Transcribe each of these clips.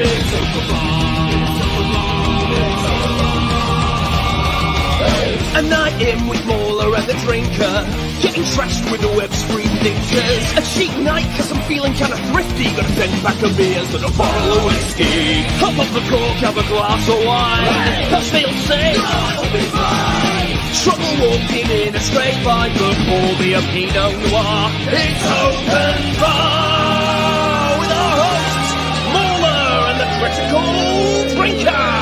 A night in with Mauler and the drinker, getting trashed with the web-screen thinkers. A cheap night cause I'm feeling kinda thrifty, got a 10-pack of beers and a bottle of whiskey. Hop off the cork, have a glass of wine, as they'll say, I'll be fine. Trouble walking in a straight line, but pour me a Pinot Noir. It's open bar with our hosts, Mauler and the critical drinker.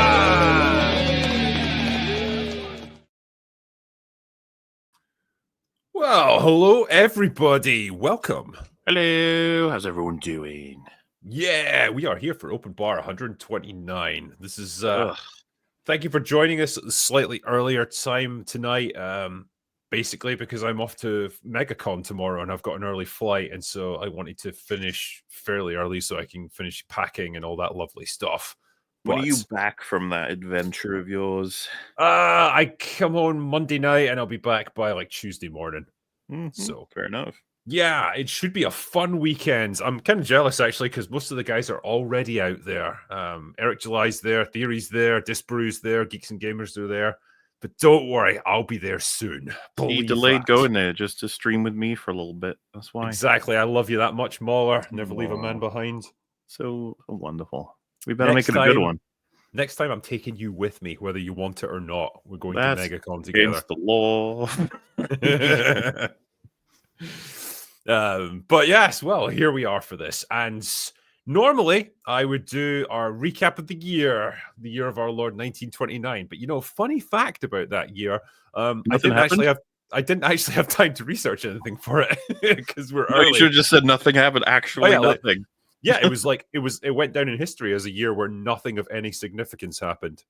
Well, hello everybody. Welcome. Hello, how's everyone doing? Yeah, we are here for Open Bar 129. This is thank you for joining us at a slightly earlier time tonight. Basically because I'm off to MegaCon tomorrow and I've got an early flight, and so I wanted to finish fairly early so I can finish packing and all that lovely stuff. When are you back from that adventure of yours? I come on Monday night and I'll be back by like Tuesday morning. So fair enough. Yeah, it should be a fun weekend. I'm kind of jealous actually because most of the guys are already out there. Eric July's there, Theory's there, Disbrew's there, Geeks and Gamers are there. But don't worry, I'll be there soon. He delayed going there just to stream with me for a little bit. That's why. Exactly. I love you that much, Mauler. Never leave a man behind. So wonderful. We better make it a good one. Next time, I'm taking you with me, whether you want it or not. We're going to MegaCon together. Against the law. But yes, well, here we are for this. And normally, I would do our recap of the year of our Lord 1929. But you know, funny fact about that year, I didn't actually have time to research anything for it because we're early. You should have just said nothing happened. Actually, nothing. Yeah, it went down in history as a year where nothing of any significance happened.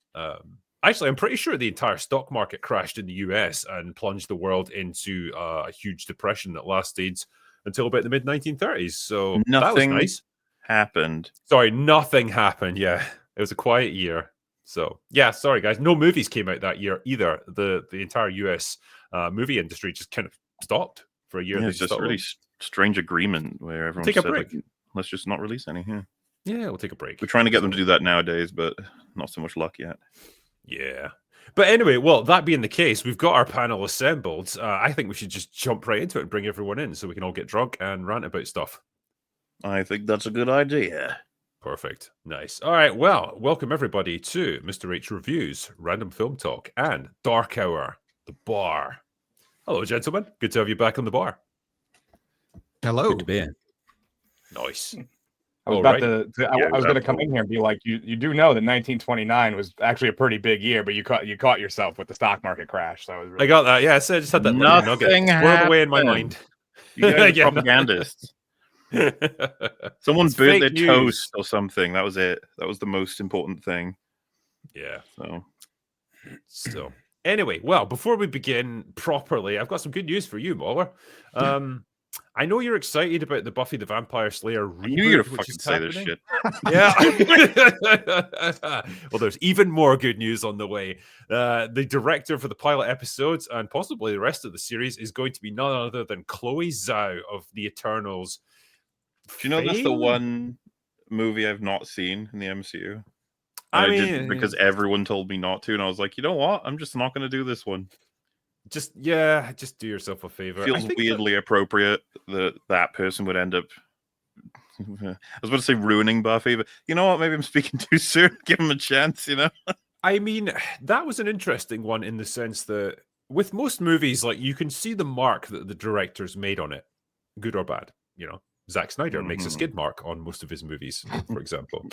Actually, I'm pretty sure the entire stock market crashed in the US and plunged the world into a huge depression that lasted until about the mid-1930s. So nothing that was nice. Happened. Sorry, nothing happened. Yeah, it was a quiet year. So yeah, sorry guys, no movies came out that year either. The entire US movie industry just kind of stopped for a year. Yeah, it's just a really strange agreement where everyone take a break. Like, let's just not release any. Yeah, we'll take a break. We're trying to get them to do that nowadays, but not so much luck yet. Yeah. But anyway, well, that being the case, we've got our panel assembled. I think we should just jump right into it and bring everyone in so we can all get drunk and rant about stuff. I think that's a good idea. Perfect. Nice. All right. Well, welcome everybody to Mr. H Reviews, Random Film Talk, and Dark Hour, the bar. Hello, gentlemen. Good to have you back on the bar. Hello. Good to be in. Nice. I was I was going to come in here and be like, you do know that 1929 was actually a pretty big year, but you caught yourself with the stock market crash. So I got that. Yeah, I just had that nothing squirreled away in my mind. You guys are propagandists. Someone burnt their toast or something. That was it. That was the most important thing. Yeah. So anyway, well, before we begin properly, I've got some good news for you, Mauler. I know you're excited about the Buffy the Vampire Slayer reboot. I knew you were fucking say this shit. Yeah. Well, there's even more good news on the way. The director for the pilot episodes and possibly the rest of the series is going to be none other than Chloe Zhao of The Eternals. Do you know that's the one movie I've not seen in the MCU? I didn't because everyone told me not to, and I was like, you know what? I'm just not going to do this one. Just do yourself a favor. Feels weirdly appropriate that person would end up. I was about to say ruining Buffy, but you know what? Maybe I'm speaking too soon. Give him a chance, you know. I mean, that was an interesting one in the sense that with most movies, like you can see the mark that the directors made on it, good or bad. You know, Zack Snyder makes a skid mark on most of his movies, for example.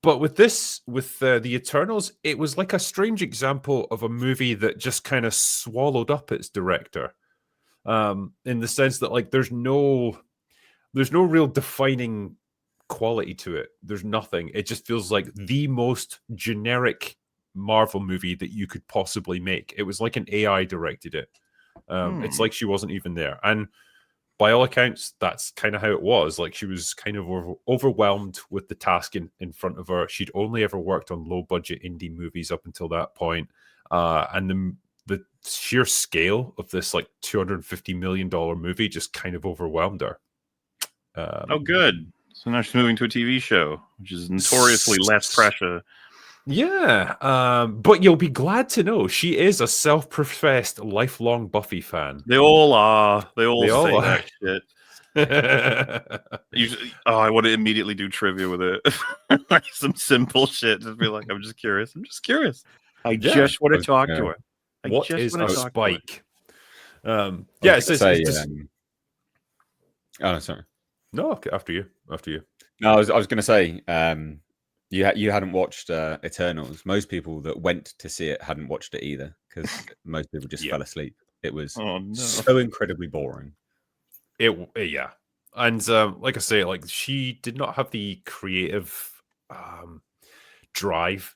But with this, with the Eternals, it was like a strange example of a movie that just kind of swallowed up its director, in the sense that like there's no real defining quality to it. There's nothing. It just feels like the most generic Marvel movie that you could possibly make. It was like an AI directed it. It's like she wasn't even there, and by all accounts, that's kind of how it was. Like she was kind of overwhelmed with the task in front of her. She'd only ever worked on low-budget indie movies up until that point. And the sheer scale of this like $250 million movie just kind of overwhelmed her. Oh, good. So now she's moving to a TV show, which is notoriously less pressure. Yeah, but you'll be glad to know she is a self-professed lifelong Buffy fan. They all are. They all say are. that shit. I want to immediately do trivia with it. Like some simple shit. Just be like, I'm just curious. I just want to talk to her. What is a spike? Oh, sorry. No, okay, after you. No, I was going to say, you hadn't watched Eternals. Most people that went to see it hadn't watched it either, because most people just fell asleep. It was so incredibly boring. Yeah, and like I say, like she did not have the creative drive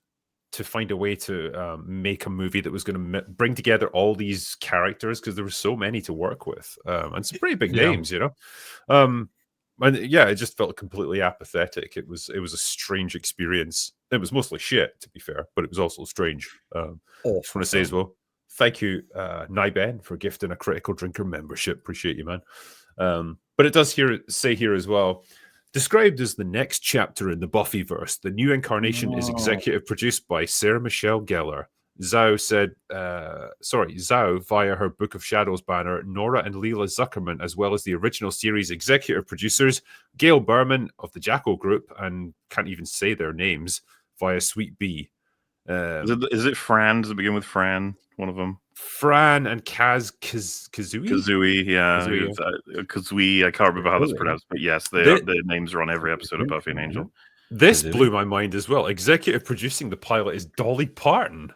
to find a way to make a movie that was going to bring together all these characters, because there were so many to work with, and some pretty big names, you know. And yeah, it just felt completely apathetic. It was a strange experience. It was mostly shit, to be fair, but it was also strange. I just want to say as well, thank you, Nyben, for gifting a Critical Drinker membership. Appreciate you, man. But it does say here as well, described as the next chapter in the Buffyverse, the new incarnation is executive produced by Sarah Michelle Gellar. Zhao said, Zhao, via her Book of Shadows banner, Nora and Leela Zuckerman, as well as the original series executive producers, Gail Berman of the Jackal Group, and can't even say their names, via Sweet Bee. Is it Fran? Does it begin with Fran? One of them? Fran and Kazooie? Kazooie, yeah. Kazooie, I can't remember how that's pronounced, but yes, their names are on every episode of Buffy and Angel. This blew my mind as well. Executive producing the pilot is Dolly Parton,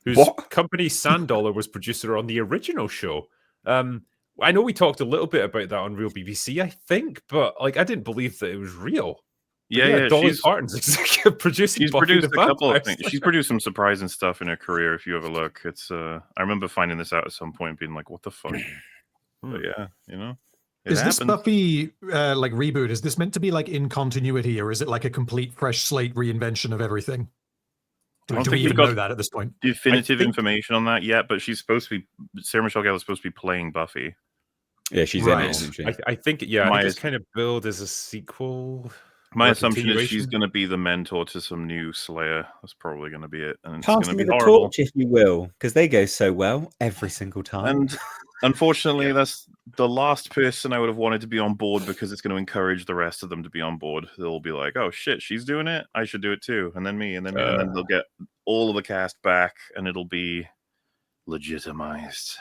whose company Sand-Dollar was producer on the original show. I know we talked a little bit about that on Real BBC, I think, but like I didn't believe that it was real. Yeah, Dolly Parton's executive producing. She's produced a couple of things. She's produced some surprising stuff in her career. If you ever look, it's. I remember finding this out at some point, being like, "What the fuck?" But yeah, you know. Is this Buffy like reboot? Is this meant to be like in continuity, or is it like a complete fresh slate reinvention of everything? Do we even know that at this point? Definitive information on that yet, but she's supposed to be. Sarah Michelle Gellar is supposed to be playing Buffy. Yeah, she's in it, isn't she? I think it's kind of billed as a sequel. My assumption is she's going to be the mentor to some new Slayer. That's probably going to be it. And it's going to be the horrible. torch, if you will, because they go so well every single time. And unfortunately, that's the last person I would have wanted to be on board, because it's going to encourage the rest of them to be on board. They'll be like, "Oh shit, she's doing it. I should do it too." And then me, and then me, and then they'll get all of the cast back, and it'll be legitimized.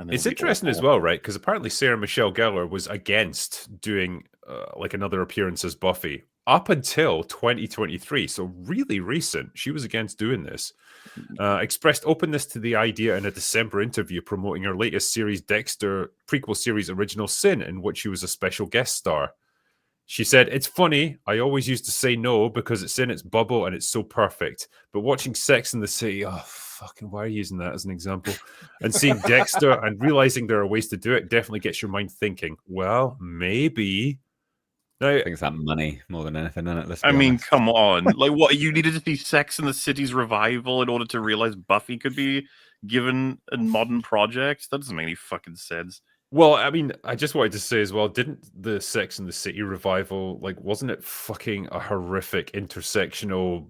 It's interesting as well, right? Because apparently Sarah Michelle Gellar was against doing like another appearance as Buffy up until 2023. So really recent. She was against doing this. Expressed openness to the idea in a December interview promoting her latest series, Dexter prequel series Original Sin, in which she was a special guest star. She said, "It's funny. I always used to say no because it's in its bubble and it's so perfect. But watching Sex and the City, fucking, why are you using that as an example? And seeing Dexter and realizing there are ways to do it definitely gets your mind thinking, well, maybe." Now, I think it's that money more than anything, isn't it? I mean, come on. Like, what? You needed to see Sex and the City's revival in order to realize Buffy could be given a modern project? That doesn't make any fucking sense. Well, I mean, I just wanted to say as well, didn't the Sex and the City revival, like, wasn't it fucking a horrific intersectional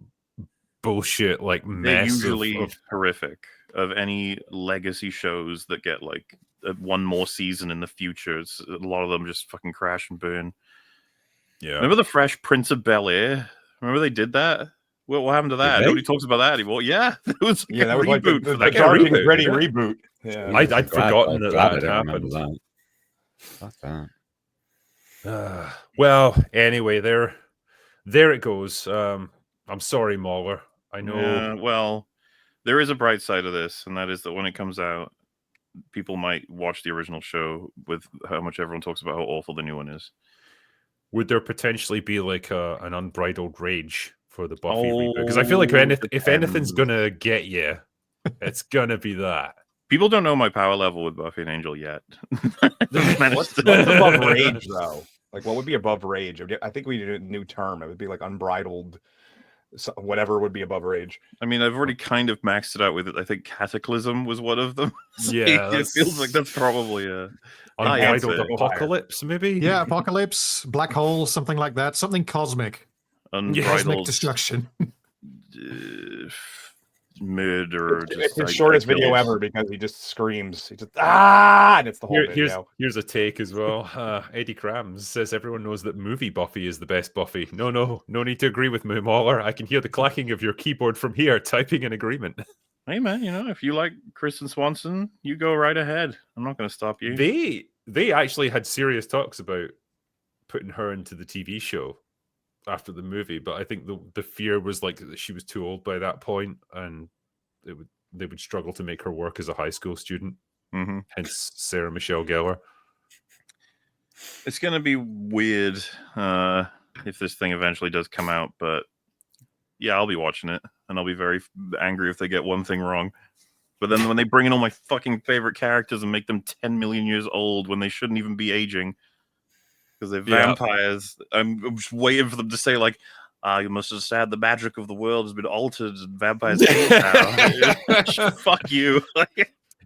bullshit, like, mess? They're usually horrific, of any legacy shows that get, like, one more season in the future. A lot of them just fucking crash and burn. Yeah. Remember the Fresh Prince of Bel-Air? Remember they did that? What happened to that? Nobody talks about that anymore. Yeah, it was like that was reboot. Like the dark and gritty reboot. Yeah, I'd forgotten that happened. That's that. Well, anyway, there it goes. I'm sorry, Mauler. I know. Yeah, well, there is a bright side of this, and that is that when it comes out, people might watch the original show with how much everyone talks about how awful the new one is. Would there potentially be like an unbridled rage for the Buffy reboot? Because I feel like if anything's gonna get you, it's gonna be that. People don't know my power level with Buffy and Angel yet. What's above rage, though? Like, what would be above rage? I think we need a new term. It would be like unbridled. whatever would be above her age. I mean, I've already kind of maxed it out with it. I think Cataclysm was one of them. So Yeah, it feels like that's probably a Unbridled Apocalypse, maybe. Yeah, Apocalypse, Black Hole, something like that. Something cosmic. Cosmic unbridled destruction. murder. It's his shortest video ever because he just screams. He just and it's the whole video. Here's a take as well. Eddie Krams says everyone knows that movie Buffy is the best Buffy. No need to agree with me, Mauler. I can hear the clacking of your keyboard from here, typing in agreement. Hey man, if you like Kristen Swanson, you go right ahead. I'm not going to stop you. They actually had serious talks about putting her into the TV show after the movie, but I think the fear was like that she was too old by that point, and they would struggle to make her work as a high school student. Mm-hmm. Hence Sarah Michelle Gellar. It's going to be weird if this thing eventually does come out, but yeah, I'll be watching it, and I'll be very angry if they get one thing wrong. But then when they bring in all my fucking favorite characters and make them 10 million years old when they shouldn't even be aging because they're vampires, I'm just waiting for them to say like, you must have said the magic of the world has been altered and vampires now. Fuck you.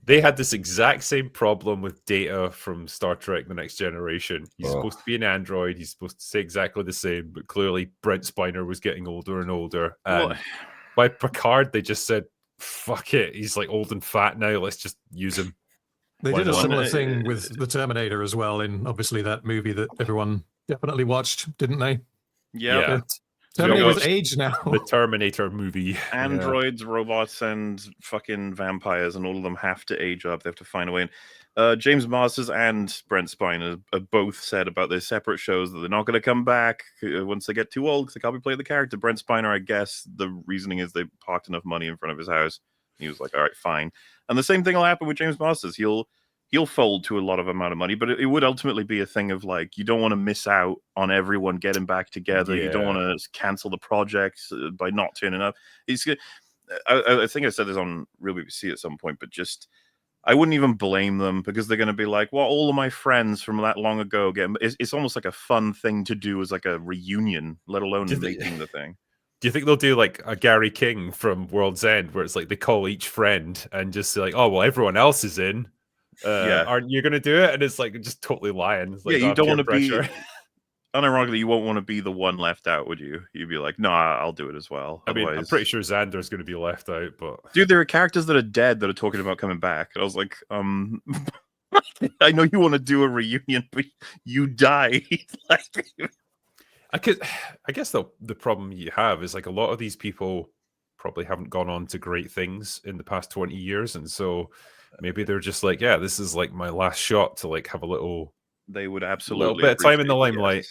They had this exact same problem with Data from Star Trek The Next Generation. He's supposed to be an android. He's supposed to say exactly the same, but clearly Brent Spiner was getting older and older. And by Picard, they just said, fuck it. He's like old and fat now. Let's just use him. They did a similar thing with the Terminator as well, in obviously that movie that everyone definitely watched, didn't they? Yeah. Terminator's aged now. The Terminator movie. Androids, robots, and fucking vampires, and all of them have to age up. They have to find a way. James Masters and Brent Spiner have both said about their separate shows that they're not going to come back once they get too old because they can't be playing the character. Brent Spiner, I guess the reasoning is they parked enough money in front of his house. He was like, all right, fine. And the same thing will happen with James Masters. He'll fold to a lot of amount of money, but it would ultimately be a thing of like, you don't want to miss out on everyone getting back together. You don't want to cancel the project by not turning up. I think I said this on Real BBC at some point, but just, I wouldn't even blame them because they're going to be like, well, all of my friends from that long ago it's almost like a fun thing to do as like a reunion, let alone making the thing. Do you think they'll do like a Gary King from World's End where it's like they call each friend and just say like, oh, well, everyone else is in. Aren't you going to do it? And it's like just totally lying. Like, you don't want to be... Unironically, you won't want to be the one left out, would you? You'd be like, no, I'll do it as well. I mean, I'm pretty sure Xander's going to be left out, but... Dude, there are characters that are dead that are talking about coming back. And I was like, I know you want to do a reunion, but you die. I guess the problem you have is like a lot of these people probably haven't gone on to great things in the past 20 years. And so maybe they're just like, yeah, this is like my last shot to like have a little... They would absolutely bit of time in the limelight,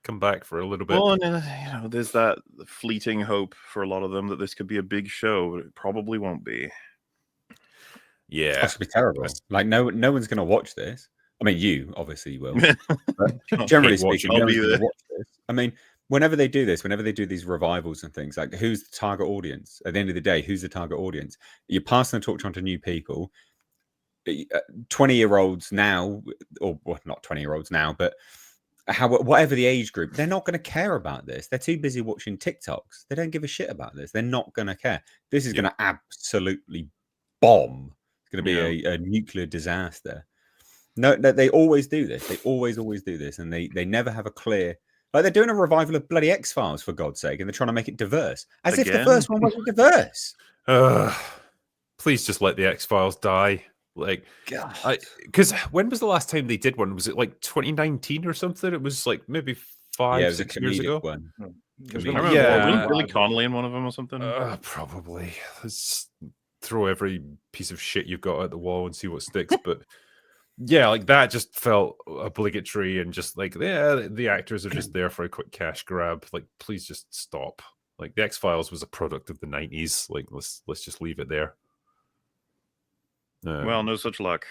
come back for a little bit. Well, and there's that fleeting hope for a lot of them that this could be a big show, but it probably won't be. Yeah, that's gonna be terrible. Like no one's gonna watch this. I mean, you obviously will. But generally speaking, no one's gonna watch this. I mean, whenever they do these revivals and things, like who's the target audience? At the end of the day, who's the target audience? You're passing the torch on to new people. 20-year-olds now, or well, not 20-year-olds now, but whatever the age group, they're not going to care about this. They're too busy watching TikToks. They don't give a shit about this. They're not going to care. This is going to absolutely bomb. It's going to be a nuclear disaster. No, they always do this. They always do this, and they never have a clear. Like they're doing a revival of bloody X-Files for God's sake, and they're trying to make it diverse, as if the first one wasn't diverse. Please just let the X-Files die. Like, because when was the last time they did one? Was it like 2019 or something? It was like maybe 5-6 years ago. One. Billy Connolly in one of them or something. Probably. Let's throw every piece of shit you've got at the wall and see what sticks. But yeah, like that just felt obligatory and just like the actors are just there for a quick cash grab. Like, please just stop. Like the X-Files was a product of the 90s. Like, let's just leave it there. Well, no such luck.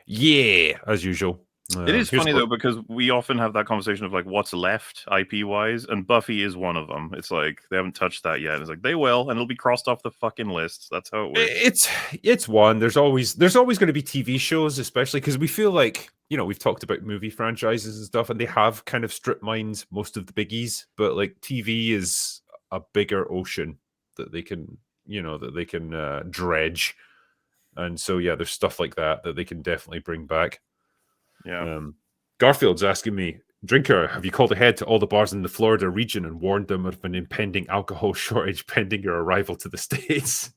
Yeah, as usual. It is funny though, because we often have that conversation of like what's left IP wise, and Buffy is one of them. It's like they haven't touched that yet. It's like they will, and it'll be crossed off the fucking list. That's how it works. It's one. There's always going to be TV shows, especially because we feel like, you know, we've talked about movie franchises and stuff, and they have kind of strip mined most of the biggies, but like TV is a bigger ocean that they can, dredge. And so, yeah, there's stuff like that they can definitely bring back. Yeah. Garfield's asking me, Drinker, have you called ahead to all the bars in the Florida region and warned them of an impending alcohol shortage pending your arrival to the States?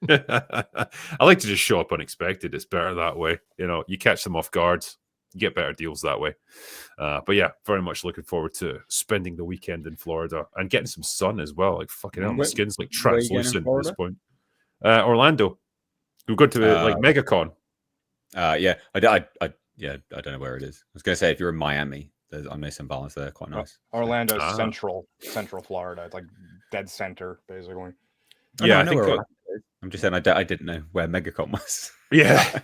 I like to just show up unexpected. It's better that way. You catch them off guard. You get better deals that way. But yeah, very much looking forward to spending the weekend in Florida and getting some sun as well. Like, fucking hell, my skin's like translucent at this point. Orlando. We'll go to MegaCon. Yeah, I don't know where it is. I was going to say, if you're in Miami, I know some bars there, quite nice. Orlando's central Florida. It's like dead center, basically. Yeah, I think I'm just saying I didn't know where MegaCon was. Yeah.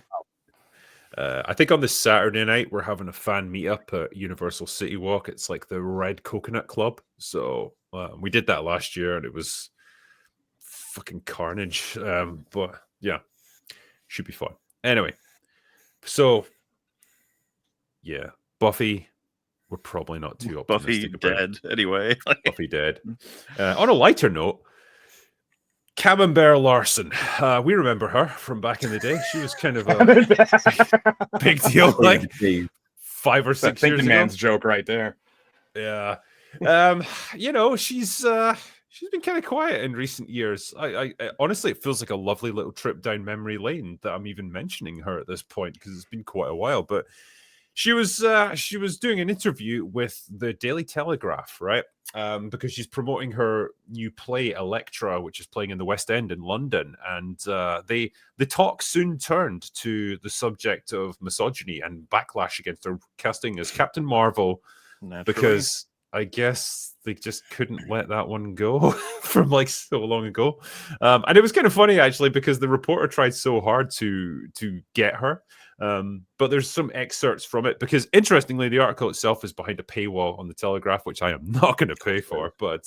I think on this Saturday night, we're having a fan meetup at Universal City Walk. It's like the Red Coconut Club. So we did that last year, and it was fucking carnage. But yeah, should be fun. Anyway, so yeah, Buffy, we're probably not too optimistic. Buffy dead, anyway. Buffy dead. On a lighter note, Camembert Larson. We remember her from back in the day. She was kind of a big deal, like 5 or 6 years ago. Man's joke right there. Yeah. She's been kind of quiet in recent years. I honestly, it feels like a lovely little trip down memory lane that I'm even mentioning her at this point, because it's been quite a while. But she was doing an interview with the Daily Telegraph, right? Because she's promoting her new play Electra, which is playing in the West End in London, and the talk soon turned to the subject of misogyny and backlash against her casting as Captain Marvel. Naturally. Because I guess they just couldn't let that one go from like so long ago. And it was kind of funny, actually, because the reporter tried so hard to get her. But there's some excerpts from it, because interestingly, the article itself is behind a paywall on the Telegraph, which I am not going to pay for. But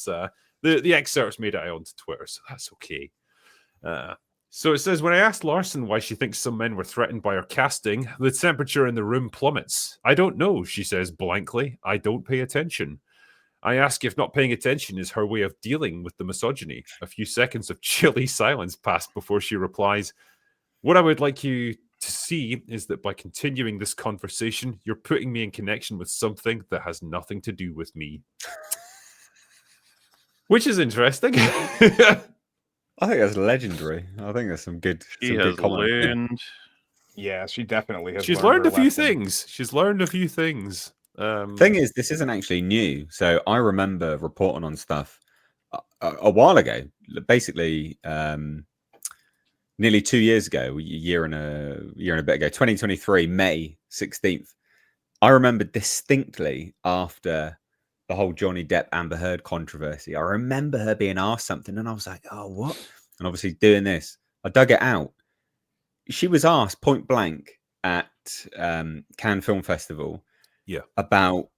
the excerpts made it onto Twitter, so that's okay. So it says, when I asked Larson why she thinks some men were threatened by her casting, the temperature in the room plummets. I don't know, she says blankly. I don't pay attention. I ask if not paying attention is her way of dealing with the misogyny. A few seconds of chilly silence passed before she replies, what I would like you to see is that by continuing this conversation, you're putting me in connection with something that has nothing to do with me. Which is interesting. I think that's legendary. I think there's some good. She has learned. Yeah, she definitely has. She's learned a few things. She's learned a few things. Thing is, this isn't actually new. So I remember reporting on stuff a while ago. Basically, nearly 2 years ago, a year and a bit ago, 2023, May 16th. I remember distinctly after the whole Johnny Depp Amber Heard controversy. I remember her being asked something, and I was like, "Oh, what?" And obviously doing this, I dug it out. She was asked point blank at Cannes Film Festival, about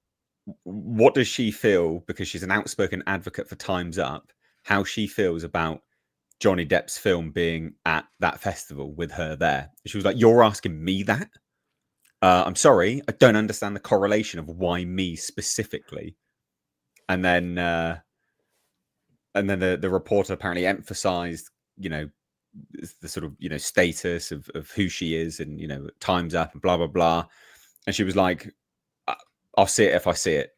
what does she feel, because she's an outspoken advocate for Time's Up, how she feels about Johnny Depp's film being at that festival with her there. She was like, "You're asking me that? I'm sorry, I don't understand the correlation of why me specifically." And then the reporter apparently emphasized, the sort of, status of who she is, and, Time's Up and blah, blah, blah. And she was like, I'll see it if I see it.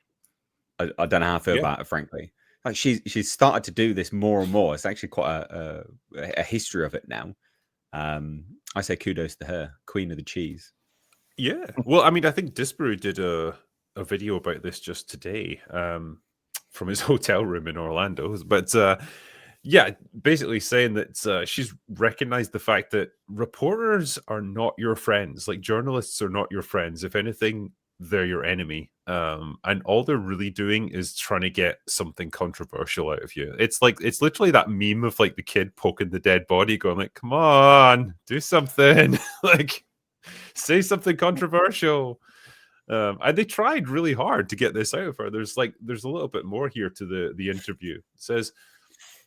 I don't know how I feel about it, frankly. Like she's started to do this more and more. It's actually quite a history of it now. I say kudos to her, Queen of the Cheese. Yeah. Well, I mean, I think Disparu did a video about this just today. From his hotel room in Orlando, but basically saying that she's recognized the fact that reporters are not your friends. Like, journalists are not your friends. If anything, they're your enemy. And all they're really doing is trying to get something controversial out of you. It's literally that meme of like the kid poking the dead body, going like, "Come on, do something, like say something controversial." And they tried really hard to get this out of her. There's a little bit more here to the interview. It says,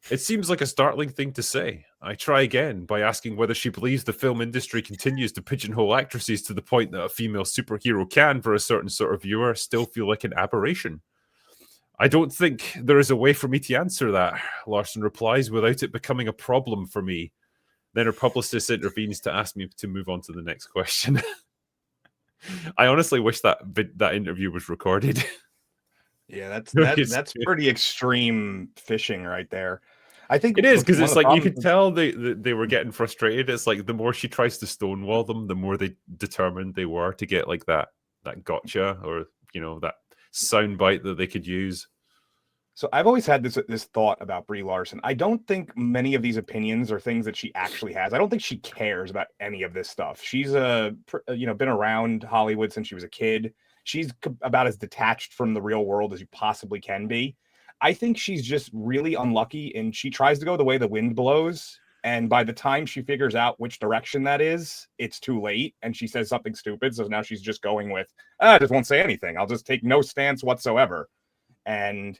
"It seems like a startling thing to say. I try again by asking whether she believes the film industry continues to pigeonhole actresses to the point that a female superhero can, for a certain sort of viewer, still feel like an aberration. I don't think there is a way for me to answer that, Larson replies, without it becoming a problem for me. Then her publicist intervenes to ask me to move on to the next question. I honestly wish that interview was recorded. Yeah, that's pretty extreme fishing right there. I think it is, because it's like you could tell they were getting frustrated. It's like the more she tries to stonewall them, the more they determined they were to get like that gotcha, or that soundbite that they could use. So I've always had this thought about Brie Larson. I don't think many of these opinions are things that she actually has. I don't think she cares about any of this stuff. She's been around Hollywood since she was a kid. She's about as detached from the real world as you possibly can be. I think she's just really unlucky, and she tries to go the way the wind blows. And by the time she figures out which direction that is, it's too late. And she says something stupid. So now she's just going with, I just won't say anything. I'll just take no stance whatsoever. And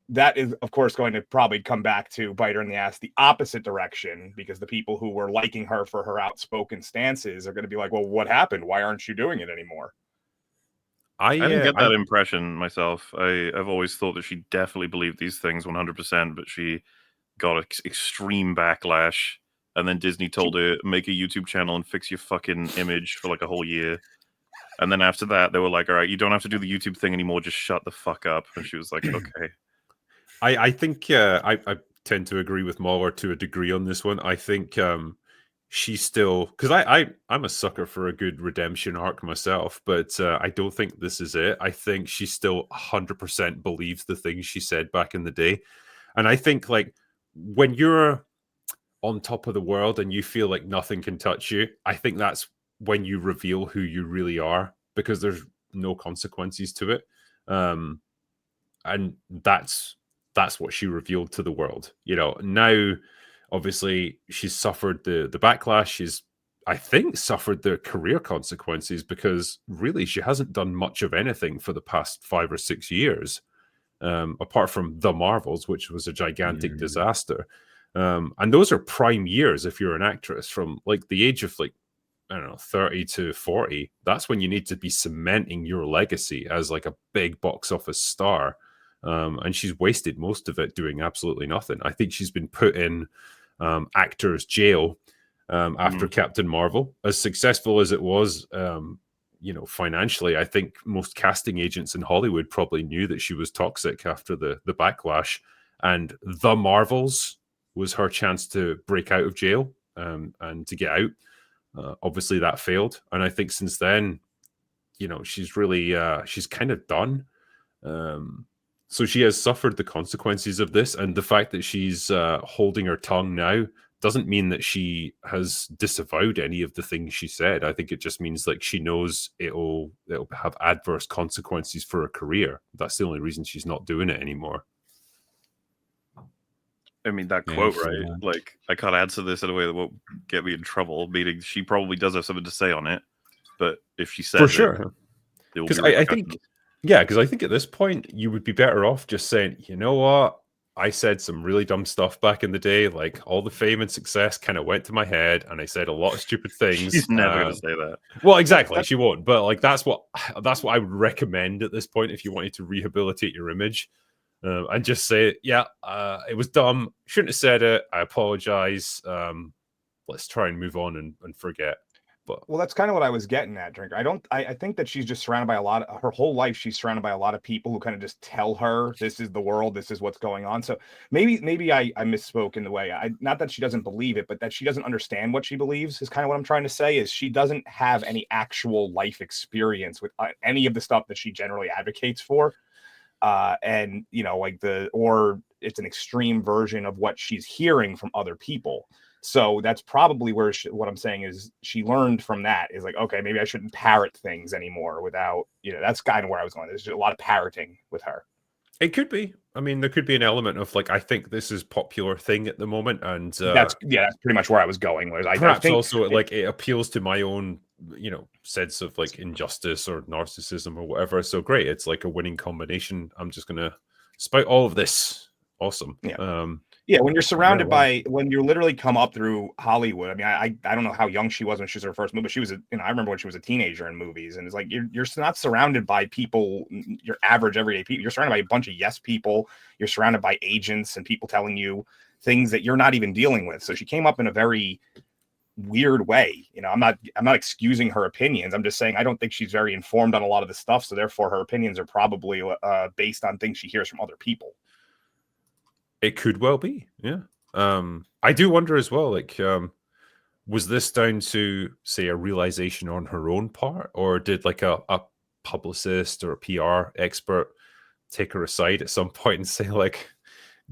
that is, of course, going to probably come back to bite her in the ass the opposite direction, because the people who were liking her for her outspoken stances are going to be like, well, what happened? Why aren't you doing it anymore? I didn't get that impression myself. I've always thought that she definitely believed these things 100%, but she got extreme backlash. And then Disney told her, make a YouTube channel and fix your fucking image for like a whole year. And then after that, they were like, all right, you don't have to do the YouTube thing anymore. Just shut the fuck up. And she was like, okay. I think I tend to agree with Mahler to a degree on this one. I think she's still, because I'm a sucker for a good redemption arc myself, but I don't think this is it. I think she still 100% believes the things she said back in the day. And I think like when you're on top of the world and you feel like nothing can touch you, I think that's when you reveal who you really are, because there's no consequences to it. And that's what she revealed to the world. Now, obviously, she's suffered the backlash. She's, I think, suffered the career consequences, because really she hasn't done much of anything for the past 5 or 6 years, apart from The Marvels, which was a gigantic disaster. And those are prime years if you're an actress, from like the age of 30 to 40. That's when you need to be cementing your legacy as like a big box office star. And she's wasted most of it doing absolutely nothing. I think she's been put in actors' jail after Captain Marvel. As successful as it was, financially, I think most casting agents in Hollywood probably knew that she was toxic after the backlash. And The Marvels was her chance to break out of jail and to get out. Obviously, that failed. And I think since then, she's really, she's kind of done. So she has suffered the consequences of this, and the fact that she's holding her tongue now doesn't mean that she has disavowed any of the things she said. I think it just means like she knows it'll have adverse consequences for her career. That's the only reason she's not doing it anymore. I mean, that quote, right? Like, I can't answer this in a way that won't get me in trouble, meaning she probably does have something to say on it. But if she says for sure, because I think. Yeah, because I think at this point, you would be better off just saying, you know what? I said some really dumb stuff back in the day. Like, all the fame and success kind of went to my head, and I said a lot of stupid things. She's never going to say that. Well, exactly. She won't. But like, that's what I would recommend at this point if you wanted to rehabilitate your image. And just say, yeah, it was dumb. Shouldn't have said it. I apologize. Let's try and move on and forget. Well, that's kind of what I was getting at, Drinker. I think that she's just surrounded by her whole life. She's surrounded by a lot of people who kind of just tell her this is the world, this is what's going on. So maybe I misspoke in the way. Not that she doesn't believe it, but that she doesn't understand what she believes is kind of what I'm trying to say. Is she doesn't have any actual life experience with any of the stuff that she generally advocates for, and or it's an extreme version of what she's hearing from other people. So that's probably where what I'm saying is she learned from that is like, okay, maybe I shouldn't parrot things anymore wthat's kind of where I was going. There's a lot of parroting with her. It could be. I mean, there could be an element of like, I think this is popular thing at the moment. And that's pretty much where I was going. I think also it appeals to my own, sense of like injustice or narcissism or whatever. So great. It's like a winning combination. I'm just going to spout all of this. Awesome. Yeah. Yeah, when you're surrounded by, when you literally come up through Hollywood. I mean, I don't know how young she was when she was her first movie, but she was, I remember when she was a teenager in movies, and it's like you're not surrounded by people, your average everyday people. You're surrounded by a bunch of yes people. You're surrounded by agents and people telling you things that you're not even dealing with. So she came up in a very weird way. I'm not excusing her opinions. I'm just saying I don't think she's very informed on a lot of the stuff. So therefore, her opinions are probably based on things she hears from other people. It could well be, yeah. I do wonder as well, like, was this down to, say, a realization on her own part, or did like a publicist or a PR expert take her aside at some point and say, like,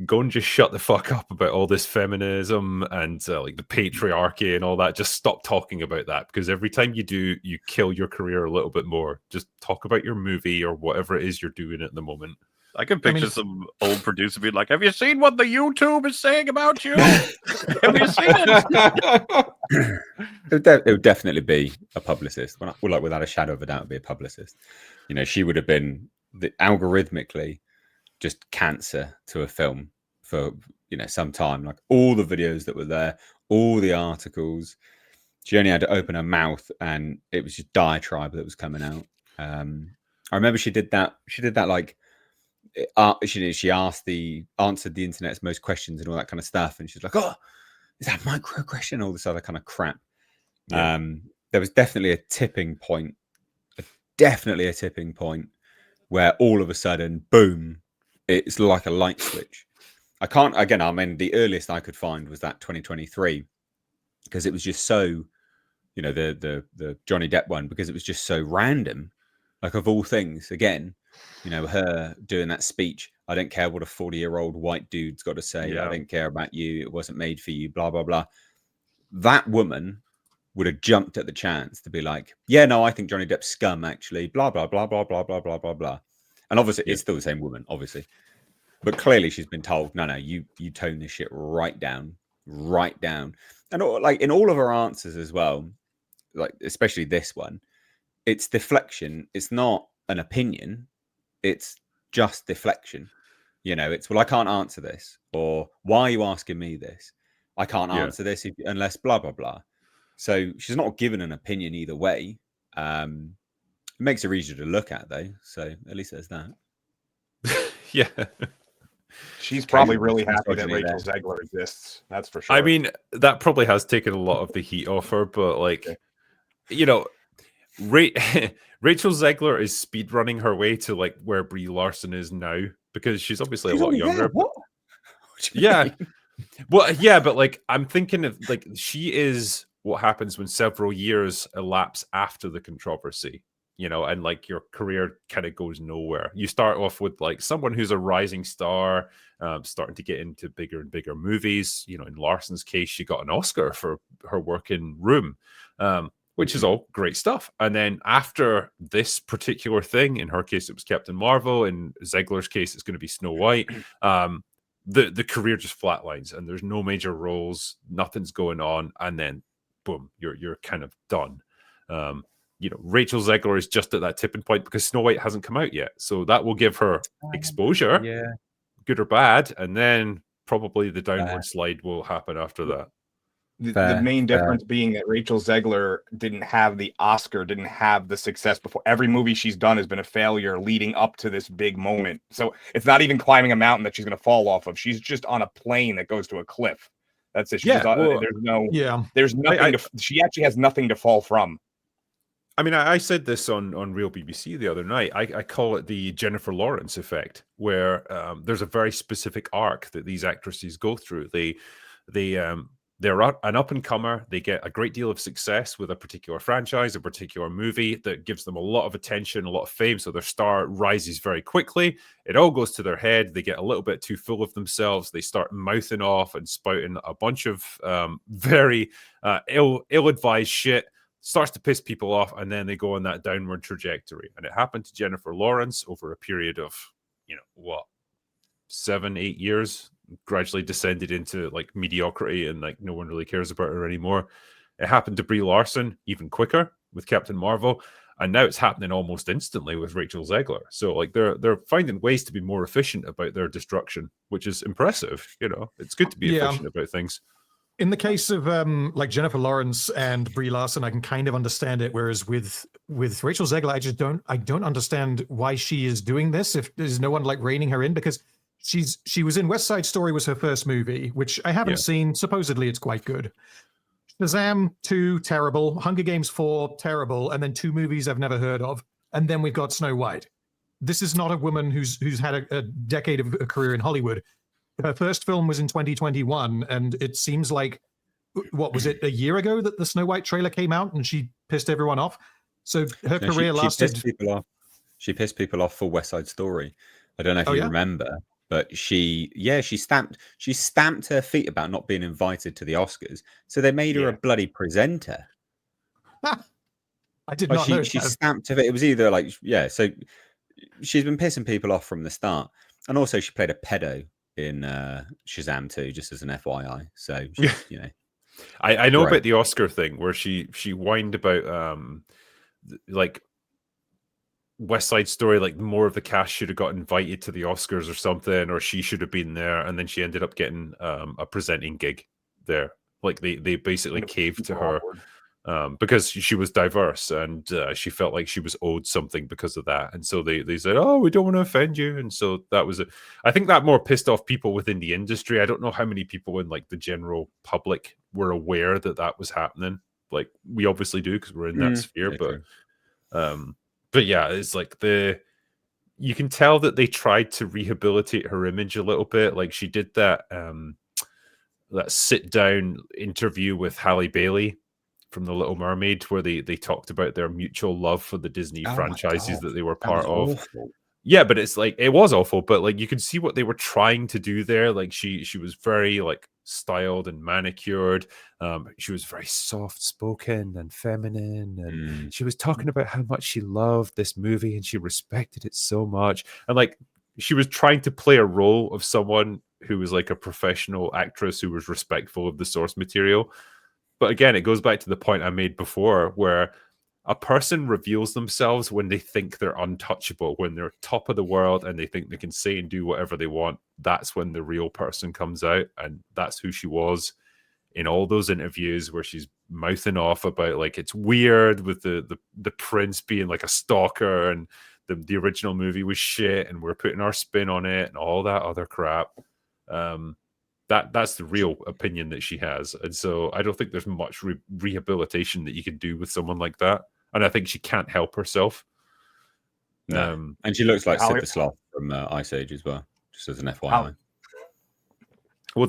go and just shut the fuck up about all this feminism and like the patriarchy and all that. Just stop talking about that, because every time you do, you kill your career a little bit more. Just talk about your movie or whatever it is you're doing at the moment. I can picture some old producer being like, "Have you seen what the YouTube is saying about you? Have you seen it?" It would definitely be a publicist. Well, like without a shadow of a doubt, it'd be a publicist. She would have been algorithmically just cancer to a film for some time. Like all the videos that were there, all the articles. She only had to open her mouth, and it was just diatribe that was coming out. I remember she did that. She did that like. She answered the internet's most questions and all that kind of stuff, and she's like, "Oh, is that microaggression?" All this other kind of crap. Yeah. There was definitely a tipping point, where all of a sudden, boom, it's like a light switch. The earliest I could find was that 2023, because it was just so, the Johnny Depp one, because it was just so random, like of all things, again. Her doing that speech. I don't care what a 40-year-old white dude's got to say. Yeah. I don't care about you. It wasn't made for you, blah, blah, blah. That woman would have jumped at the chance to be like, yeah, no, I think Johnny Depp's scum, actually, blah, blah, blah, blah, blah, blah, blah, blah, blah. And obviously, it's still the same woman, obviously. But clearly she's been told, no, you tone this shit right down. And like in all of her answers as well, like especially this one, it's deflection. It's not an opinion. It's just deflection. It's, well, I can't answer this, or why are you asking me this? I can't answer this unless blah, blah, blah. So she's not given an opinion either way. It makes her easier to look at, though. So at least there's that. Yeah. She's probably really happy that Rachel Zegler exists. That's for sure. I mean, that probably has taken a lot of the heat off her, but like, Rachel Zegler is speedrunning her way to like where Brie Larson is now, because she's obviously a lot younger. What? Yeah. Well, yeah, but like I'm thinking of like she is what happens when several years elapse after the controversy, and like your career kind of goes nowhere. You start off with like someone who's a rising star, starting to get into bigger and bigger movies. In Larson's case, she got an Oscar for her work in Room. Which is all great stuff. And then after this particular thing, in her case, it was Captain Marvel. In Zegler's case, it's going to be Snow White. The career just flatlines, and there's no major roles. Nothing's going on. And then, boom, you're kind of done. Rachel Zegler is just at that tipping point because Snow White hasn't come out yet. So that will give her exposure, good or bad. And then probably the downward slide will happen after that. The main difference being that Rachel Zegler didn't have the Oscar, didn't have the success before. Every movie she's done has been a failure leading up to this big moment. So it's not even climbing a mountain that she's going to fall off of. She's just on a plane that goes to a cliff. That's it. There's nothing. She actually has nothing to fall from. I mean, I said this on Real BBC the other night. I call it the Jennifer Lawrence effect, where there's a very specific arc that these actresses go through. They're an up-and-comer. They get a great deal of success with a particular franchise, a particular movie that gives them a lot of attention, a lot of fame. So their star rises very quickly. It all goes to their head. They get a little bit too full of themselves. They start mouthing off and spouting a bunch of very ill-advised shit. Starts to piss people off, and then they go on that downward trajectory. And it happened to Jennifer Lawrence over a period of, 7-8 years. Gradually descended into like mediocrity, and like no one really cares about her anymore. It happened to Brie Larson even quicker with Captain Marvel. And now it's happening almost instantly with Rachel Zegler. So like they're finding ways to be more efficient about their destruction, which is impressive. It's good to be efficient about things. In the case of like Jennifer Lawrence and Brie Larson, I can kind of understand it. Whereas with Rachel Zegler, I don't understand why she is doing this. If there's no one like reining her in, because she was in West Side Story, was her first movie, which I haven't seen. Supposedly it's quite good. Shazam 2, terrible. Hunger Games 4, terrible. And then 2 movies I've never heard of. And then we've got Snow White. This is not a woman who's had a decade of a career in Hollywood. Her first film was in 2021, and it seems like, what was it, a year ago that the Snow White trailer came out and she pissed everyone off? So her career lasted... She pissed people off for West Side Story. I don't know if you remember, but she stamped her feet about not being invited to the Oscars. So they made her a bloody presenter. I did not know. She stamped her feet. It was either like, so she's been pissing people off from the start. And also she played a pedo in Shazam 2, just as an FYI. So, I know about the Oscar thing where she whined about like West Side Story, like more of the cast should have got invited to the Oscars or something, or she should have been there, and then she ended up getting a presenting gig there. Like they basically caved to her because she was diverse, and she felt like she was owed something because of that. And so they said, "Oh, we don't want to offend you." And so that was it. I think that more pissed off people within the industry. I don't know how many people in like the general public were aware that was happening. Like we obviously do because we're in that sphere, but yeah, it's like you can tell that they tried to rehabilitate her image a little bit. Like she did that sit down interview with Halle Bailey from The Little Mermaid, where they talked about their mutual love for the Disney franchises that they were part of. Awful. Yeah, but it's like it was awful, but like you could see what they were trying to do there. Like she was very like styled and manicured. She was very soft spoken and feminine, and she was talking about how much she loved this movie and she respected it so much. And like she was trying to play a role of someone who was like a professional actress who was respectful of the source material. But again, it goes back to the point I made before, where a person reveals themselves when they think they're untouchable, when they're top of the world and they think they can say and do whatever they want. That's when the real person comes out. And that's who she was in all those interviews where she's mouthing off about like it's weird with the prince being like a stalker and the original movie was shit and we're putting our spin on it and all that other crap. That's the real opinion that she has. And so I don't think there's much rehabilitation that you can do with someone like that. And I think she can't help herself. No. And she looks like Sid the Sloth from Ice Age as well, just as an FYI. Well,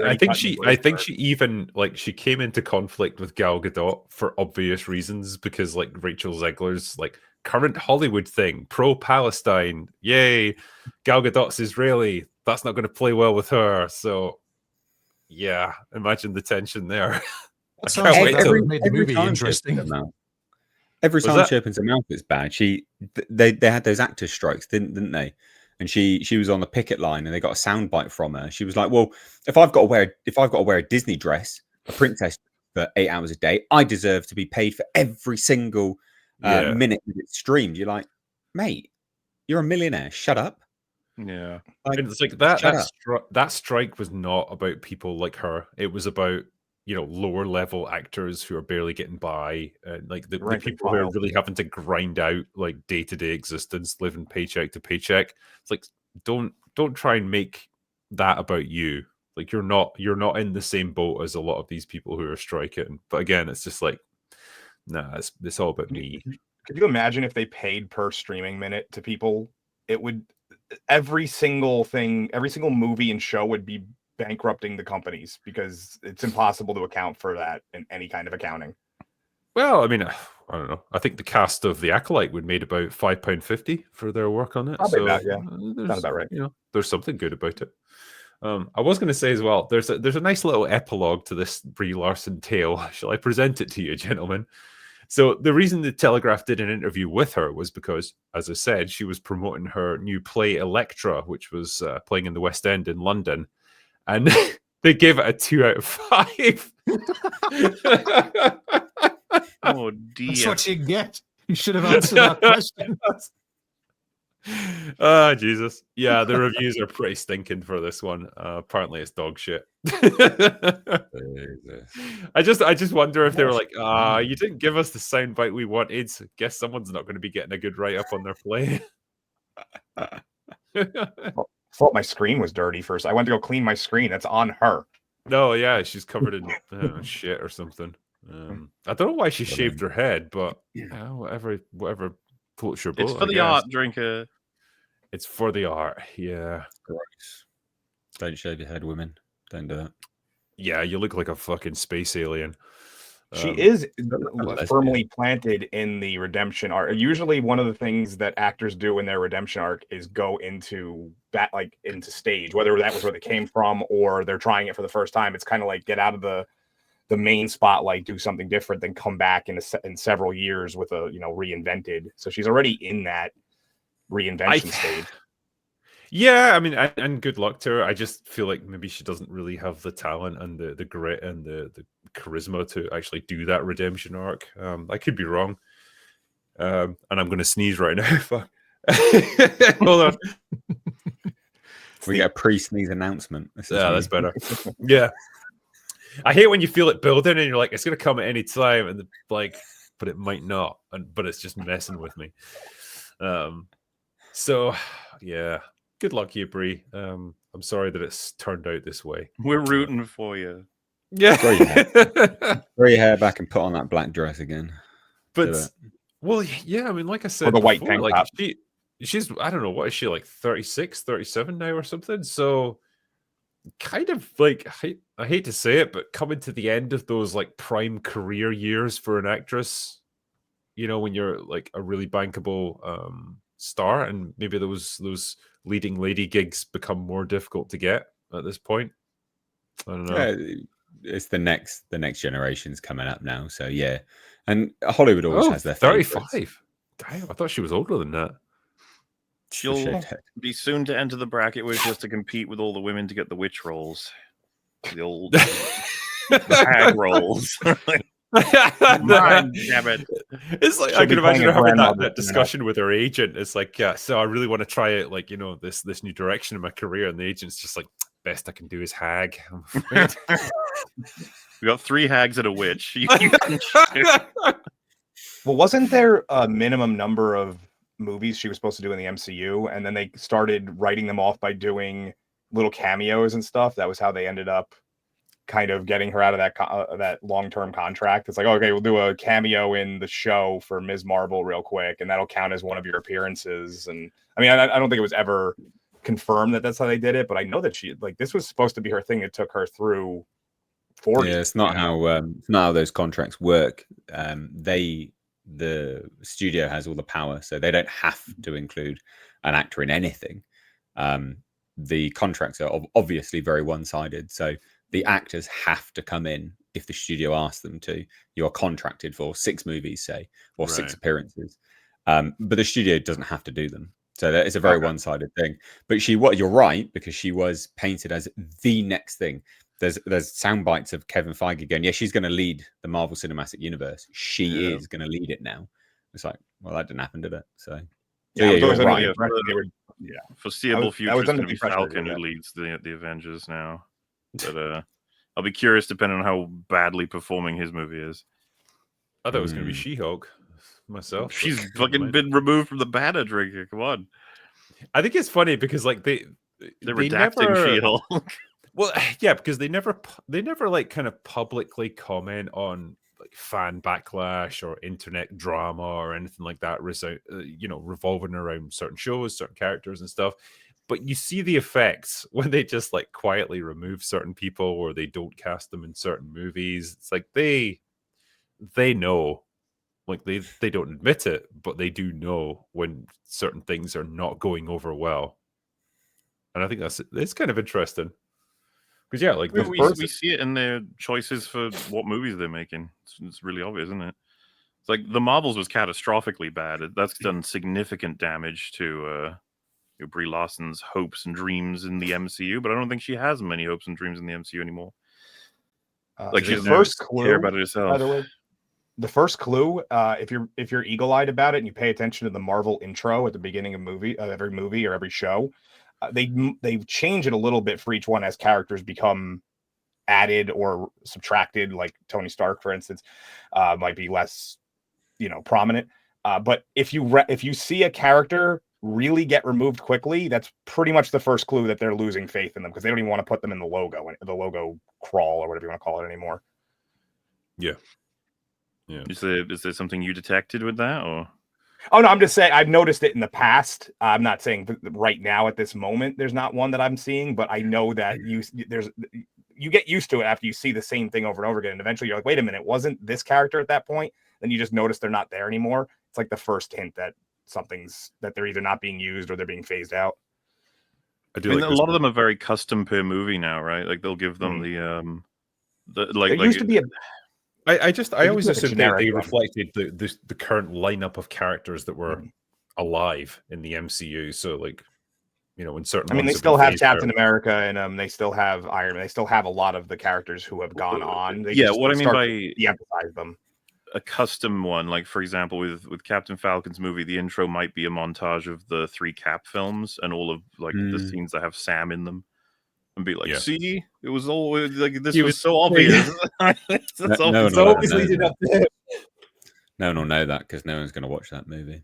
I think she even like she came into conflict with Gal Gadot for obvious reasons, because like Rachel Zegler's like current Hollywood thing, pro-Palestine, yay, Gal Gadot's Israeli, that's not going to play well with her. So yeah, imagine the tension there. Made the movie interesting. Every time she opens her mouth, it's bad. They had those actor strikes, didn't they? And she was on the picket line, and they got a soundbite from her. She was like, "Well, if I've got to wear a Disney dress, a princess for 8 hours a day, I deserve to be paid for every single minute that it's streamed." You're like, mate, you're a millionaire. Shut up. Yeah, like, and it's like that strike was not about people like her. It was about lower level actors who are barely getting by, and like the people who are really having to grind out like day-to-day existence, living paycheck to paycheck. It's like don't try and make that about you. Like you're not in the same boat as a lot of these people who are striking. But again, it's just like, nah, it's all about me. Could you imagine if they paid per streaming minute to people? It would, every single movie and show would be bankrupting the companies, because it's impossible to account for that in any kind of accounting. Well, I mean, I don't know. I think the cast of The Acolyte would made about £5.50 for their work on it. Probably so that, yeah. Sounds about right. There's something good about it. I was going to say as well, there's a nice little epilogue to this Brie Larson tale. Shall I present it to you, gentlemen? So the reason the Telegraph did an interview with her was because, as I said, she was promoting her new play Electra, which was playing in the West End in London. And they gave it a 2 out of 5. Oh dear! That's what you get. You should have answered that question. Oh, Jesus. Yeah, the reviews are pretty stinking for this one. Apparently it's dog shit. I just wonder if they were like, you didn't give us the soundbite we wanted. So guess someone's not going to be getting a good write-up on their play. Thought my screen was dirty first. I went to go clean my screen. That's on her. No, yeah, she's covered in shit or something. I don't know why she shaved her head, but whatever floats your boat. It's for the art, Drinker. It's for the art, yeah. Gross. Don't shave your head, women. Don't do that. Yeah, you look like a fucking space alien. She is firmly planted in the redemption arc. Usually, one of the things that actors do in their redemption arc is go into that, like into stage, whether that was where they came from or they're trying it for the first time. It's kind of like get out of the main spotlight, do something different, then come back in several years with a reinvented. So she's already in that reinvention stage. Yeah, I mean, and good luck to her. I just feel like maybe she doesn't really have the talent and the grit and the charisma to actually do that redemption arc. I could be wrong. And I'm going to sneeze right now. Fuck. Hold on. We get a pre-sneeze announcement. That's better. Yeah. I hate when you feel it building and you're like, it's going to come at any time, and but it might not. But it's just messing with me. So, yeah. Good luck, you, Brie. I'm sorry that it's turned out this way. We're rooting for you. Yeah. Grow your hair back and put on that black dress again. But, well, yeah, I mean, like I said, or the white tank top. She's, I don't know, what is she, like 36, 37 now or something? So, kind of like, I hate to say it, but coming to the end of those like prime career years for an actress, when you're like a really bankable star, and maybe those leading lady gigs become more difficult to get at this point. I don't know. It's the next generation's coming up now, so yeah. And Hollywood always has their 35. favorites. Damn, I thought she was older than that. She'll be soon to enter the bracket where she has to compete with all the women to get the witch roles. The old the hag roles. Damn it. It's like I can imagine her having that discussion with her agent. It's like, yeah, so I really want to try it, like, this new direction in my career, and the agent's just like, best I can do is hag. We got 3 hags and a witch. Well, wasn't there a minimum number of movies she was supposed to do in the MCU, and then they started writing them off by doing little cameos and stuff? That was how they ended up kind of getting her out of that long-term contract. It's like, okay, we'll do a cameo in the show for Ms. Marvel real quick, and that'll count as one of your appearances. And I mean, I don't think it was ever confirmed that that's how they did it, but I know that she, like, this was supposed to be her thing that took her through 40. Yeah, it's not how those contracts work. The studio has all the power, so they don't have to include an actor in anything. The contracts are obviously very one-sided, so the actors have to come in if the studio asks them to. You're contracted for 6 movies, say, or 6 appearances, but the studio doesn't have to do them. So it's a very one-sided thing. But you're right, because she was painted as the next thing. There's sound bites of Kevin Feige going, yeah, she's going to lead the Marvel Cinematic Universe. She is going to lead it now. It's like, well, that didn't happen, did it? So you're right. Foreseeable future is going to be Falcon who leads the Avengers now. But I'll be curious, depending on how badly performing his movie is. I thought it was going to be She-Hulk myself. She's fucking been removed from the banner, Drinker. Come on. I think it's funny because like they're redacting She-Hulk. Well, yeah, because they never like kind of publicly comment on like fan backlash or internet drama or anything like that, revolving around certain shows, certain characters and stuff. But you see the effects when they just like quietly remove certain people or they don't cast them in certain movies. It's like they know, like they don't admit it, but they do know when certain things are not going over well. And I think it's kind of interesting. Because yeah, like we see it in their choices for what movies they're making. It's really obvious, isn't it? It's like the Marvels was catastrophically bad. That's done significant damage to Brie Larson's hopes and dreams in the MCU. But I don't think she has many hopes and dreams in the MCU anymore. Like she doesn't care about it herself. By the way, the first clue, if you're eagle-eyed about it and you pay attention to the Marvel intro at the beginning of every movie or every show, they change it a little bit for each one as characters become added or subtracted. Like Tony Stark, for instance, might be less, prominent. But if you see a character really get removed quickly, that's pretty much the first clue that they're losing faith in them, because they don't even want to put them in the logo crawl or whatever you want to call it anymore. Yeah. Is there something you detected with that, or? Oh no, I'm just saying I've noticed it in the past. I'm not saying right now at this moment there's not one that I'm seeing, but I know that you get used to it after you see the same thing over and over again, and eventually you're like, wait a minute, wasn't this character at that point? Then you just notice they're not there anymore. It's like the first hint that they're either not being used or they're being phased out. I mean, a lot of them are very custom per movie now, right? Like they'll give them used to be a. I always assumed they reflected the current lineup of characters that were alive in the MCU. So, in certain. I mean, they still have Captain America, and they still have Iron Man. They still have a lot of the characters who have gone on. What I mean by de-emphasize them. A custom one, like for example, with Captain Falcon's movie, the intro might be a montage of the 3 Cap films and all of the scenes that have Sam in them. And be like, see, it was all like this was so obvious. No one will know that because no one's going to watch that movie.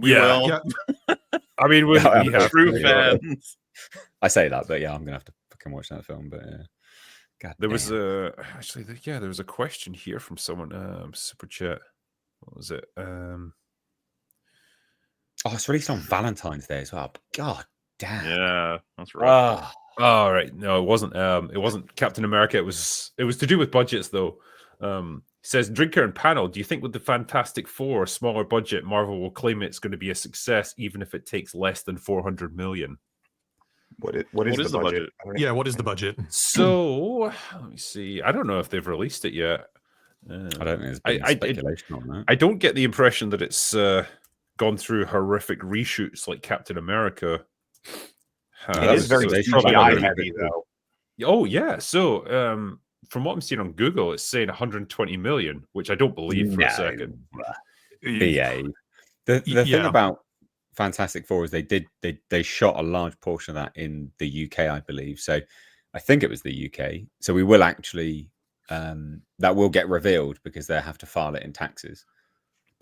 Yeah. I mean, we have true fans. I say that, but yeah, I'm going to have to fucking watch that film. But yeah, God, there was there was a question here from someone. Super chat. What was it? Oh, it's released on Valentine's Day as well. God. Damn. Yeah, that's right. Oh, right. No, it wasn't. It wasn't Captain America. It was to do with budgets, though. Says Drinker and Panel. Do you think with the Fantastic Four, smaller budget, Marvel will claim it's going to be a success, even if it takes less than $400 million? What is the budget? Yeah, what is the budget? So let me see. I don't know if they've released it yet. I don't think there's been speculation on that. I don't get the impression that it's gone through horrific reshoots like Captain America. It is very CGI heavy, though. Oh yeah. So from what I'm seeing on Google, it's saying 120 million, which I don't believe for a second. BA. The thing about Fantastic Four is they shot a large portion of that in the UK, I believe. So I think it was the UK. So we will actually that will get revealed because they have to file it in taxes.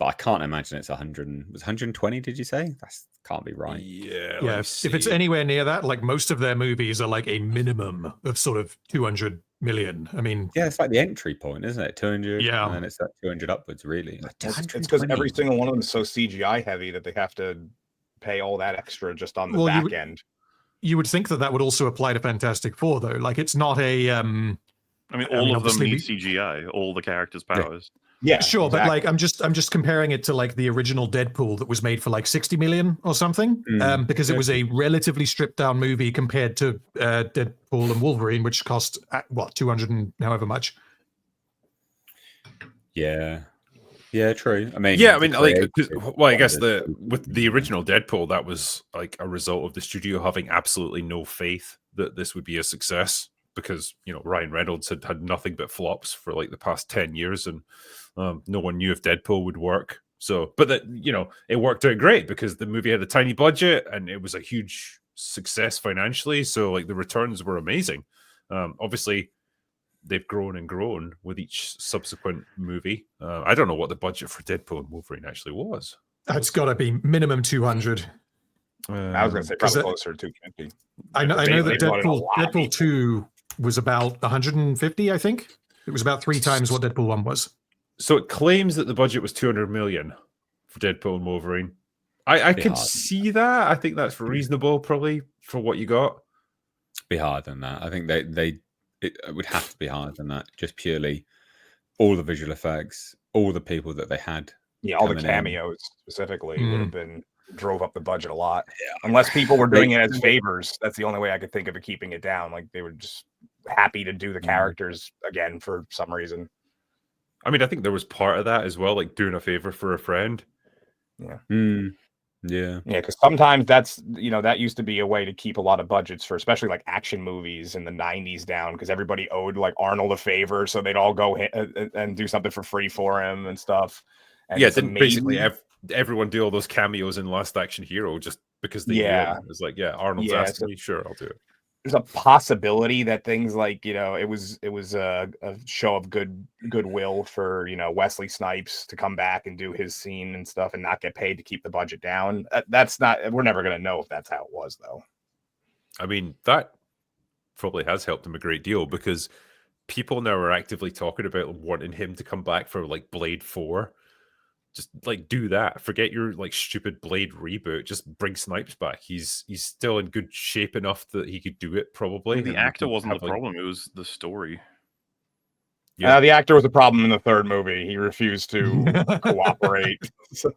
But I can't imagine it's 120, did you say? That can't be right. Yeah. If it's anywhere near that, like most of their movies are like a minimum of sort of 200 million. I mean, yeah, it's like the entry point, isn't it? 200. Yeah. And then it's that 200 upwards, really. It's because every single one of them is so CGI heavy that they have to pay all that extra just on the back end. You would think that would also apply to Fantastic Four, though. Like, it's not a. I mean, all of them need CGI, all all the characters' powers. Yeah, sure, exactly. But like I'm just comparing it to like the original Deadpool that was made for like 60 million or something, because it was a relatively stripped down movie compared to Deadpool and Wolverine, which cost 200 and however much. Yeah, true. I mean, I guess with the original Deadpool, that was like a result of the studio having absolutely no faith that this would be a success. Because Ryan Reynolds had nothing but flops for like the past 10 years, and no one knew if Deadpool would work. So, but that it worked out great because the movie had a tiny budget and it was a huge success financially. So, like the returns were amazing. Obviously, they've grown and grown with each subsequent movie. I don't know what the budget for Deadpool and Wolverine actually was. It's got to be minimum 200. I was going to say probably closer to 250. I know that Deadpool 2 was about 150, I think. It was about 3 times what Deadpool 1 was. So it claims that the budget was 200 million for Deadpool and Wolverine. I can see that. I think that's reasonable, probably, for what you got. Be higher than that. I think it would have to be higher than that. Just purely all the visual effects, all the people that they had. Yeah, all the cameos specifically would have been drove up the budget a lot. Yeah. Unless people were doing it as favors. That's the only way I could think of keeping it down. Like they were just happy to do the characters again for some reason. I mean, I think there was part of that as well, like doing a favor for a friend. Yeah. Yeah. Yeah, because sometimes that's, that used to be a way to keep a lot of budgets for especially like action movies in the 90s down, because everybody owed like Arnold a favor, so they'd all go and do something for free for him and stuff. And yeah, didn't basically everyone do all those cameos in Last Action Hero just because they knew him? It was like, yeah, Arnold's asking me, sure, I'll do it. There's a possibility that things like, it was a show of goodwill for, Wesley Snipes to come back and do his scene and stuff and not get paid to keep the budget down. We're never going to know if that's how it was, though. I mean, that probably has helped him a great deal, because people now are actively talking about wanting him to come back for like Blade 4. Just like do that. Forget your like stupid Blade reboot. Just bring Snipes back. He's still in good shape enough that he could do it probably. The actor wasn't the problem. It was the story. Yeah, the actor was the problem in the third movie. He refused to cooperate. So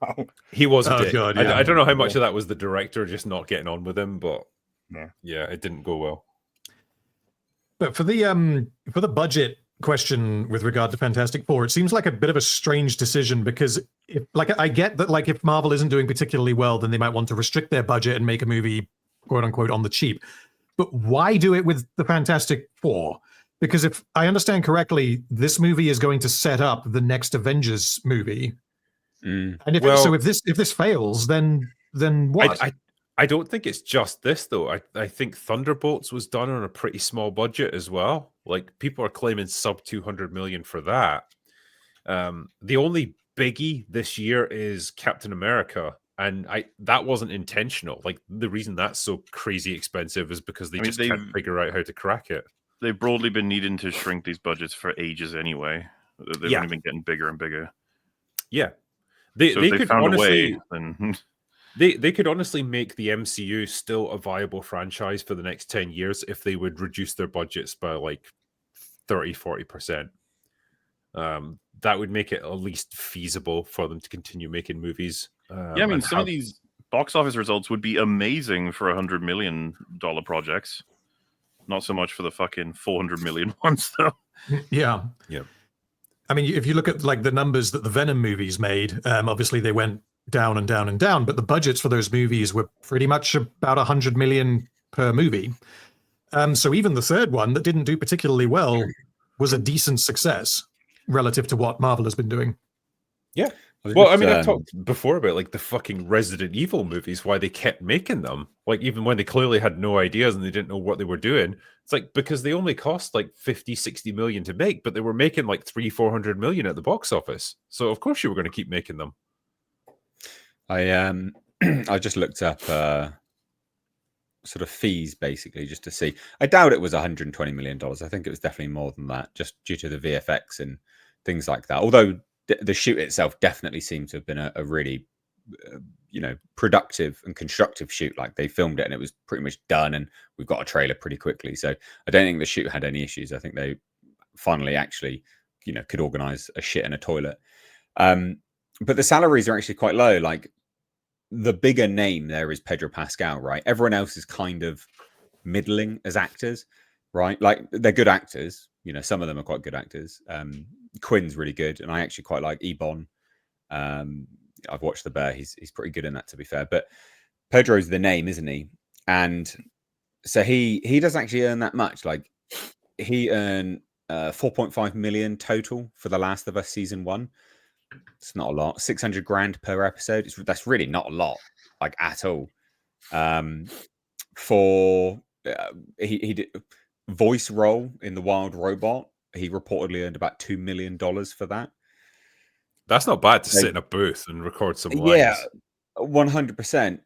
he was a dick. God, yeah. I don't know how much of that was the director just not getting on with him, but yeah, it didn't go well. But for the budget question with regard to Fantastic Four, it seems like a bit of a strange decision, because I get that like if Marvel isn't doing particularly well, then they might want to restrict their budget and make a movie quote unquote on the cheap. But why do it with the Fantastic Four? Because if I understand correctly, this movie is going to set up the next Avengers movie. And if this fails, then what? I don't think it's just this, though. I think Thunderbolts was done on a pretty small budget as well. Like, people are claiming sub 200 million for that. The only biggie this year is Captain America, and that wasn't intentional. Like, the reason that's so crazy expensive is because they can't figure out how to crack it. They've broadly been needing to shrink these budgets for ages anyway. They've only been getting bigger and bigger. Yeah. So if they found a way, then... They could honestly make the MCU still a viable franchise for the next 10 years if they would reduce their budgets by like 30-40%. That would make it at least feasible for them to continue making movies. I mean, some of these box office results would be amazing for $100 million projects. Not so much for the fucking 400 million ones, though. Yeah. I mean, if you look at like the numbers that the Venom movies made, obviously they went down and down and down, but the budgets for those movies were pretty much about 100 million per movie. So even the third one that didn't do particularly well was a decent success relative to what Marvel has been doing. Yeah. Well, I mean, I've talked before about like the fucking Resident Evil movies, why they kept making them. Like, even when they clearly had no ideas and they didn't know what they were doing. It's like, because they only cost like 50-60 million to make, but they were making like 300-400 million at the box office. So of course you were going to keep making them. I just looked up sort of fees basically just to see. I doubt it was $120 million. I think it was definitely more than that, just due to the VFX and things like that. Although the shoot itself definitely seemed to have been a really, productive and constructive shoot. Like, they filmed it and it was pretty much done, and we've got a trailer pretty quickly. So I don't think the shoot had any issues. I think they finally actually, could organize a shit in a toilet. But the salaries are actually quite low. Like, the bigger name there is Pedro Pascal, right? Everyone else is kind of middling as actors, right? Like, they're good actors. Some of them are quite good actors. Quinn's really good, and I actually quite like Ebon. I've watched The Bear. He's pretty good in that, to be fair. But Pedro's the name, isn't he? And so he doesn't actually earn that much. Like, he earned 4.5 million total for The Last of Us season 1. It's not a lot. 600 grand per episode. That's really not a lot, like, at all. He did voice role in The Wild Robot. He reportedly earned about $2 million for that. That's not bad to sit in a booth and record some lines. Yeah, 100%.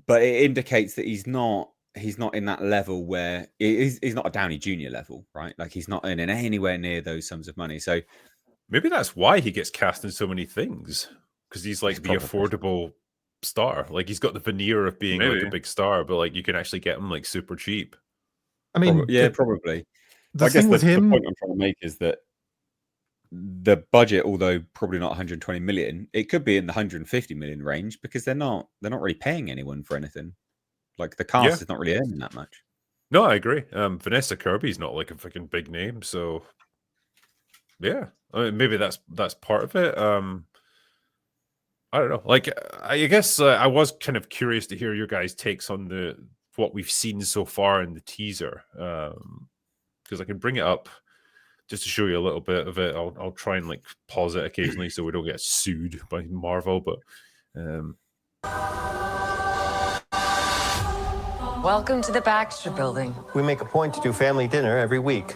But it indicates that he's not in that level where he's not a Downey Jr. level, right? Like, he's not earning anywhere near those sums of money. So maybe that's why he gets cast in so many things, because he's like the affordable star. Like, he's got the veneer of being like a big star, but like, you can actually get him like super cheap. I mean, probably. The thing with him, the point I'm trying to make is that the budget, although probably not 120 million, it could be in the 150 million range, because they're not really paying anyone for anything. Like, the cast is not really earning that much. No, I agree. Vanessa Kirby's not like a fucking big name, so yeah. I mean, maybe that's part of it. I don't know. Like, I guess I was kind of curious to hear your guys' takes on what we've seen so far in the teaser, because I can bring it up just to show you a little bit of it. I'll try and like pause it occasionally so we don't get sued by Marvel. But welcome to the Baxter Building. We make a point to do family dinner every week.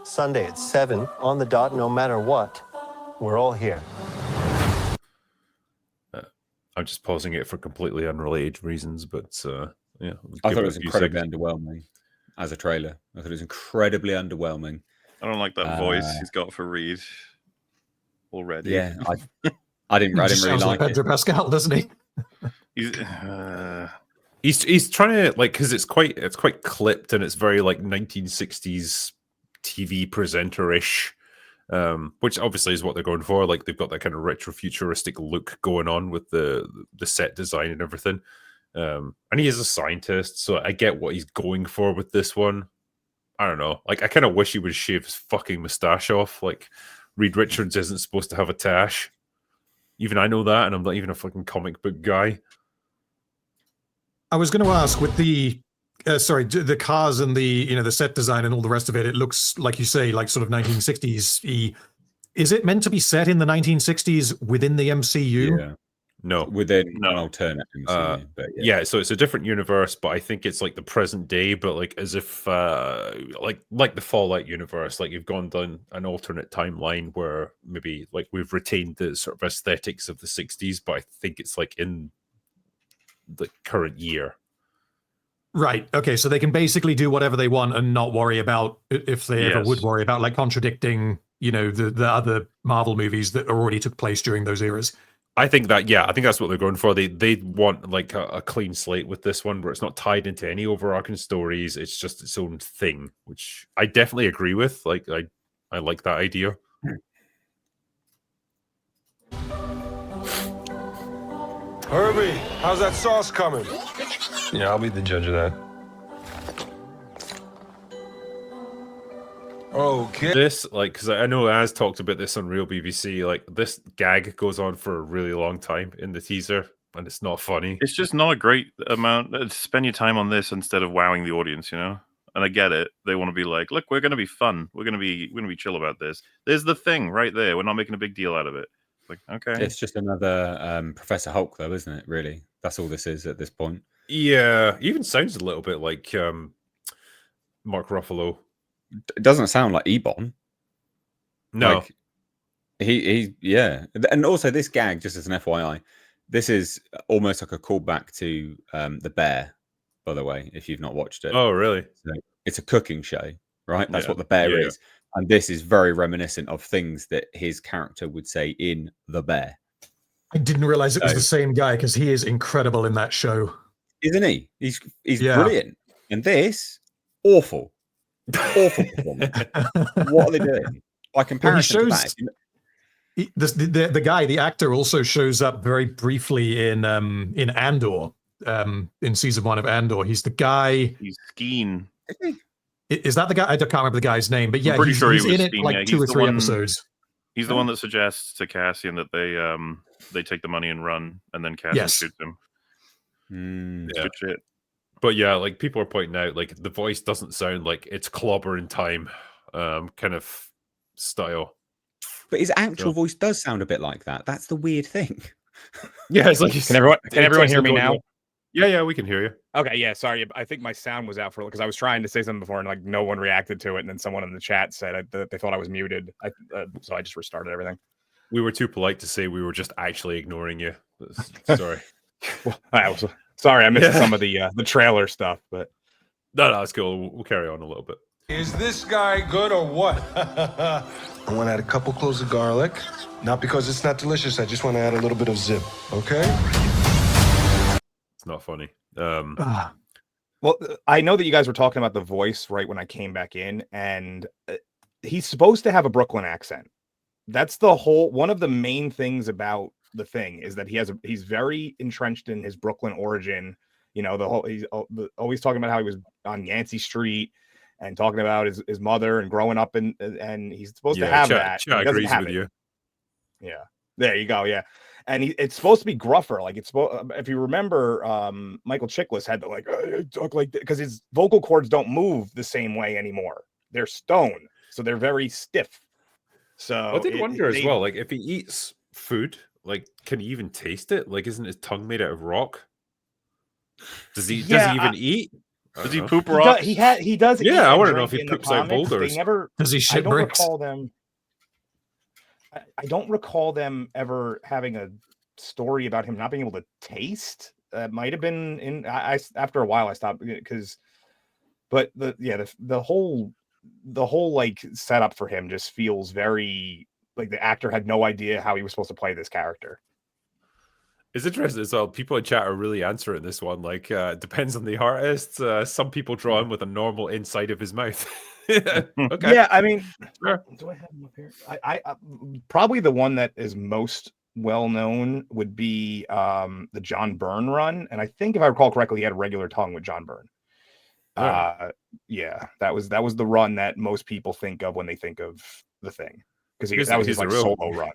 Sunday at 7 on the dot, no matter what. We're all here. I'm just pausing it for completely unrelated reasons, but yeah. I thought it was incredibly underwhelming as a trailer. I thought it was incredibly underwhelming. I don't like that voice he's got for Reed already. Yeah, I didn't really like Pedro it. Pascal, doesn't he? He's trying to like, because it's quite clipped and it's very like 1960s TV presenter-ish. Which obviously is what they're going for. Like they've got that kind of retro futuristic look going on with the set design and everything. And he is a scientist, so I get what he's going for with this one. I don't know. Like I kind of wish he would shave his fucking mustache off. Like Reed Richards isn't supposed to have a tash. Even I know that, and I'm not even a fucking comic book guy. I was going to ask with the the cars and the set design and all the rest of it. It looks like you say, like sort of 1960s. Is it meant to be set in the 1960s within the MCU? Yeah. No, within an alternate MCU. But yeah, so it's a different universe, but I think it's like the present day, but like as if like the Fallout universe, like you've gone down an alternate timeline where maybe like we've retained the sort of aesthetics of the 60s, but I think it's like in the current year. Right. Okay. So they can basically do whatever they want and not worry about, if they ever would worry about, like contradicting, the other Marvel movies that already took place during those eras. I think that's what they're going for. They want like a clean slate with this one, where it's not tied into any overarching stories. It's just its own thing, which I definitely agree with. Like I like that idea. Herbie, how's that sauce coming? Yeah, I'll be the judge of that. Okay. This, like, because I know Az talked about this on Real BBC, like, this gag goes on for a really long time in the teaser, and it's not funny. It's just not a great amount. Spend your time on this instead of wowing the audience, And I get it. They want to be like, look, we're going to be fun. We're going to be chill about this. There's the thing right there. We're not making a big deal out of it. Like, okay. It's just another Professor Hulk, though, isn't it? Really, that's all this is at this point. Yeah, even sounds a little bit like Mark Ruffalo. It doesn't sound like Ebon. No, like, he and also this gag, just as an FYI, this is almost like a callback to The Bear. By the way, if you've not watched it, oh really? So it's a cooking show, right? That's what The Bear is, and this is very reminiscent of things that his character would say in The Bear. I didn't realize it was the same guy, because he is incredible in that show, isn't he? He's brilliant, and this awful performance. What are they doing? By comparison, the guy, the actor, also shows up very briefly in Andor, in season 1 of Andor. He's the guy. He's Skeen. Is that the guy? I can't remember the guy's name, but yeah, I'm pretty sure he's he was in it like 2 or 3 episodes. He's the one that suggests to Cassian that they take the money and run, and then Cassian shoots him. Good shit. But yeah, like people are pointing out, like the voice doesn't sound like it's clobbering time kind of style. But his actual voice does sound a bit like that. That's the weird thing. Yeah, it's like Can everyone hear me now? Yeah, we can hear you. Okay, yeah, sorry. I think my sound was out because I was trying to say something before and like no one reacted to it, and then someone in the chat said they thought I was muted. So I just restarted everything. We were too polite to say we were just actually ignoring you. Sorry. Well, sorry, I missed some of the trailer stuff, but no, it's cool. We'll carry on a little bit. Is this guy good or what? I want to add a couple cloves of garlic. Not because it's not delicious. I just want to add a little bit of zip. Okay? It's not funny. Well, I know that you guys were talking about the voice right when I came back in, and he's supposed to have a Brooklyn accent. That's one of the main things about the thing is that he's very entrenched in his Brooklyn origin. He's always talking about how he was on Yancey Street and talking about his mother and growing up and he's supposed to have that. Yeah, agrees with you. Yeah, there you go. Yeah, and it's supposed to be gruffer. Like it's if you remember, Michael Chiklis had to like talk like because his vocal cords don't move the same way anymore. They're stone, so they're very stiff. So I did wonder as well, like if he eats food, like can he even taste it? Like, isn't his tongue made out of rock? Does he even eat? Does he poop rocks? He does. Yeah, I want to know if he poops out boulders. They never. Does he shit bricks? I don't recall them ever having a story about him not being able to taste. That might have been in. After a while I stopped because, but the whole like setup for him just feels very like the actor had no idea how he was supposed to play this character. It's interesting as well. People in chat are really answering this one. Like, depends on the artist. Some people draw him with a normal inside of his mouth. Okay. Yeah, I mean, sure. Do I have him up here? I probably the one that is most well known would be the John Byrne run, and I think if I recall correctly, he had a regular tongue with John Byrne. Yeah, that was the run that most people think of when they think of the Thing, because that was his like solo run.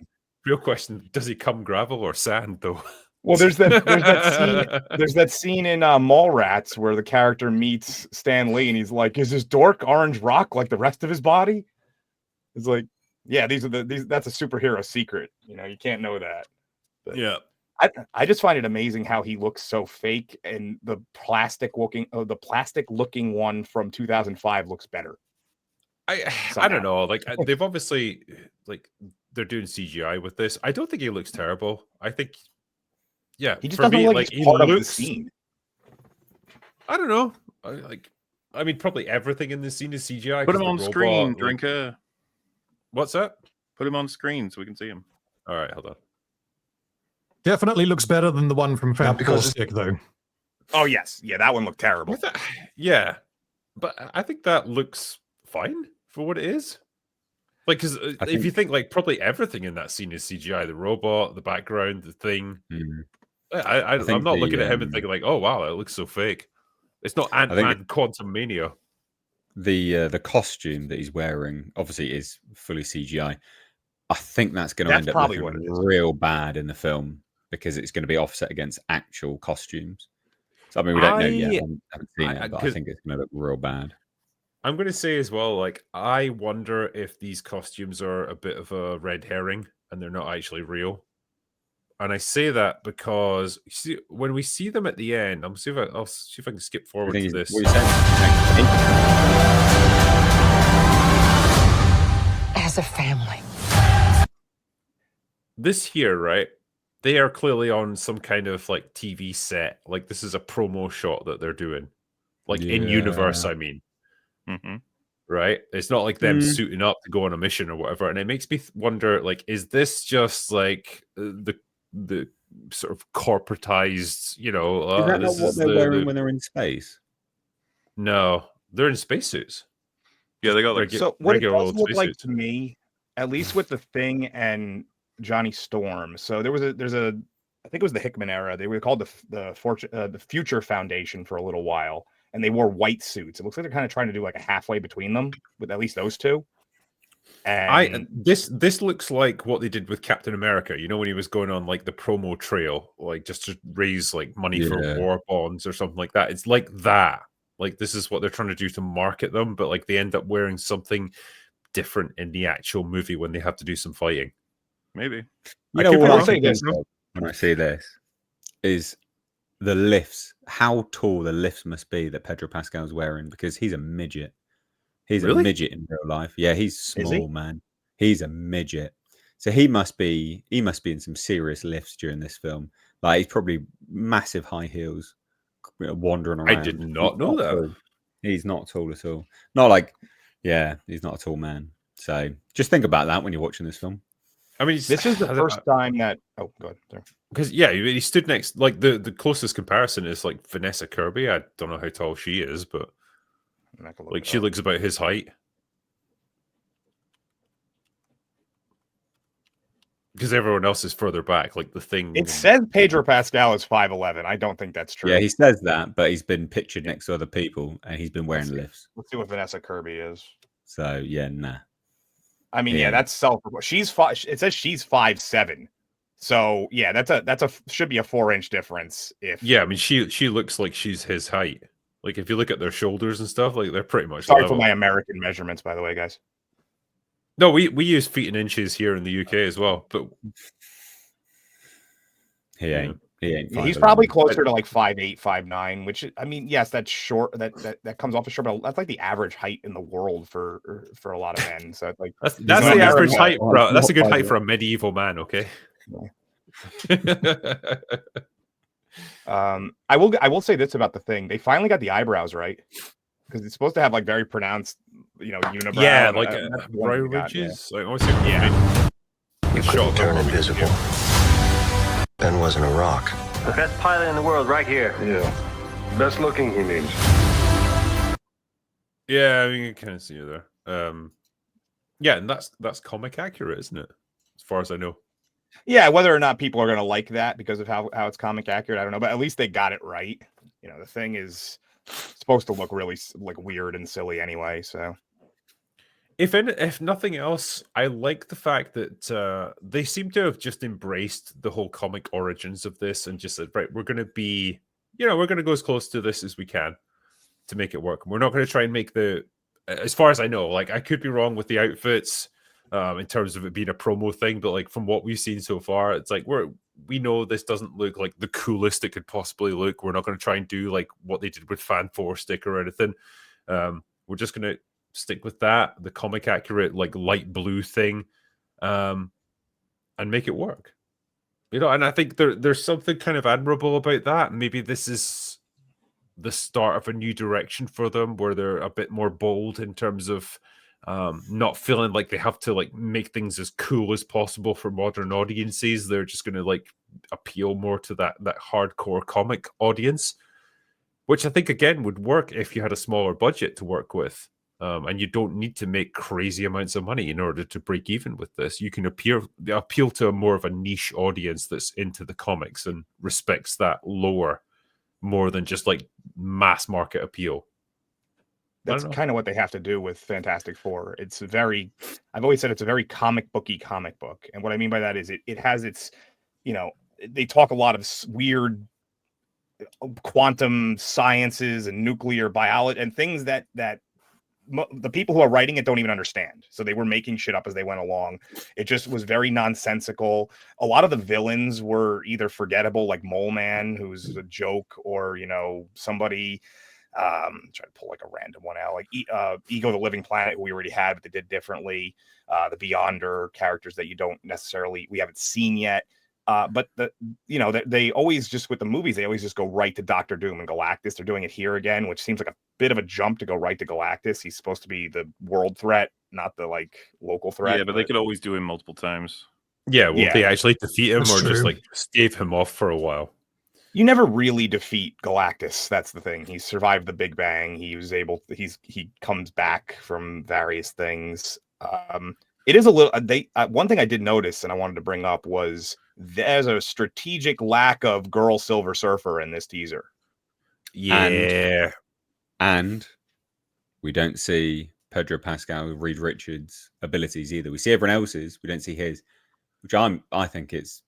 Real question: does he come gravel or sand though? Well, there's that scene in Mallrats where the character meets Stan Lee and he's like, "Is this dork orange rock like the rest of his body?" It's like, yeah, that's a superhero secret. You know, you can't know that. But yeah, I just find it amazing how he looks so fake, and the plastic looking one from 2005 looks better. I don't know. Like they've obviously like they're doing CGI with this. I don't think he looks terrible. I think. Yeah, he just doesn't look like he looks. The scene. I don't know. I mean, probably everything in this scene is CGI. Put him on screen, Drinker. What's that? Put him on screen so we can see him. All right, hold on. Definitely looks better than the one from Fantastic, though. Oh yes, yeah, that one looked terrible. Yeah, but I think that looks fine for what it is. Like, because if you think like probably everything in that scene is CGI, the robot, the background, the thing. I'm not looking at him and thinking like, oh wow, that looks so fake. It's not Ant-Man Quantum Mania. The costume that he's wearing obviously is fully CGI. I think that's going to end up looking real bad in the film because it's going to be offset against actual costumes. So I mean, we don't know yet. I haven't seen it, but I think it's going to look real bad. I'm going to say as well, like, I wonder if these costumes are a bit of a red herring and they're not actually real. And I say that because when we see them at the end, I'll see if I can skip forward to this. As a family. This here, right? They are clearly on some kind of like TV set. Like this is a promo shot that they're doing. Like in universe, I mean. Mm-hmm. Right? It's not like them suiting up to go on a mission or whatever. And it makes me wonder, like, is this just like the sort of corporatized, you know? Is that not what they're wearing when they're in space? No, they're in spacesuits. Yeah, they got like so. What it does look like to me, at least with the Thing and Johnny Storm. So there's a I think it was the Hickman era. They were called the Future Foundation for a little while, and they wore white suits. It looks like they're kind of trying to do like a halfway between them with at least those two. And this looks like what they did with Captain America. You know, when he was going on like the promo trail, like just to raise like money for war bonds or something like that. It's like that. Like this is what they're trying to do to market them, but like they end up wearing something different in the actual movie when they have to do some fighting. Maybe. You know what I think when I see this is the lifts. How tall the lifts must be that Pedro Pascal's wearing, because he's a midget. He's a midget in real life. Yeah, he's small, man. He's a midget. So he must be in some serious lifts during this film. Like he's probably massive high heels wandering around. I did not know that. Tall. He's not tall at all. Not like, yeah, he's not a tall man. So just think about that when you're watching this film. I mean, this is the first time that. Oh, go ahead. Because he stood next. Like the closest comparison is like Vanessa Kirby. I don't know how tall she is, but like she looks about his height. Because everyone else is further back. Like the Thing. It says Pedro Pascal is 5'11". I don't think that's true. Yeah, he says that, but he's been pictured next to other people, and he's been wearing lifts. Let's see what Vanessa Kirby is. So yeah, nah. I mean, yeah, that's self. She's 5. It says she's 5'7". So yeah, should be a 4-inch difference. I mean, she looks like she's his height. Like if you look at their shoulders and stuff, like they're pretty much. Sorry level. for my American measurements, by the way, guys. No, we use feet and inches here in the UK as well, but he ain't. He's probably closer to like 5'8", 5'9", which I mean, yes, that's short. That comes off as short, but that's like the average height in the world for a lot of men. So it's like that's the average height, bro. That's a good height for a medieval man. Okay. I will say this about the thing. They finally got the eyebrows right, because it's supposed to have like very pronounced, unibrow. Yeah, like brow ridges. Yeah. I always think, If I could turn invisible, Ben wasn't a rock. The best pilot in the world right here. Yeah. Best looking, he means. Yeah, I mean, you kind of see it there. Yeah, and that's comic accurate, isn't it? As far as I know. Yeah, whether or not people are going to like that because of how it's comic accurate, I don't know. But at least they got it right. The thing is supposed to look really like weird and silly anyway. So, if nothing else, I like the fact that they seem to have just embraced the whole comic origins of this and just said, right, we're going to be, we're going to go as close to this as we can to make it work. We're not going to try and make as far as I know, like I could be wrong with the outfits. In terms of it being a promo thing, but like from what we've seen so far, it's like we know this doesn't look like the coolest it could possibly look. We're not going to try and do like what they did with Fan 4 stick or anything. We're just going to stick with the comic accurate like light blue thing, and make it work. And I think there's something kind of admirable about that. Maybe this is the start of a new direction for them, where they're a bit more bold in terms of. Not feeling like they have to like make things as cool as possible for modern audiences. They're just going to like appeal more to that hardcore comic audience, which I think again would work if you had a smaller budget to work with, and you don't need to make crazy amounts of money in order to break even with this. You can appeal to more of a niche audience that's into the comics and respects that lore more than just like mass market appeal. That's kind of what they have to do with Fantastic Four. I've always said it's a very comic booky comic book. And what I mean by that is it has its, they talk a lot of weird quantum sciences and nuclear biology and things that the people who are writing it don't even understand. So they were making shit up as they went along. It just was very nonsensical. A lot of the villains were either forgettable, like Mole Man, who's a joke, or, somebody... try to pull like a random one out, like Ego the Living Planet, who we already had, but they did differently. The Beyonder characters that we haven't seen yet. But they always just with the movies, they always just go right to Doctor Doom and Galactus. They're doing it here again, which seems like a bit of a jump to go right to Galactus. He's supposed to be the world threat, not the like local threat. Yeah, but they could always do him multiple times. Yeah, they actually defeat him That's or true. just like stave him off for a while? You never really defeat Galactus. That's the thing. He survived the Big Bang. He comes back from various things. It is a little. One thing I did notice, and I wanted to bring up, was there's a strategic lack of girl Silver Surfer in this teaser. Yeah, and we don't see Pedro Pascal, Reed Richards' abilities either. We see everyone else's. We don't see his, which I think it's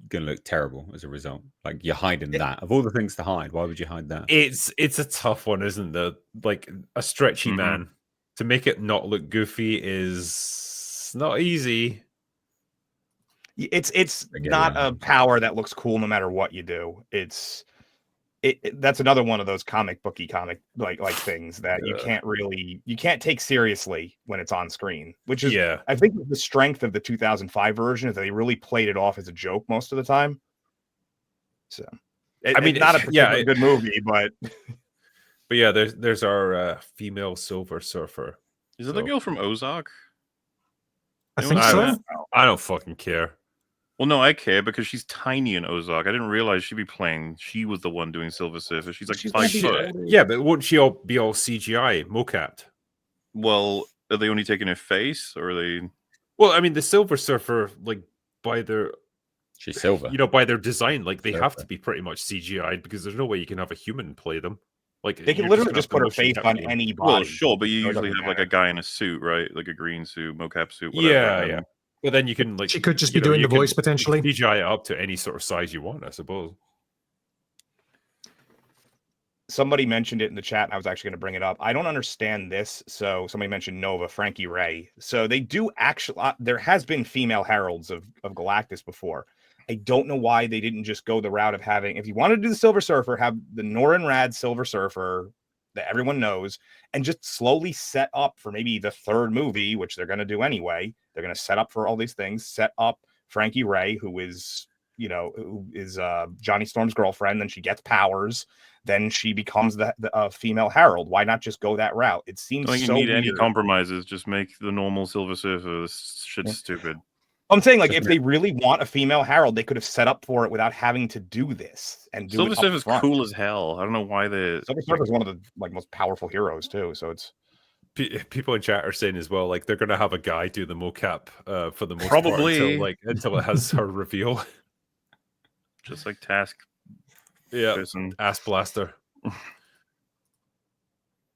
going to look terrible as a result. Like you're hiding that. Of all the things to hide, why would you hide that? It's a tough one, isn't it? Like a stretchy man to make it not look goofy is not easy. It's not a power that looks cool no matter what you do. That's another one of those comic like things that you can't take seriously when it's on screen, which is I think the strength of the 2005 version is that they really played it off as a joke most of the time. So it's not a particularly good movie, but yeah, there's our female Silver Surfer. Is it the girl from Ozark? I think so. I don't fucking care. Well, no, I care because she's tiny in Ozark. I didn't realize she'd be playing. She was the one doing Silver Surfer. She's like 5 foot. Yeah, but won't she be all CGI mocapped? Well, are they only taking her face, or are they? Well, I mean, the Silver Surfer, like by their, she's silver. By their design, like they have to be pretty much CGI'd because there's no way you can have a human play them. Like they can literally just put her face on any body. Well, sure, but you usually have like a guy in a suit, right? Like a green suit, mocap suit. Whatever. Yeah. But then you can she could just be doing the voice potentially. CGI it up to any sort of size you want, I suppose. Somebody mentioned it in the chat, and I was actually going to bring it up. I don't understand this. So somebody mentioned Nova, Frankie Ray. So they do actually. There has been female heralds of Galactus before. I don't know why they didn't just go the route of having. If you wanted to do the Silver Surfer, have the Norrin Rad Silver Surfer that everyone knows, and just slowly set up for maybe the third movie, which they're going to do anyway. They're going to set up for all these things. Set up Frankie Ray, who is Johnny Storm's girlfriend. Then she gets powers. Then she becomes the female herald. Why not just go that route? It seems so you need weird. Any compromises. Just make the normal Silver Surfer. This shit's stupid. I'm saying, like, if they really want a female herald, they could have set up for it without having to do this. And do Silver Surfer's cool as hell. I don't know why they. Silver Surfer is one of the most powerful heroes too. So it's people in chat are saying as well, like they're going to have a guy do the mocap for the most Probably part until it has her reveal. Just like Task. Yeah, ass blaster.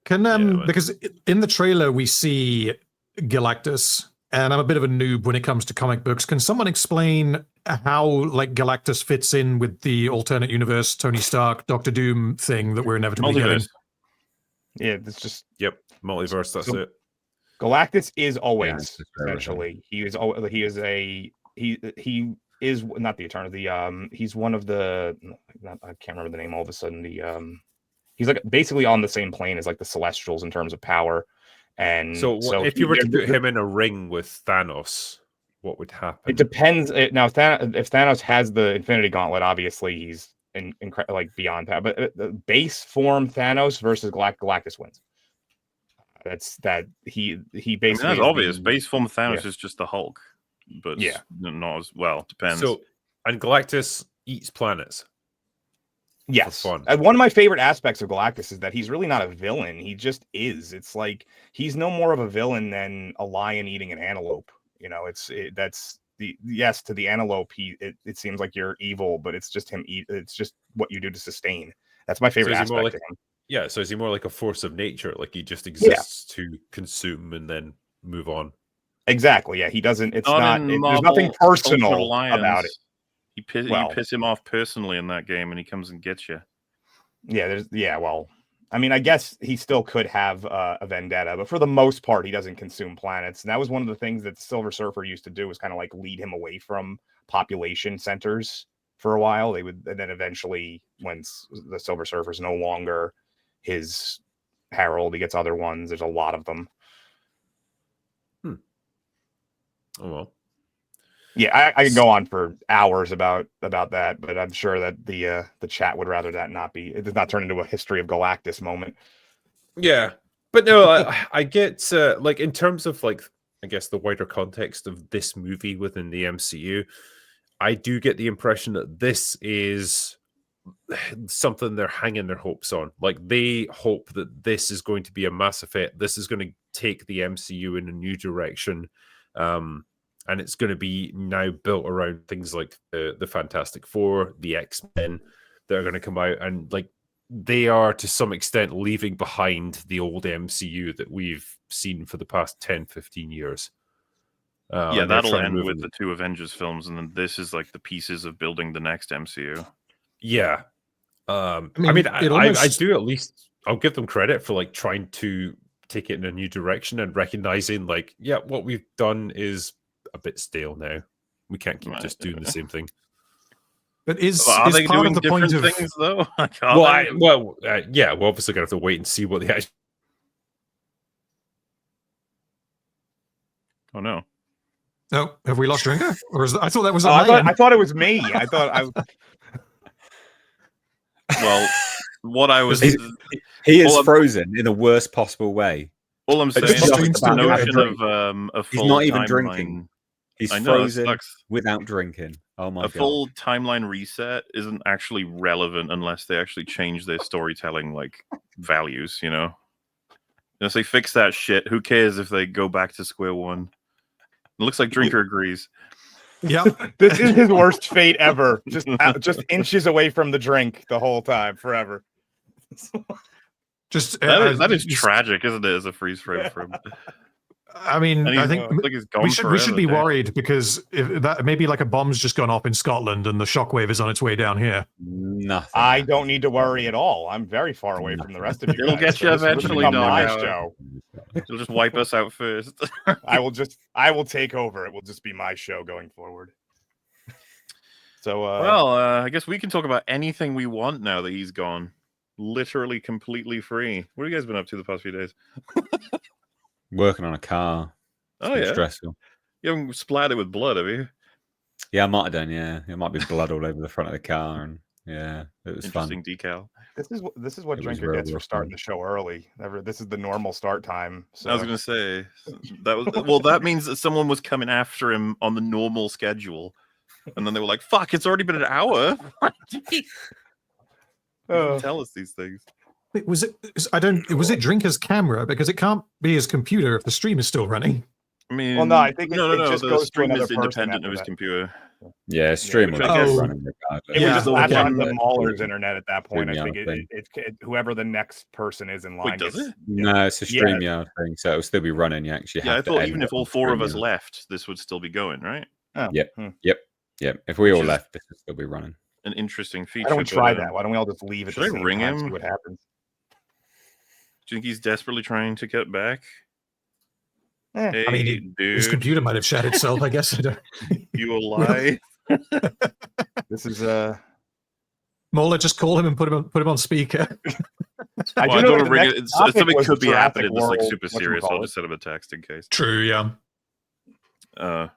Because in the trailer we see Galactus, and I'm a bit of a noob when it comes to comic books. Can someone explain how Galactus fits in with the alternate universe, Tony Stark, Doctor Doom thing that we're inevitably getting? Yeah, it's just multiverse. That's it. Galactus is always essentially he is not the Eternal. He's one of the. I can't remember the name. All of a sudden, he's like basically on the same plane as like the Celestials in terms of power. And so if you were to put him in a ring with Thanos, what would happen? It depends. Now, if Thanos has the Infinity Gauntlet, obviously he's beyond that. But the base form Thanos versus Galactus wins. He basically. That's obvious. Base form Thanos is just the Hulk. But not as well. Depends. So, and Galactus eats planets. Yes. One of my favorite aspects of Galactus is that he's really not a villain. He just is. It's like he's no more of a villain than a lion eating an antelope. To the antelope, it seems like you're evil, but it's just him it's just what you do to sustain. That's my favorite aspect of him. Yeah. So is he more like a force of nature? Like he just exists to consume and then move on? Exactly. Yeah, he doesn't. It's not. There's nothing personal about it. You piss him off personally in that game, and he comes and gets you. Yeah. Well, I mean, I guess he still could have a vendetta, but for the most part, he doesn't consume planets. And that was one of the things that Silver Surfer used to do, was kind of like lead him away from population centers for a while. And then eventually, when the Silver Surfer is no longer his herald, he gets other ones. There's a lot of them. Oh well. Yeah, I could go on for hours about that, but I'm sure that the chat would rather that not be. It does not turn into a history of Galactus moment. Yeah, but no, I get in terms of I guess the wider context of this movie within the MCU, I do get the impression that this is something they're hanging their hopes on. Like they hope that this is going to be a massive hit. This is going to take the MCU in a new direction. And it's going to be now built around things like the Fantastic Four, the X-Men that are going to come out. And they are to some extent leaving behind the old MCU that we've seen for the past 10, 15 years. That'll end with the two Avengers films. And then this is like the pieces of building the next MCU. Yeah. I do at least, I'll give them credit for trying to take it in a new direction and recognizing what we've done is a bit stale now. We can't keep just doing the same thing. But is are they part doing of the point of things though? We're obviously gonna have to wait and see what the actual. Oh no! Oh, have we lost Drinker? Or I thought that was. I thought it was me. I thought. Well, what I was. He is frozen in the worst possible way. All I'm saying is the notion of a full He's not even timeline. Drinking. He's frozen without drinking. Oh my god! A full timeline reset isn't actually relevant unless they actually change their storytelling values. Unless they fix that shit, who cares if they go back to square one? It looks like Drinker agrees. Yeah, this is his worst fate ever. Just inches away from the drink the whole time, forever. That is tragic, isn't it? As a freeze frame from. I mean, I think it's gone we should be forever, worried because if that maybe like a bomb's just gone off in Scotland and the shockwave is on its way down here. Nothing. I don't need to worry at all. I'm very far away from the rest of you. It'll guys, get you this will eventually, become dog my hour. show. It'll just wipe us out first. I will take over. It will just be my show going forward. So, well, I guess we can talk about anything we want now that he's gone. Literally completely free. What have you guys been up to the past few days? Working on a car. Oh, yeah. Stressful. You haven't splattered with blood, have you? Yeah, I might have done. Yeah, it might be blood all over the front of the car, and yeah, it was Interesting fun. decal. This is what It was Drinker real gets for starting the show early. This is the normal start time. So I was going to say that means that someone was coming after him on the normal schedule, and then they were like, "Fuck, it's already been an hour." Tell us these things. Wait, was it Drinker's camera? Because it can't be his computer if the stream is still running. I mean, well, no, I think no. just The goes to stream another is person independent of after his that. computer. Yeah, stream which will I guess- keep running regardless. It would just latch okay. on to Mahler's internet at that point. I StreamYard think it whoever the next person is in line. Wait, does gets- it? No, it's a Yeah. StreamYard thing, so it'll still be running. You actually Yeah, I have to thought end even it if all on four of us StreamYard. left, this would still be going, right? Oh, Yep. hmm. Yep. If we all Which is- left, this would still be running. An interesting feature. Why don't we but, try that? Why don't we all just leave at should the I same ring time? him? See what happens. Do you think he's desperately trying to get back? Hey, I mean, dude, his computer might have shat itself. I guess. I don't... you alive? This is Mola, just call him and put him on speaker. I Well, do know don't that the ring next it. topic Something was could be Jurassic happening that's like World, super serious. I'll just send him a text in case. True. Yeah.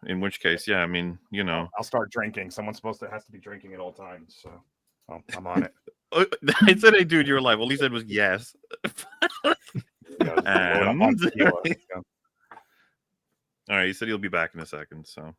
In which case, yeah, I mean, you know, I'll start drinking. Someone's has to be drinking at all times. So I'm on it. I said, "Hey, dude, you're alive." All he said was yes. And... All right, he said he'll be back in a second. So,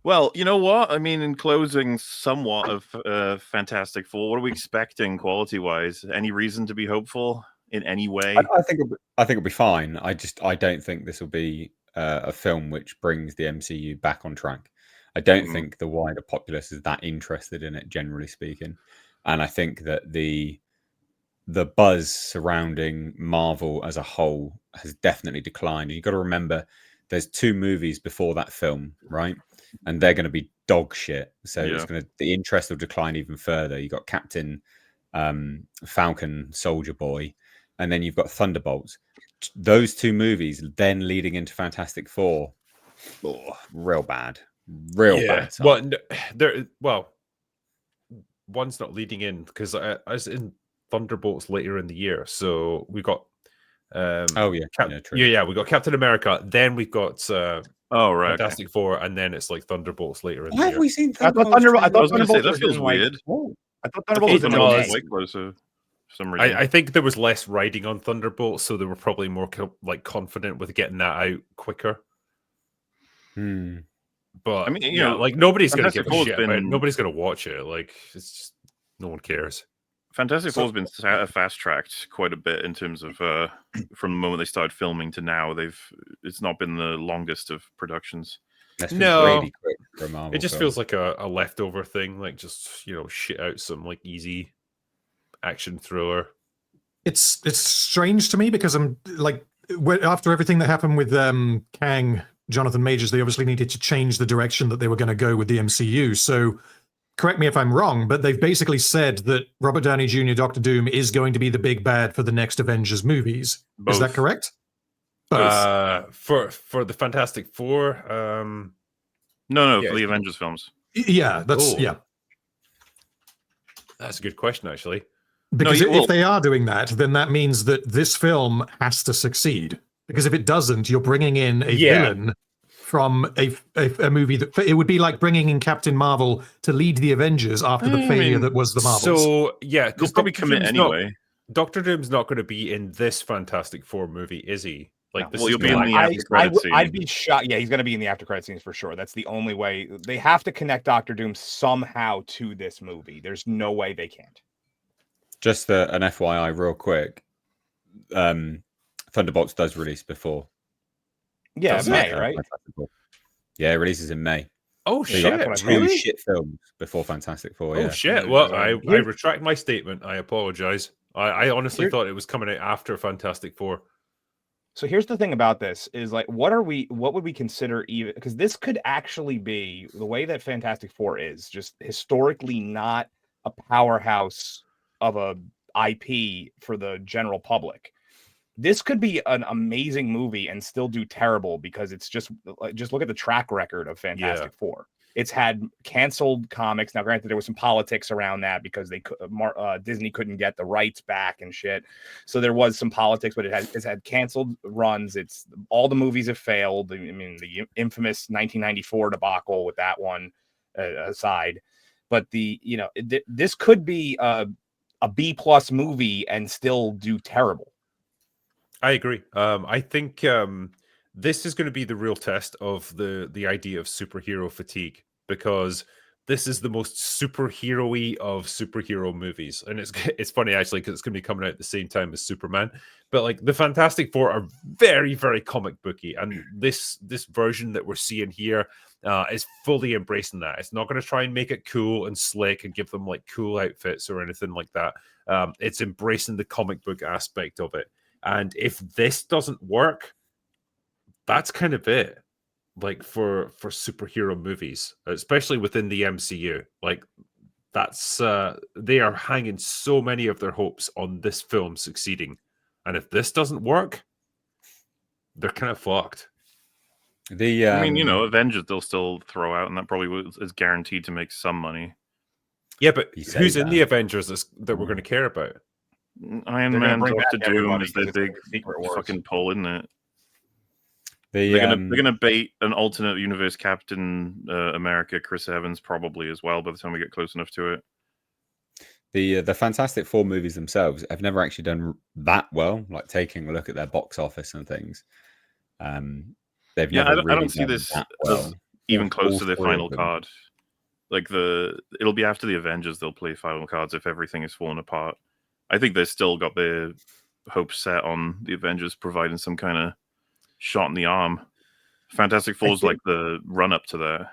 well, you know what? I mean, in closing, somewhat of Fantastic Four. What are we expecting quality-wise? Any reason to be hopeful in any way? I think it'll be fine. I don't think this will be a film which brings the MCU back on track. I don't think the wider populace is that interested in it, generally speaking, and I think that the buzz surrounding Marvel as a whole has definitely declined. And you've got to remember, there's 2 movies before that film, right? And they're going to be dog shit. So the interest will decline even further. You've got Captain Falcon, Soldier Boy, and then you've got Thunderbolts. Those 2 movies, then leading into Fantastic Four, real bad. Bad. Well, one's not leading in because as in Thunderbolts later in the year. So we got true. We got Captain America, then we've got Fantastic Four, and then it's like Thunderbolts later in the year. Why have we seen I thought Thunderbolts? I was going to say that feels weird. I thought Thunderbolts was in does. Way closer. For some reason. I think there was less riding on Thunderbolts, so they were probably more confident with getting that out quicker. But I mean, you know, like nobody's going to Fantastic give a Four's shit about it. Nobody's going to watch it. Like it's just no one cares. Fantastic Four's been fast tracked quite a bit in terms of from the moment they started filming to now. It's not been the longest of productions. No, really quick for a Marvel it just film. feels like a leftover thing. Like just shit out some like easy action thriller. It's strange to me because I'm like, after everything that happened with Kang, Jonathan Majors, they obviously needed to change the direction that they were going to go with the MCU. So correct me if I'm wrong, but they've basically said that Robert Downey Jr., Dr. Doom, is going to be the big bad for the next Avengers movies. Both. Is that correct? Both. For the Fantastic Four. No, for the Avengers films. Yeah, that's That's a good question, actually. Because if they are doing that, then that means that this film has to succeed. Because if it doesn't, you're bringing in a villain from a movie that it would be like bringing in Captain Marvel to lead the Avengers after the failure that was the Marvels. So They'll probably commit anyway. Doctor Doom's not going to be in this Fantastic Four movie, is he? Like, well, you'll be in the after credit scene. I'd be shocked. Yeah, he's going to be in the after credit scenes for sure. That's the only way. They have to connect Doctor Doom somehow to this movie. There's no way they can't. Just an FYI, real quick. Thunderbolts does release before. Yeah, May, right? Yeah, it releases in May. Oh So shit! two Really? shit films before Fantastic Four. Oh shit! Well, I retract my statement. I apologize. I honestly thought it was coming out after Fantastic Four. So here's the thing about this is like, what would we consider even, because this could actually be the way that Fantastic Four is just historically not a powerhouse of a IP for the general public. This could be an amazing movie and still do terrible because it's just look at the track record of Fantastic Four. It's had canceled comics. Now, granted, there was some politics around that because Disney couldn't get the rights back and shit. So there was some politics, but it's had canceled runs. It's all the movies have failed. I mean, the infamous 1994 debacle with that one aside. But this could be a B+ movie and still do terrible. I agree. I think this is going to be the real test of the idea of superhero fatigue, because this is the most superhero-y of superhero movies. And it's funny, actually, because it's going to be coming out at the same time as Superman. But like the Fantastic Four are very, very comic booky. And this version that we're seeing here is fully embracing that. It's not going to try and make it cool and slick and give them like cool outfits or anything like that. It's embracing the comic book aspect of it. And if this doesn't work, that's kind of it, like for superhero movies, especially within the MCU. Like that's they are hanging so many of their hopes on this film succeeding, and if this doesn't work, they're kind of fucked. I mean, Avengers they'll still throw out, and that probably is guaranteed to make some money. Yeah, but who's in the Avengers that we're going to care about? Iron Man, Doctor Doom is their big fucking pull, isn't it? They're gonna bait an alternate universe Captain America, Chris Evans, probably as well by the time we get close enough to it. The Fantastic Four movies themselves have never actually done that well. Like taking a look at their box office and things, they've never. I don't see this as even close to their final card. Like it'll be after the Avengers they'll play final cards if everything is falling apart. I think they've still got their hopes set on the Avengers providing some kind of shot in the arm. Fantastic Four's like the run up to that.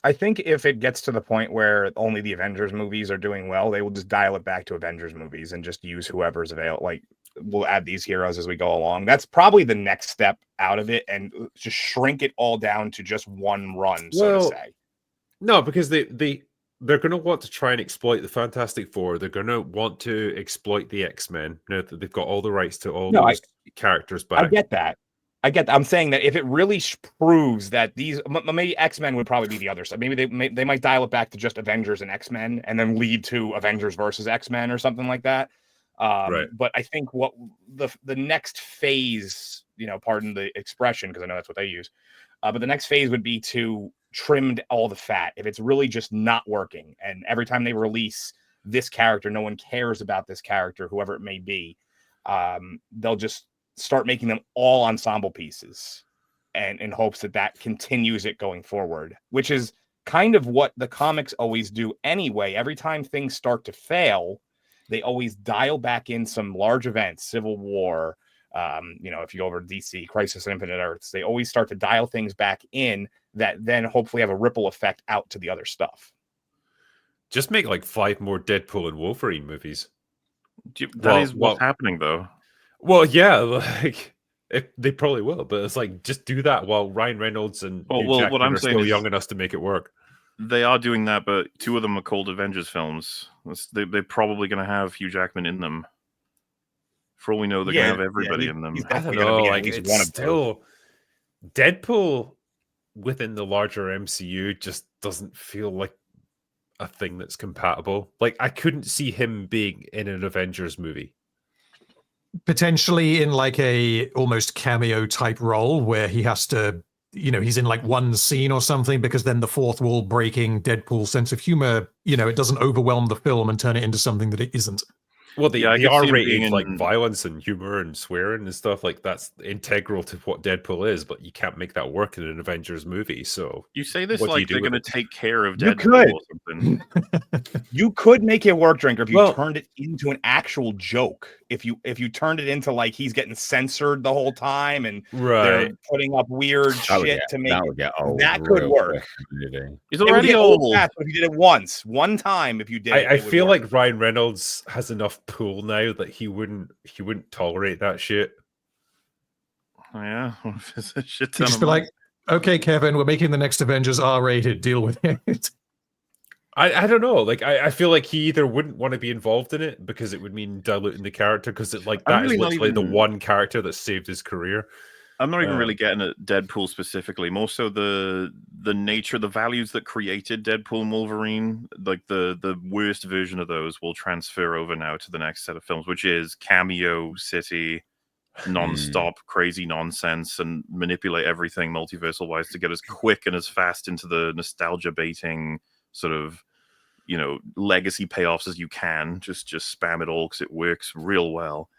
I think if it gets to the point where only the Avengers movies are doing well, they will just dial it back to Avengers movies and just use whoever's available. Like we'll add these heroes as we go along. That's probably the next step out of it, and just shrink it all down to just one run, so to say. No, because they're going to want to try and exploit the Fantastic Four. They're going to want to exploit the X-Men. Now that they've got all the rights to all those characters back. I get that. I'm saying that if it really proves that these, maybe X-Men would probably be the other side. Maybe they might dial it back to just Avengers and X-Men, and then lead to Avengers versus X-Men or something like that. Right. But I think what the next phase, pardon the expression, because I know that's what they use, but the next phase would be to trim all the fat. If it's really just not working, and every time they release this character, no one cares about this character, whoever it may be, they'll just start making them all ensemble pieces, and in hopes that continues it going forward, which is kind of what the comics always do anyway. Every time things start to fail, they always dial back in some large events, Civil War, if you go over to DC, Crisis on Infinite Earths, they always start to dial things back in that then hopefully have a ripple effect out to the other stuff. Just make like 5 more Deadpool and Wolverine movies. That is what's happening, though. Well, yeah, like they probably will, but it's like just do that while Ryan Reynolds and Hugh Jackman are still young enough to make it work. They are doing that, but 2 of them are called Avengers films. They're probably going to have Hugh Jackman in them. For all we know, they're going to have everybody in them. I don't know. Like it's still Deadpool within the larger MCU just doesn't feel like a thing that's compatible. Like I couldn't see him being in an Avengers movie. Potentially in like a almost cameo type role where he has to, he's in like one scene or something, because then the fourth wall breaking Deadpool sense of humor, it doesn't overwhelm the film and turn it into something that it isn't. Well, the R-rated like violence and humor and swearing and stuff, like that's integral to what Deadpool is, but you can't make that work in an Avengers movie. So you say this like they're going to take care of Deadpool or something. You could make it work, Drinker, if you turned it into an actual joke. If you turned it into like he's getting censored the whole time and they're putting up weird shit to make that could work. He's already old. If you did it one time, if you did, I feel like Ryan Reynolds has enough pull now that he wouldn't tolerate that shit. Yeah, it's a shit You ton just of be money. like, okay, Kevin, we're making the next Avengers R-rated. Deal with it. I don't know. Like I feel like he either wouldn't want to be involved in it because it would mean diluting the character, because it like I'm that is really not literally the even- one character that saved his career. I'm not even really getting at Deadpool specifically. More so the nature, the values that created Deadpool and Wolverine, like the worst version of those will transfer over now to the next set of films, which is cameo city, non-stop crazy nonsense, and manipulate everything multiversal wise to get as quick and as fast into the nostalgia baiting sort of, you know, legacy payoffs as you can. Just spam it all because it works real well.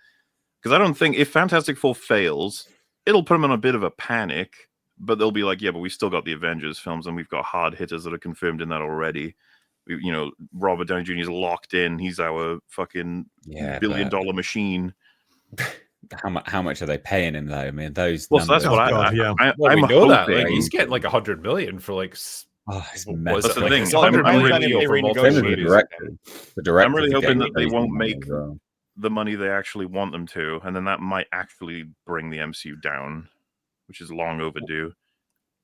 Because I don't think if Fantastic Four fails, it'll put them in a bit of a panic, but they'll be like, yeah, but we still got the Avengers films and we've got hard hitters that are confirmed in that already. You know, Robert Downey Jr. is locked in. He's our fucking billion-dollar machine. How much are they paying him though? I mean, those well, so numbers. that's what Well, we I'm know that. hoping. Like, he's getting like 100 million for like. It's That's the like, thing. it's 100 I'm million really over multiple Same with movies. the director. I'm really hoping that they won't money make as well. the money they actually want them to, and then that might actually bring the MCU down, which is long overdue.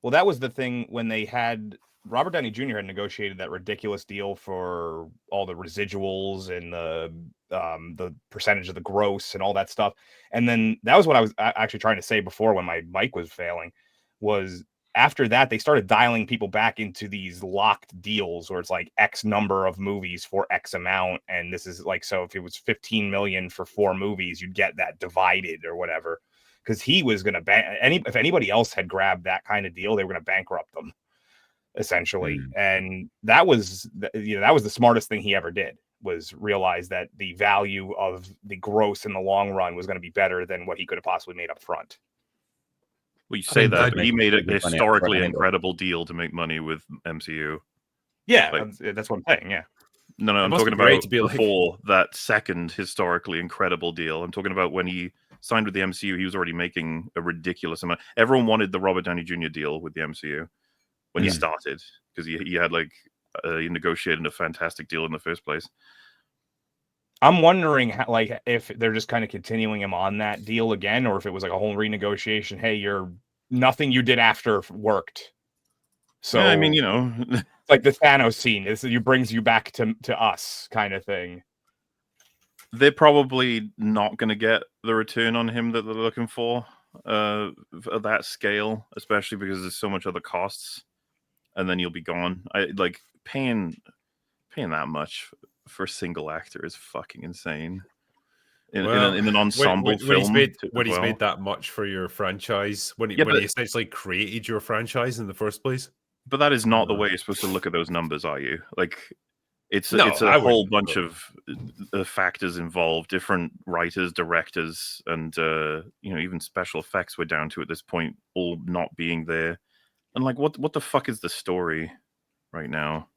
Well, that was the thing when they had Robert Downey Jr. had negotiated that ridiculous deal for all the residuals and the percentage of the gross and all that stuff. And then that was what I was actually trying to say before when my mic was failing, was after that, they started dialing people back into these locked deals where it's like X number of movies for X amount. And this is like, so if it was 15 million for 4 movies, you'd get that divided or whatever. Because he was going to if anybody else had grabbed that kind of deal, they were going to bankrupt them, essentially. And that was, that was the smartest thing he ever did, was realize that the value of the gross in the long run was going to be better than what he could have possibly made up front. Well, you say that, but he made a money up front historically anyway. incredible deal to make money with MCU. Yeah, Like- that's what I'm saying. Yeah. No, I'm must talking be great about to be like- before that second historically incredible deal. I'm talking about when he signed with the MCU, he was already making a ridiculous amount. Everyone wanted the Robert Downey Jr. deal with the MCU when he started, because he had like he negotiated a fantastic deal in the first place. I'm wondering how, like, if they're just kind of continuing him on that deal again, or if it was like a whole renegotiation. Hey, nothing you did after worked. So Yeah, I mean, you know, like the Thanos scene, it brings you back to us kind of thing. they're probably not going to get the return on him that they're looking for at that scale, especially because there's so much other costs, and then you'll be gone. I like paying that much for a single actor is fucking insane. In an ensemble film, when he's made that much for your franchise, when he essentially created your franchise in the first place. But that is not the way you're supposed to look at those numbers, are you? Like, it's No, a whole bunch of factors involved, different writers, directors, and even special effects we're down to at this point, all not being there. And like, what the fuck is the story right now?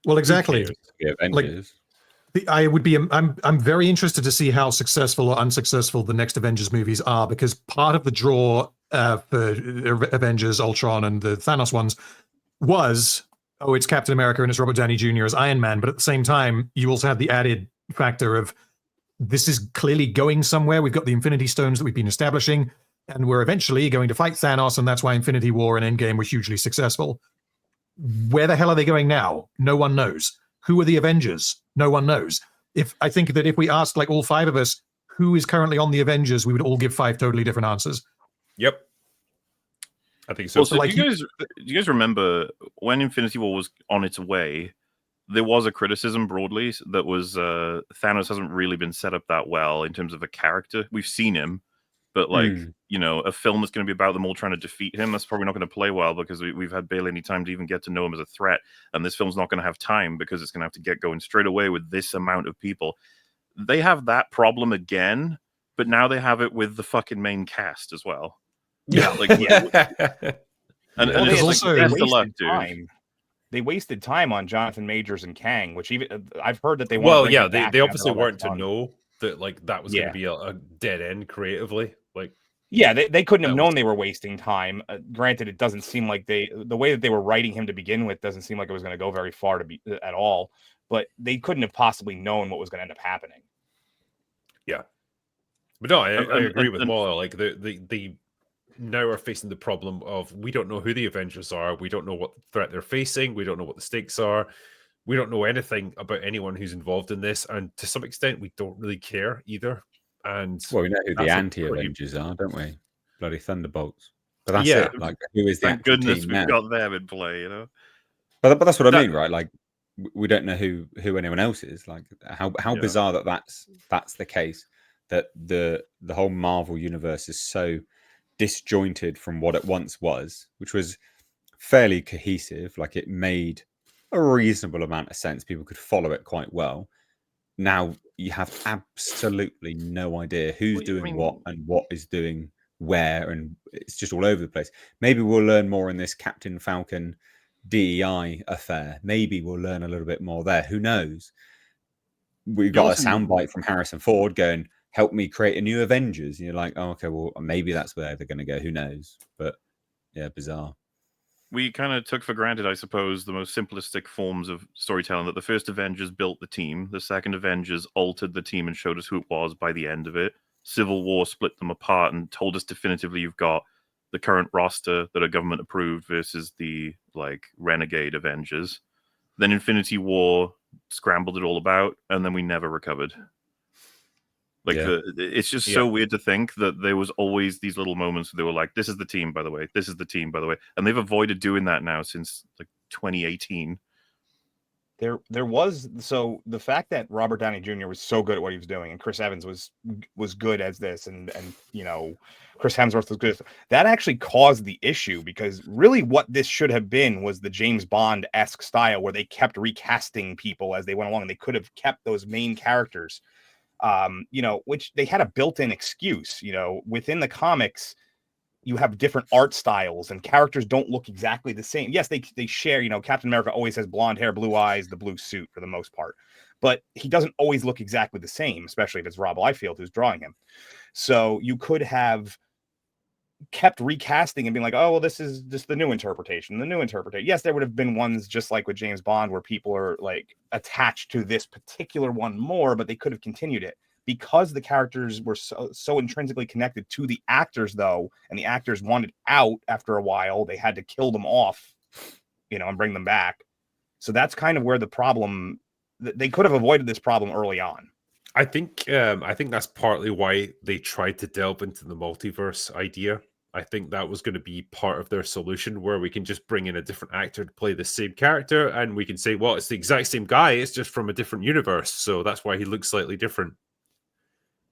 Well, exactly. I'm very interested to see how successful or unsuccessful the next Avengers movies are, because part of the draw for Avengers, Ultron, and the Thanos ones was, it's Captain America and it's Robert Downey Jr. as Iron Man, but at the same time, you also have the added factor of this is clearly going somewhere. We've got the Infinity Stones that we've been establishing, and we're eventually going to fight Thanos, and that's why Infinity War and Endgame were hugely successful. Where the hell are they going now? No one knows. Who are the Avengers? No one knows. I think that if we asked like all 5 of us who is currently on the Avengers, we would all give 5 totally different answers. Yep. I think so. Well, so do you guys remember when Infinity War was on its way, there was a criticism broadly that was Thanos hasn't really been set up that well in terms of a character. We've seen him, but like, a film that's going to be about them all trying to defeat him, that's probably not going to play well, because we've had barely any time to even get to know him as a threat. And this film's not going to have time because it's going to have to get going straight away with this amount of people. They have that problem again, but now they have it with the fucking main cast as well. Yeah, and it's also they wasted time on Jonathan Majors and Kang, which even I've heard that they they obviously weren't to know that like that was going to be a dead end creatively. Like, yeah, they couldn't have known they were wasting time. Granted, it doesn't seem like the way that they were writing him to begin with doesn't seem like it was going to go very far at all. But they couldn't have possibly known what was going to end up happening. Yeah, but no, I agree with Waller. Like the now are facing the problem of we don't know who the Avengers are. We don't know what threat they're facing. We don't know what the stakes are. We don't know anything about anyone who's involved in this. And to some extent, we don't really care either. And well, we know who the anti-Avengers are, don't we? Bloody Thunderbolts. But that's it. Like, who is the Thank actual goodness team we've now? got them in play, you know. But that's what I mean, right? Like, we don't know who anyone else is. Like, how bizarre that's the case. That the whole Marvel universe is so disjointed from what it once was, which was fairly cohesive. Like, it made a reasonable amount of sense. People could follow it quite well. Now you have absolutely no idea who's doing what and what is doing where, and it's just all over the place. Maybe we'll learn more in this Captain Falcon DEI affair. Maybe we'll learn a little bit more there. Who knows? We got a soundbite from Harrison Ford going, "Help me create a new Avengers." And you're like, "Oh, okay, well, maybe that's where they're going to go. Who knows?" But yeah, bizarre. We kind of took for granted, I suppose, the most simplistic forms of storytelling, that the first Avengers built the team, the second Avengers altered the team and showed us who it was by the end of it. Civil War split them apart and told us definitively you've got the current roster that are government approved versus the like renegade Avengers. Then Infinity War scrambled it all about, and then we never recovered. Like, it's just so weird to think that there was always these little moments where they were like, "This is the team, by the way. This is the team, by the way," and they've avoided doing that now since like 2018. There was, so the fact that Robert Downey Jr. was so good at what he was doing, and Chris Evans was good as this, and you know, Chris Hemsworth was good. That actually caused the issue, because really what this should have been was the James Bond-esque style where they kept recasting people as they went along, and they could have kept those main characters. You know, which they had a built-in excuse. You know, within the comics, you have different art styles and characters don't look exactly the same. Yes, they share, you know, Captain America always has blonde hair, blue eyes, the blue suit for the most part, but he doesn't always look exactly the same, especially if it's Rob Liefeld who's drawing him. So you could have kept recasting and being like, "Oh, well, this is just the new interpretation. Yes, there would have been ones just like with James Bond where people are like attached to this particular one more, but they could have continued it. Because the characters were so intrinsically connected to the actors, though, and the actors wanted out after a while, they had to kill them off, you know, and bring them back. So that's kind of where the problem, they could have avoided this problem early on. I think that's partly why they tried to delve into the multiverse idea. I think that was going to be part of their solution, where we can just bring in a different actor to play the same character, and we can say, well, it's the exact same guy, it's just from a different universe, so that's why he looks slightly different.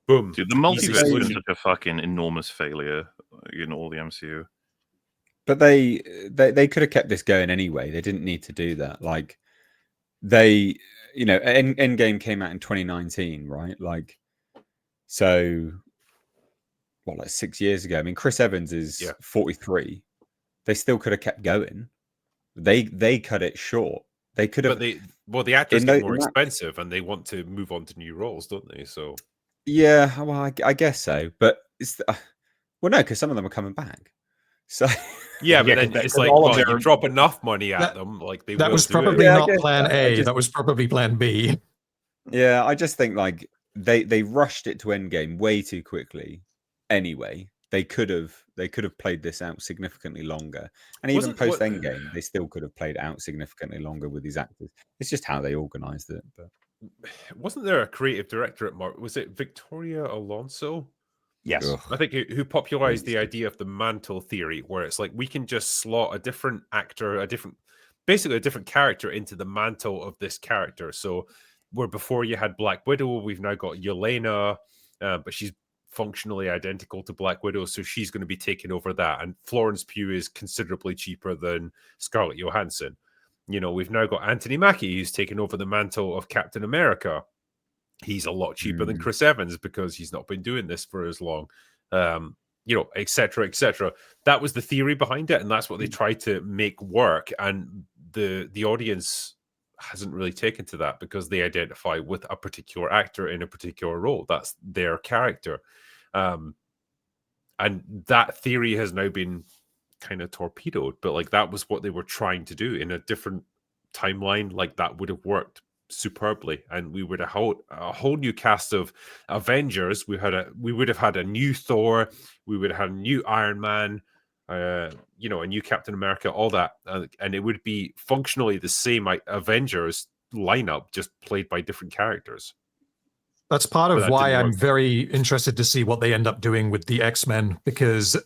Boom. Dude, the multiverse was such a fucking enormous failure in all the MCU. But they could have kept this going anyway. They didn't need to do that. Like, they, you know, Endgame came out in 2019, right? Like, so, what, like 6 years ago? I mean, Chris Evans is 43. They still could have kept going. They cut it short. They could have. But the actors get more expensive, and they want to move on to new roles, don't they? So. Yeah, well, I guess so, but it's well, no, because some of them are coming back. So yeah, but then it's like, well, you drop enough money at them, like that was probably not Plan A. That was probably Plan B. Yeah, I just think like they rushed it to Endgame way too quickly. Anyway, they could have played this out significantly longer, and even post Endgame, they still could have played it out significantly longer with these actors. It's just how they organised it, but. Wasn't there a creative director at Marvel? Was it Victoria Alonso? Yes. I think who popularized the idea of the mantle theory, where it's like we can just slot a different actor, basically a different character into the mantle of this character. So where before you had Black Widow, we've now got Yelena, but she's functionally identical to Black Widow, so she's going to be taking over that. And Florence Pugh is considerably cheaper than Scarlett Johansson. You know, we've now got Anthony Mackie, who's taken over the mantle of Captain America. He's a lot cheaper than Chris Evans because he's not been doing this for as long. You know, et cetera, et cetera. That was the theory behind it, and that's what they tried to make work. And the audience hasn't really taken to that because they identify with a particular actor in a particular role. That's their character. And that theory has now been kind of torpedoed, but like that was what they were trying to do in a different timeline. Like that would have worked superbly, and we would have a whole new cast of Avengers. We would have had a new Thor. We would have had a new Iron Man. A new Captain America, all that, and it would be functionally the same Avengers lineup, just played by different characters. That's part of why I'm very interested to see what they end up doing with the X-Men, because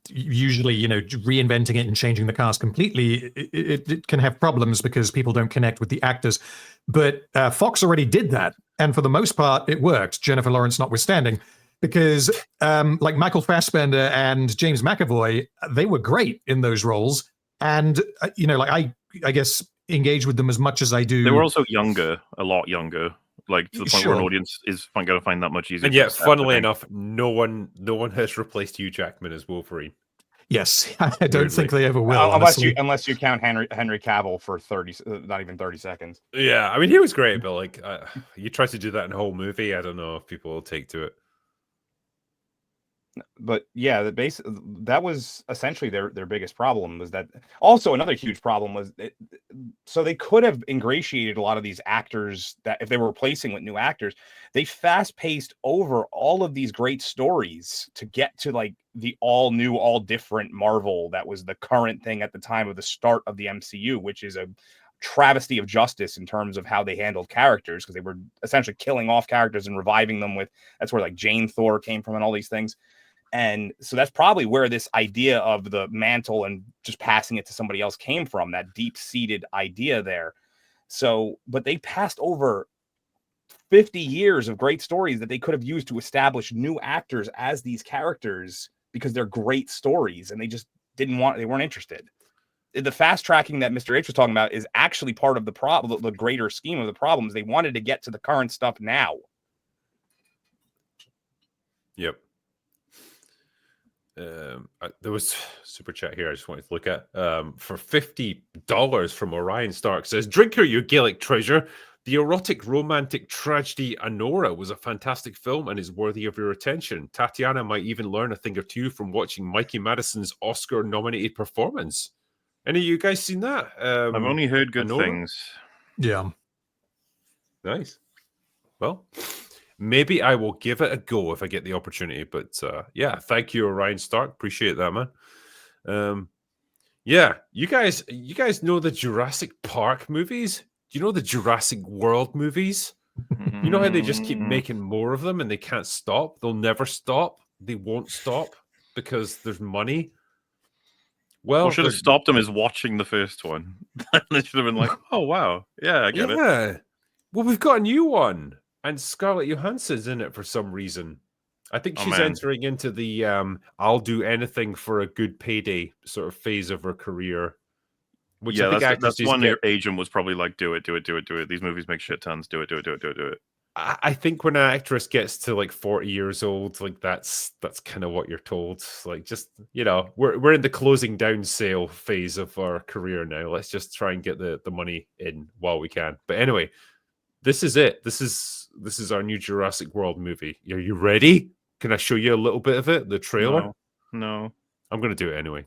usually, reinventing it and changing the cast completely, it can have problems because people don't connect with the actors. But Fox already did that, and for the most part, it worked, Jennifer Lawrence notwithstanding, because like Michael Fassbender and James McAvoy, they were great in those roles. And, I guess engage with them as much as I do. They were also younger, a lot younger. Like to the point where an audience is going to find that much easier. And yet, funnily enough, no one has replaced Hugh Jackman as Wolverine. Yes, I don't think they ever will. Unless you count Henry Cavill for not even 30 seconds. Yeah, I mean, he was great, but like, you try to do that in a whole movie, I don't know if people will take to it. But yeah, that was essentially their biggest problem. Was that also another huge problem was so they could have ingratiated a lot of these actors that if they were replacing with new actors, they fast paced over all of these great stories to get to like the all new, all different Marvel that was the current thing at the time of the start of the MCU, which is a travesty of justice in terms of how they handled characters, because they were essentially killing off characters and reviving them that's where like Jane Thor came from and all these things. And so that's probably where this idea of the mantle and just passing it to somebody else came from, that deep-seated idea there. So, but they passed over 50 years of great stories that they could have used to establish new actors as these characters because they're great stories, and they just they weren't interested. The fast tracking that Mr. H was talking about is actually part of the problem, the greater scheme of the problems. They wanted to get to the current stuff now. Yep. There was super chat here I just wanted to look at for $50 from Orion Stark. Says, "Drinker, you Gaelic treasure. The erotic romantic tragedy Anora was a fantastic film and is worthy of your attention. Tatiana might even learn a thing or two from watching Mikey Madison's Oscar-nominated performance." Any of you guys seen that? I've only heard good things. Yeah. Nice. Well, maybe I will give it a go if I get the opportunity. But yeah, thank you, Orion Stark. Appreciate that, man. Yeah, you guys know the Jurassic Park movies? Do you know the Jurassic World movies? You know how they just keep making more of them and they can't stop? They'll never stop. They won't stop because there's money. Well, what should have stopped them is watching the first one. They should have been like, oh, wow. Yeah, I get it. Yeah. Well, we've got a new one. And Scarlett Johansson's in it for some reason. I think she's entering into the I'll do anything for a good payday sort of phase of her career. Which yeah, I think that's one agent was probably like, do it. These movies make shit tons. Do it. I think when an actress gets to like 40 years old, like that's kind of what you're told. Like, just, we're in the closing down sale phase of our career now. Let's just try and get the money in while we can. But anyway, this is it. This is our new Jurassic World movie. Are you ready? Can I show you a little bit of it? The trailer? No. I'm going to do it anyway.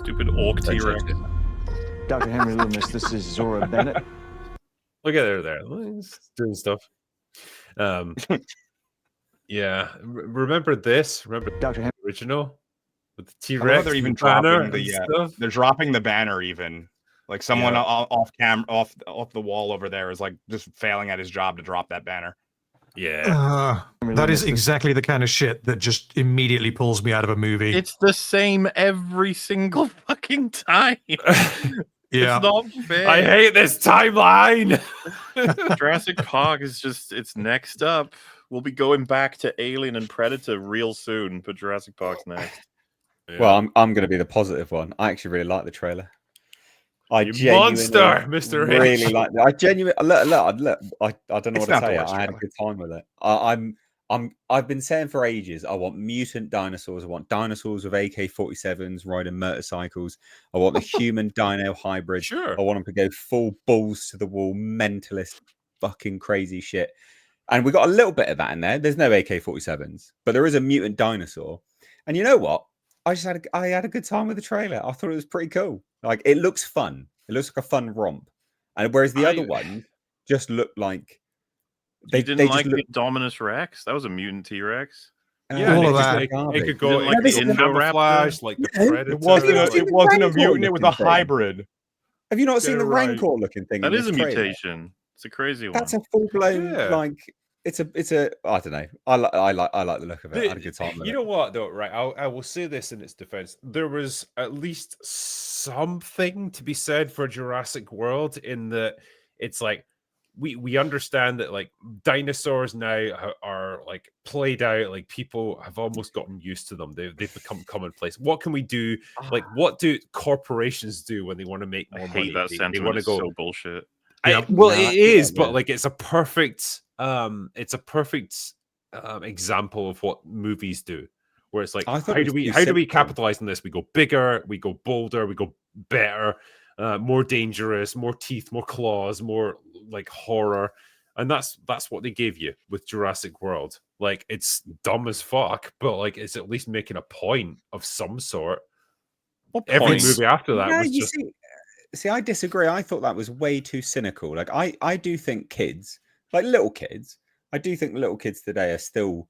Stupid orc T-Rex. Dr. Henry Loomis, this is Zora Bennett. Look at her there. Doing stuff. Yeah. Remember this? Remember Dr. Henry original? With the T-Rex? They're even dropping they're dropping the banner even. Like someone off the wall over there is like just failing at his job to drop that banner. Yeah. That is exactly the kind of shit that just immediately pulls me out of a movie. It's the same every single fucking time. Yeah. It's not fair. I hate this timeline. Jurassic Park is it's next up. We'll be going back to Alien and Predator real soon, but Jurassic Park's next. Yeah. Well, I'm going to be the positive one. I actually really like the trailer. Monster, Mr. H. Really like it. I genuinely look. I don't know what to say. I had a good time with it. I've been saying for ages, I want mutant dinosaurs. I want dinosaurs with AK-47s riding motorcycles. I want the human dino hybrid. Sure. I want them to go full balls to the wall, mentalist, fucking crazy shit. And we got a little bit of that in there. There's no AK-47s, but there is a mutant dinosaur. And you know what? I had a good time with the trailer. I thought it was pretty cool. Like, it looks fun. It looks like a fun romp. And whereas the other one, just looked like they didn't like the Indominus Rex. That was a mutant T-Rex. Yeah, all of it could go like the camouflage, like the Predator. It wasn't a mutant. It was a hybrid. Have you not seen the Rancor looking thing? That is a mutation. It's a crazy one. That's a full blown like. It's a. I don't know. I like the look of it. I had a good time with it. You know what though, right? I will say this in its defense. There was at least something to be said for Jurassic World in that it's like we understand that like dinosaurs now are like played out. Like people have almost gotten used to them. They've become commonplace. What can we do? Like what do corporations do when they want to make more money? That sentiment. They want to go so bullshit. It is, but like it's a perfect example of what movies do, where it's like how do we capitalize on this? We go bigger, we go bolder, we go better, more dangerous, more teeth, more claws, more like horror, and that's what they gave you with Jurassic World. Like it's dumb as fuck, but like it's at least making a point of some sort. Every movie after that was just. See, I disagree. I thought that was way too cynical. Like, I do think kids, like little kids, I do think little kids today are still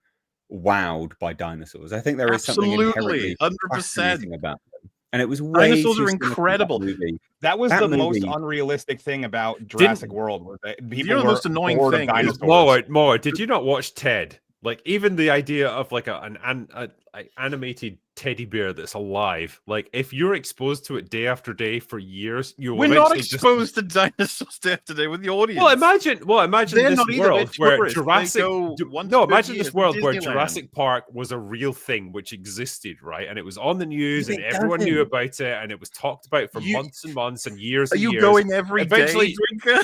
wowed by dinosaurs. I think there is something inherently 100% about them. And it was way dinosaurs too are incredible. That was the most unrealistic thing about Jurassic World. Was that people the most annoying thing. Moa, did you not watch Ted? Like even the idea of like an animated teddy bear that's alive, like if you're exposed to it day after day for years, we're not exposed to dinosaurs day after day with the audience. Well, imagine this world where Jurassic. Imagine this world where Jurassic Park was a real thing which existed, right? And it was on the news and everyone knew about it, and it was talked about for months and months and years. Are you going every day, Drinker?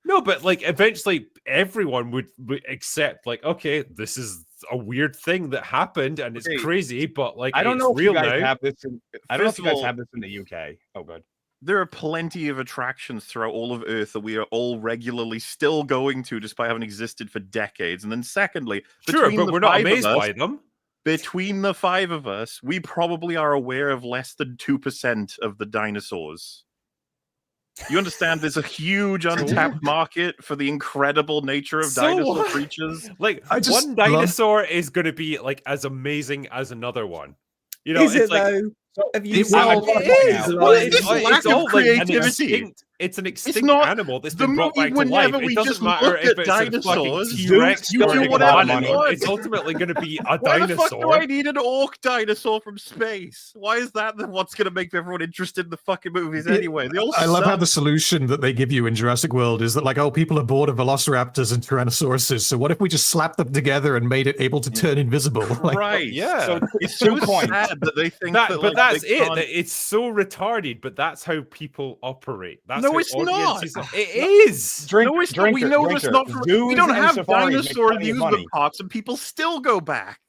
No, but like eventually everyone would accept like, okay, this is a weird thing that happened and it's crazy, but like I don't know if you guys now. have this I don't know if you guys have this in the UK. Oh, good. There are plenty of attractions throughout all of Earth that we are all regularly still going to, despite having existed for decades. And then secondly, sure, but we're not amazed by them. Between the five of us, we probably are aware of less than 2% of the dinosaurs. You understand there's a huge untapped market for the incredible nature of dinosaur creatures. Like one dinosaur is going to be like as amazing as another one. You know, is it like, though? Have you seen it's all creativity. It's an extinct animal that's been brought back to life. It doesn't matter if it's dinosaurs. A T-Rex you do whatever you want. It's ultimately going to be a Why dinosaur. The fuck do I need an orc dinosaur from space? Why is that what's going to make everyone interested in the fucking movies anyway? I love how the solution that they give you in Jurassic World is that like, oh, people are bored of velociraptors and tyrannosauruses, so what if we just slapped them together and made it able to turn invisible? Like, right? Yeah. So it's so sad that they think that. But that's it. It's so retarded. But that's how people operate. No, it's not. It is. No, it's not. We know it's not. We don't have dinosaur amusement parks, and people still go back.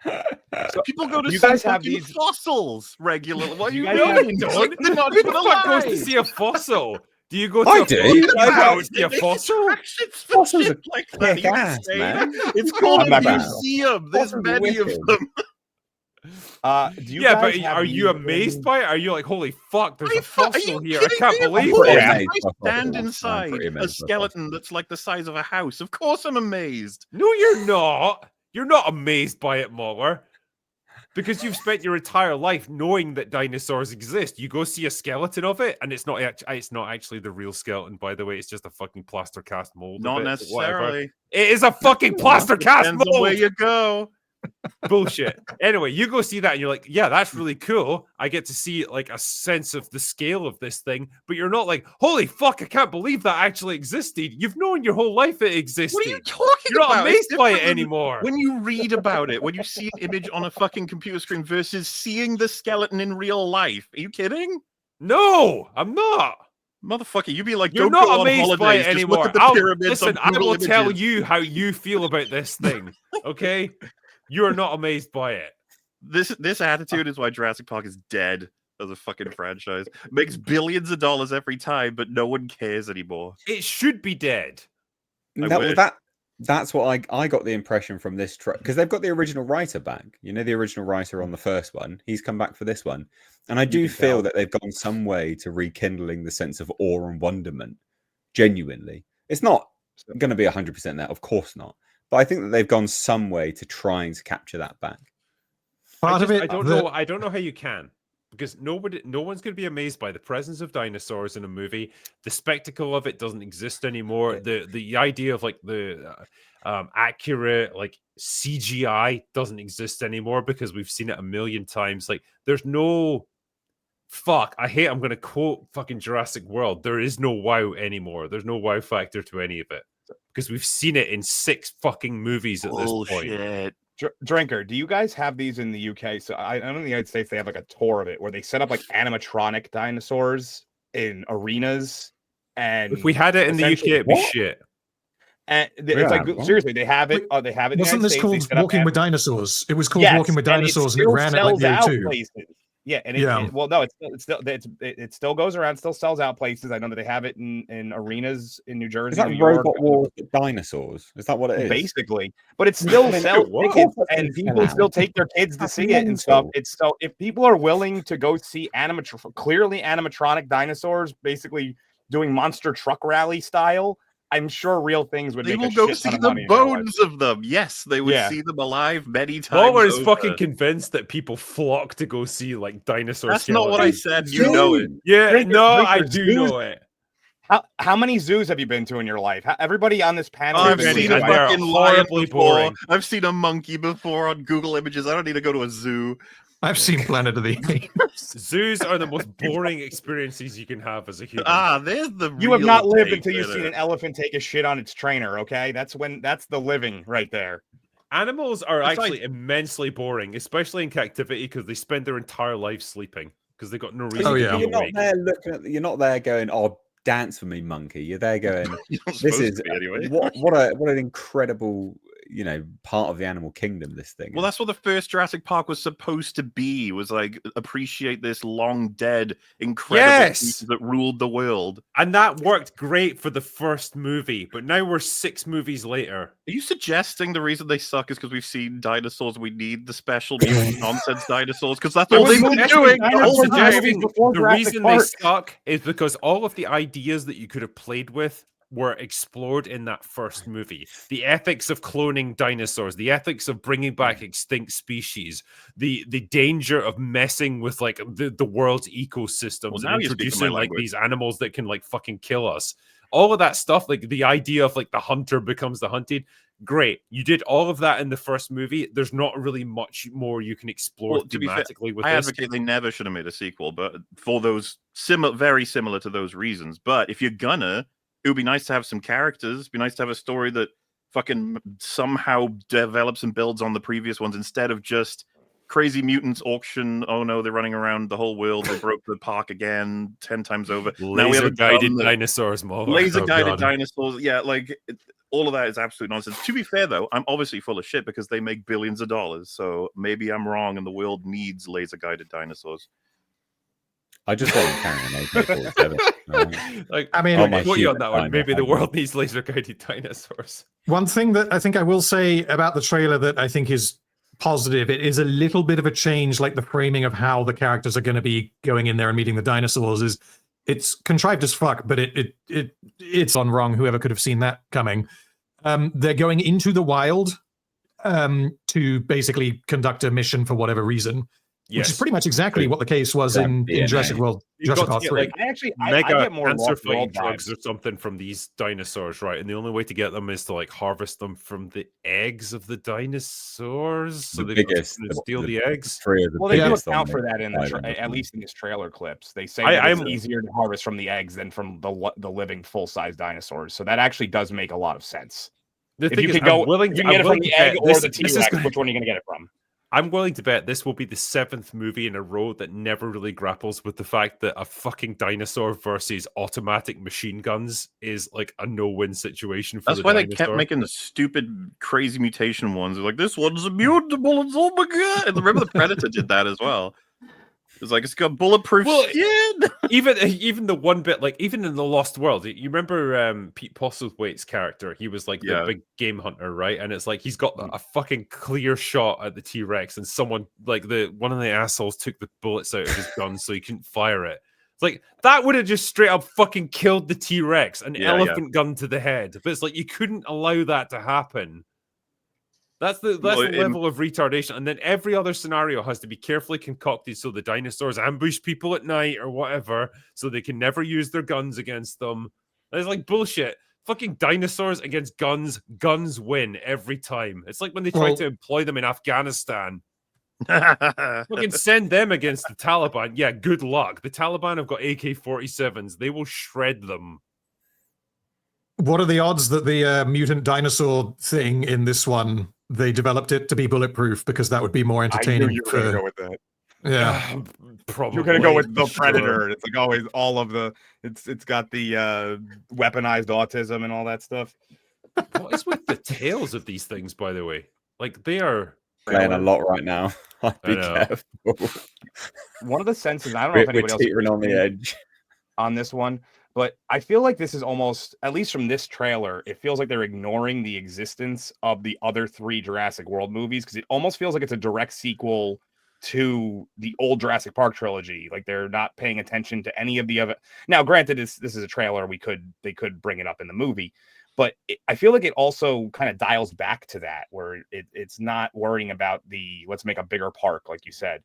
So people go to see fucking fossils regularly. What are you doing? They're not even alive. Goes to see a fossil. Do you go to see a fossil? Fossils are like that, man. It's called a museum. There's many of them. But are you amazed by it? Are you like, holy fuck, there's a fossil here? I can't believe it. I stand inside a skeleton that's like the size of a house. Of course I'm amazed. No, you're not. You're not amazed by it, Muller. Because you've spent your entire life knowing that dinosaurs exist. You go see a skeleton of it, and it's not actually the real skeleton, by the way. It's just a fucking plaster cast mold. Not necessarily. It is a fucking plaster cast mold. Where you go. Bullshit. Anyway, you go see that and you're like, yeah, that's really cool. I get to see like a sense of the scale of this thing, but you're not like, holy fuck, I can't believe that actually existed. You've known your whole life it existed. What are you talking You're about? You're not amazed by it anymore. When you read about it, when you see an image on a fucking computer screen versus seeing the skeleton in real life. Are you kidding? No, I'm not. Motherfucker, you'd be like, you're don't not go amazed on by it anymore. Listen, I will images. tell you how you feel about this thing. Okay? You are not amazed by it. This attitude is why Jurassic Park is dead as a fucking franchise. Makes billions of dollars every time, but no one cares anymore. It should be dead. That's what I got the impression from this track, because they've got the original writer back. You know, the original writer on the first one. He's come back for this one. And I do feel that they've gone some way to rekindling the sense of awe and wonderment genuinely. It's not going to be 100% there, of course not. But I think that they've gone some way to trying to capture that back. Part of it, I don't know how you can, because no one's going to be amazed by the presence of dinosaurs in a movie. The spectacle of it doesn't exist anymore. The idea of like the accurate like CGI doesn't exist anymore because we've seen it a million times. Like there's no I'm going to quote fucking Jurassic World. There is no wow anymore. There's no wow factor to any of it because we've seen it in 6 fucking movies at this point. Drinker, do you guys have these in the UK? So I know in the United States they have like a tour of it where they set up like animatronic dinosaurs in arenas. And if we had it in the UK, it'd be shit. And it's like seriously, they have it. They have it. Wasn't this called Walking with Dinosaurs? It was called Walking with Dinosaurs, and it ran at like the O2. Yeah, and it still goes around, still sells out places. I know that they have it in arenas in New Jersey. Is that New York. Robot Wars with dinosaurs? Is that what it is? Basically, but it still sells tickets, and people still take their kids to see it and stuff. It's so if people are willing to go see clearly animatronic dinosaurs, basically doing monster truck rally style. I'm sure real things would. They make will a go shit see ton of the money bones of them. Yes, they would see them alive many times. Lower is fucking convinced that people flock to go see like dinosaur. That's not what I said. You know it. Yeah, I do know it. How many zoos have you been to in your life? Everybody on this panel. I've seen a fucking lion before. Boring. I've seen a monkey before on Google Images. I don't need to go to a zoo. I've seen Planet of the Apes. Zoos are the most boring experiences you can have as a human. There's the. You have not lived until you've seen an elephant take a shit on its trainer. Okay, that's the living right there. Animals are actually immensely boring, especially in captivity, because they spend their entire life sleeping because they've got no reason. To be awake. You're not there going, "Oh, dance for me, monkey." You're there going, "This is anyway. what an incredible." Part of the animal kingdom, this thing. Well, that's what the first Jurassic Park was supposed to be, was like appreciate this long dead incredible creature that ruled the world. And that worked great for the first movie, but now we're 6 movies later. Are you suggesting the reason they suck is because we've seen dinosaurs? We need the special nonsense dinosaurs because that's all they've been doing the reason they suck is because all of the ideas that you could have played with were explored in that first movie. The ethics of cloning dinosaurs, the ethics of bringing back extinct species, the danger of messing with like the world's ecosystems and introducing like these animals that can like fucking kill us. All of that stuff, like the idea of like the hunter becomes the hunted. Great. You did all of that in the first movie. There's not really much more you can explore thematically with this. I advocate they never should have made a sequel, but for those very similar to those reasons. But if you're gonna, it would be nice to have some characters. It'd be nice to have a story that fucking somehow develops and builds on the previous ones instead of just crazy mutants auction. Oh no, they're running around the whole world. They broke the park again 10 times over. Now we have laser-guided dinosaurs, Mo. Laser-guided dinosaurs. Yeah, like all of that is absolute nonsense. To be fair, though, I'm obviously full of shit because they make billions of dollars. So maybe I'm wrong and the world needs laser-guided dinosaurs. I just want to carry on. Like, I mean, I'll put you on that one. Maybe the world needs laser-guided dinosaurs. One thing that I think I will say about the trailer that I think is positive, it is a little bit of a change, like the framing of how the characters are going to be going in there and meeting the dinosaurs is it's contrived as fuck, but it's on wrong. Whoever could have seen that coming. They're going into the wild to basically conduct a mission for whatever reason. Which is pretty much exactly what the case was in Jurassic World. Jurassic Park 3. I get more cancer-fighting drugs or something from these dinosaurs, right? And the only way to get them is to like harvest them from the eggs of the dinosaurs. So they steal the eggs. Well, they do account for that in at least in these trailer clips. They say it's easier to harvest from the eggs than from the living full-size dinosaurs. So that actually does make a lot of sense. If you could go, you can get it from the egg or the T-Rex. Which one are you going to get it from? I'm willing to bet this will be the 7th movie in a row that never really grapples with the fact that a fucking dinosaur versus automatic machine guns is like a no-win situation for That's why they kept making the stupid, crazy mutation ones. They're like, this one's immutable. It's oh my god! And remember the Predator did that as well. It's like it's got bulletproof skin. even the one bit, like even in the Lost World, you remember Pete Postlethwaite's character? He was like the big game hunter, right? And it's like he's got a fucking clear shot at the T-Rex, and someone like one of the assholes took the bullets out of his gun, so he couldn't fire it. It's like that would have just straight up fucking killed the T-Rex, an elephant gun to the head. But it's like you couldn't allow that to happen. That's the level of retardation. And then every other scenario has to be carefully concocted so the dinosaurs ambush people at night or whatever, so they can never use their guns against them. And it's like bullshit. Fucking dinosaurs against guns. Guns win every time. It's like when they try to employ them in Afghanistan. Fucking send them against the Taliban. Yeah, good luck. The Taliban have got AK-47s. They will shred them. What are the odds that the mutant dinosaur thing in this one, they developed it to be bulletproof because that would be more entertaining? I knew you were going to go with that. Yeah, probably. You're going to go with the Predator. It's like always all of the. It's got the weaponized autism and all that stuff. What is with the tails of these things, by the way? Like they are playing a lot right now. Be careful. One of the senses, I don't know if anybody else teetering on the edge on this one, but I feel like this is almost, at least from this trailer, it feels like they're ignoring the existence of the other 3 Jurassic World movies because it almost feels like it's a direct sequel to the old Jurassic Park trilogy. Like they're not paying attention to any of the other. Now, granted, this is a trailer. They could bring it up in the movie, but I feel like it also kind of dials back to that, where it's not worrying about let's make a bigger park, like you said.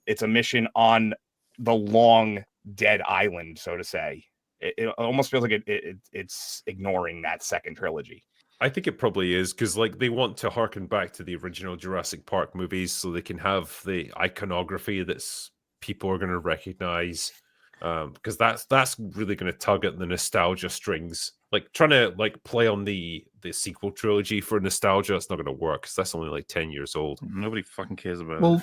It's a mission on the long dead island, so to say. It almost feels like it's ignoring that second trilogy. I think it probably is because like they want to harken back to the original Jurassic Park movies so they can have the iconography that's people are going to recognize, because that's really going to tug at the nostalgia strings. Like trying to like play on the sequel trilogy for nostalgia, it's not going to work because that's only like 10 years old. Nobody fucking cares about it. Well,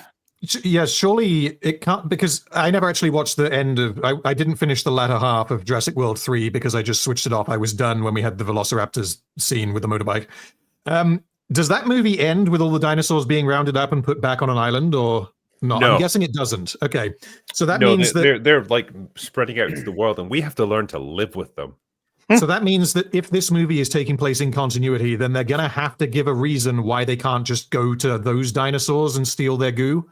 yeah, surely it can't, because I never actually watched the end of. I didn't finish the latter half of Jurassic World 3 because I just switched it off. I was done when we had the Velociraptors scene with the motorbike. Does that movie end with all the dinosaurs being rounded up and put back on an island, or not? No. I'm guessing it doesn't. Okay, so that means that they're like spreading out into the world, and we have to learn to live with them. So that means that if this movie is taking place in continuity, then they're gonna have to give a reason why they can't just go to those dinosaurs and steal their goo.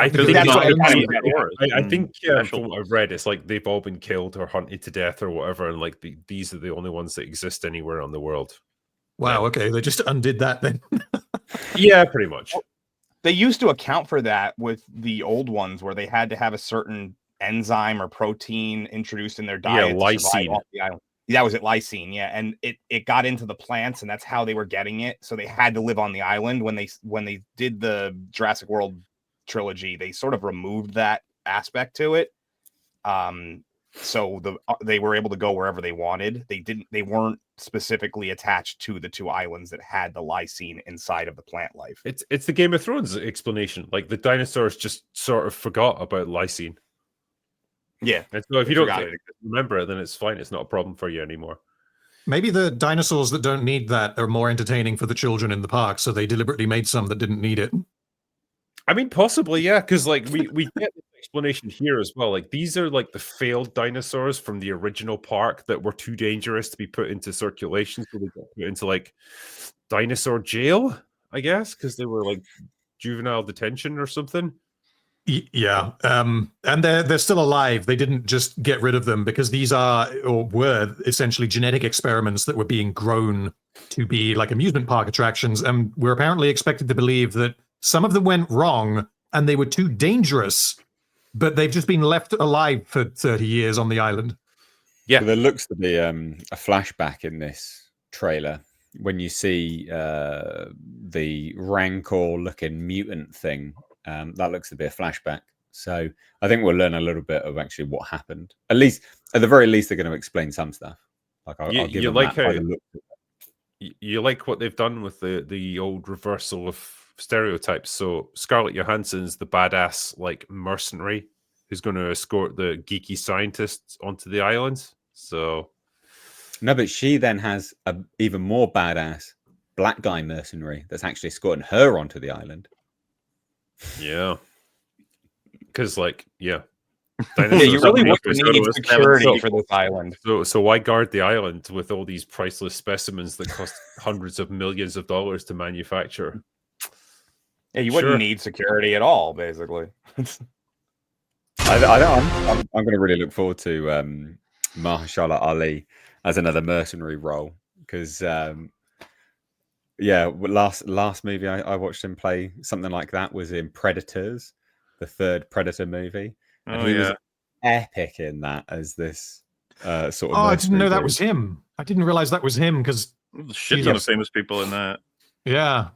I think from what I've read, it's like they've all been killed or hunted to death or whatever, and like these are the only ones that exist anywhere on the world. Wow. Yeah. Okay, they just undid that then. Yeah, pretty much. They used to account for that with the old ones, where they had to have a certain enzyme or protein introduced in their diet. Yeah, lysine. Off the island. That was it, lysine. Yeah, and it got into the plants, and that's how they were getting it. So they had to live on the island. When they did the Jurassic World trilogy, they sort of removed that aspect to it, so they were able to go wherever they wanted. They weren't specifically attached to the 2 islands that had the lysine inside of the plant life. It's the Game of Thrones explanation. Like the dinosaurs just sort of forgot about lysine. Yeah, and so if you don't remember it, then it's fine. It's not a problem for you anymore. Maybe the dinosaurs that don't need that are more entertaining for the children in the park, so they deliberately made some that didn't need it. I mean, possibly, yeah, because like we get this explanation here as well. Like these are like the failed dinosaurs from the original park that were too dangerous to be put into circulation, so they got put into like dinosaur jail, I guess, because they were like juvenile detention or something. Yeah, and they're still alive. They didn't just get rid of them because these are or were essentially genetic experiments that were being grown to be like amusement park attractions, and we're apparently expected to believe that some of them went wrong and they were too dangerous, but they've just been left alive for 30 years on the island. Yeah, so there looks to be a flashback in this trailer when you see the Rancor-looking mutant thing. That looks to be a flashback. So I think we'll learn a little bit of actually what happened. At the very least, they're going to explain some stuff. Like I'll give them like that by the look. You like what they've done with the old reversal of stereotypes. So Scarlett Johansson's the badass like mercenary who's going to escort the geeky scientists onto the island. So no, but she then has a even more badass black guy mercenary that's actually escorting her onto the island. Yeah, because like yeah, you really need security for this island. So why guard the island with all these priceless specimens that cost hundreds of millions of dollars to manufacture? Yeah, you wouldn't need security at all, basically. I'm going to really look forward to Mahershala Ali as another mercenary role because, last movie I watched him play something like that was in Predators, the third Predator movie, and he was epic in that as this sort of. Oh, I didn't know that was him. I didn't realize that was him because shit ton of famous people in that. Yeah.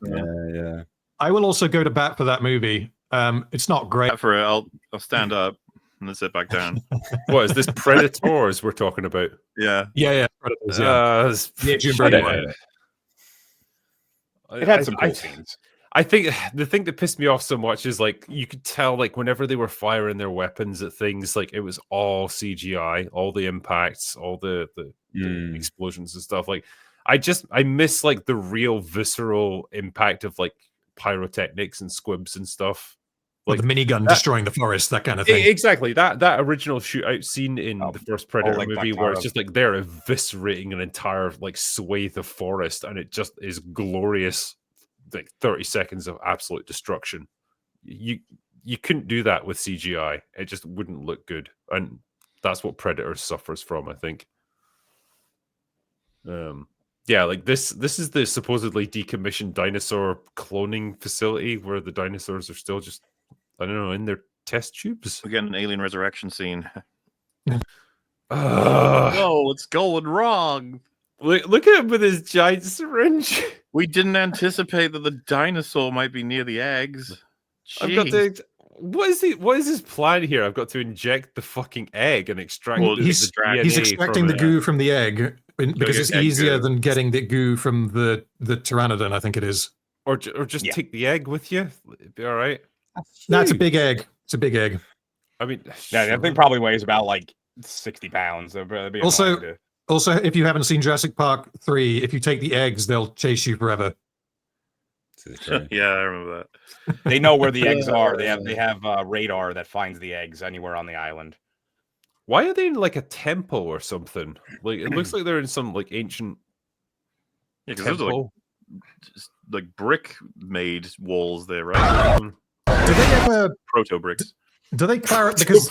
I will also go to bat for that movie. It's not great. For it, I'll stand up and then sit back down. What is this? Predators we're talking about? Yeah. Predators. It had some cool scenes. I think the thing that pissed me off so much is like you could tell like whenever they were firing their weapons at things, like it was all CGI, all the impacts, all the explosions and stuff. Like I miss like the real visceral impact of like pyrotechnics and squibs and stuff. Like the minigun destroying the forest, that kind of thing. Exactly. That original shootout scene in the first Predator movie where it's just like they're eviscerating an entire like swathe of forest and it just is glorious, like 30 seconds of absolute destruction. You couldn't do that with CGI. It just wouldn't look good. And that's what Predator suffers from, I think. Like this is the supposedly decommissioned dinosaur cloning facility where the dinosaurs are still just, I don't know, in their test tubes. We get an alien resurrection scene. No, it's going wrong. Look at him with his giant syringe. We didn't anticipate that the dinosaur might be near the eggs. I've got to. What is his plan here? I've got to inject the fucking egg and extract the DNA. He's extracting the goo from the egg because it's easier than getting the goo from the pteranodon, I think it is. Or just take the egg with you. It'd be all right. That's a big egg. It's a big egg. I mean, that thing probably weighs about like 60 pounds. Also, if you haven't seen Jurassic Park 3, if you take the eggs, they'll chase you forever. Yeah, I remember that. They know where the eggs are. They have radar that finds the eggs anywhere on the island. Why are they in like a temple or something? Like it looks like they're in some like ancient. Yeah, because there's like brick made walls there, right? Do they ever proto bricks? Do they clarify because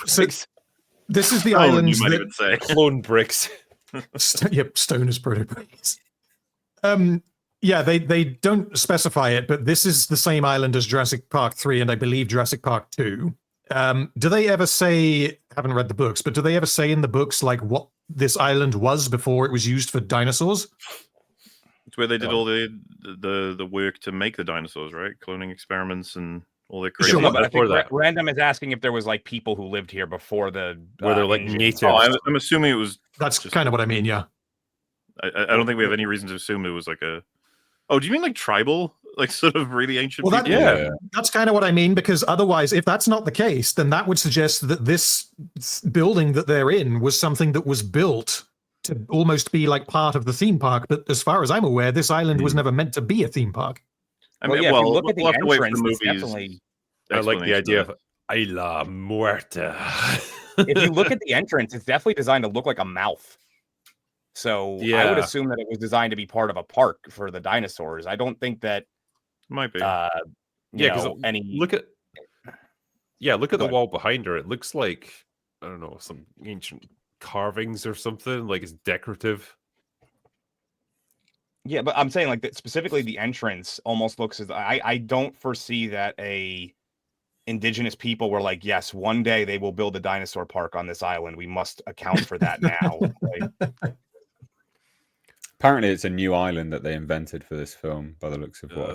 this is the island? You might even say clone bricks. Yep, stone is proto bricks. Yeah, they don't specify it, but this is the same island as Jurassic Park 3 and I believe Jurassic Park 2. Do they ever say, I haven't read the books, but do they ever say in the books like what this island was before it was used for dinosaurs? It's where they did all the work to make the dinosaurs, right? Cloning experiments and all their crazy. Sure, but I think Random is asking if there was like people who lived here before the where they're like native. I'm assuming it was. That's kind of what I mean. Yeah. I don't think we have any reason to assume it was like a. Oh, do you mean like tribal, like sort of really ancient? Well, people? That's kind of what I mean, because otherwise, if that's not the case, then that would suggest that this building that they're in was something that was built to almost be like part of the theme park. But as far as I'm aware, this island was never meant to be a theme park. I mean, if you look at the entrance, it's definitely. I like the idea of Isla Muerta. If you look at the entrance, it's definitely designed to look like a mouth. So I would assume that it was designed to be part of a park for the dinosaurs. I don't think that might be. Because look at the wall behind her. It looks like, I don't know, some ancient carvings or something. Like it's decorative. Yeah, but I'm saying like specifically the entrance almost looks as I don't foresee that indigenous people were like, yes, one day they will build a dinosaur park on this island. We must account for that now. Apparently, it's a new island that they invented for this film, by the looks of what.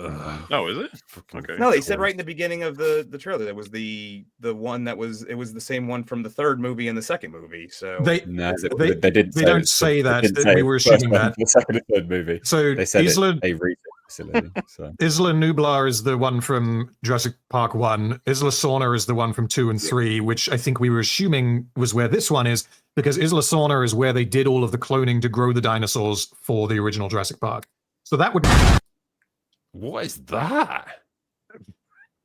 Oh, is it? Okay. No, they said right in the beginning of the trailer that was the one that was the same one from the third movie and the second movie. So they didn't. They don't say that. We were assuming that the second and third movie. So they said Isla a research facility. So Isla Nublar is the one from Jurassic Park 1. Isla Sorna is the one from 2 and 3, which I think we were assuming was where this one is, because Isla Sorna is where they did all of the cloning to grow the dinosaurs for the original Jurassic Park. So that would. What is that?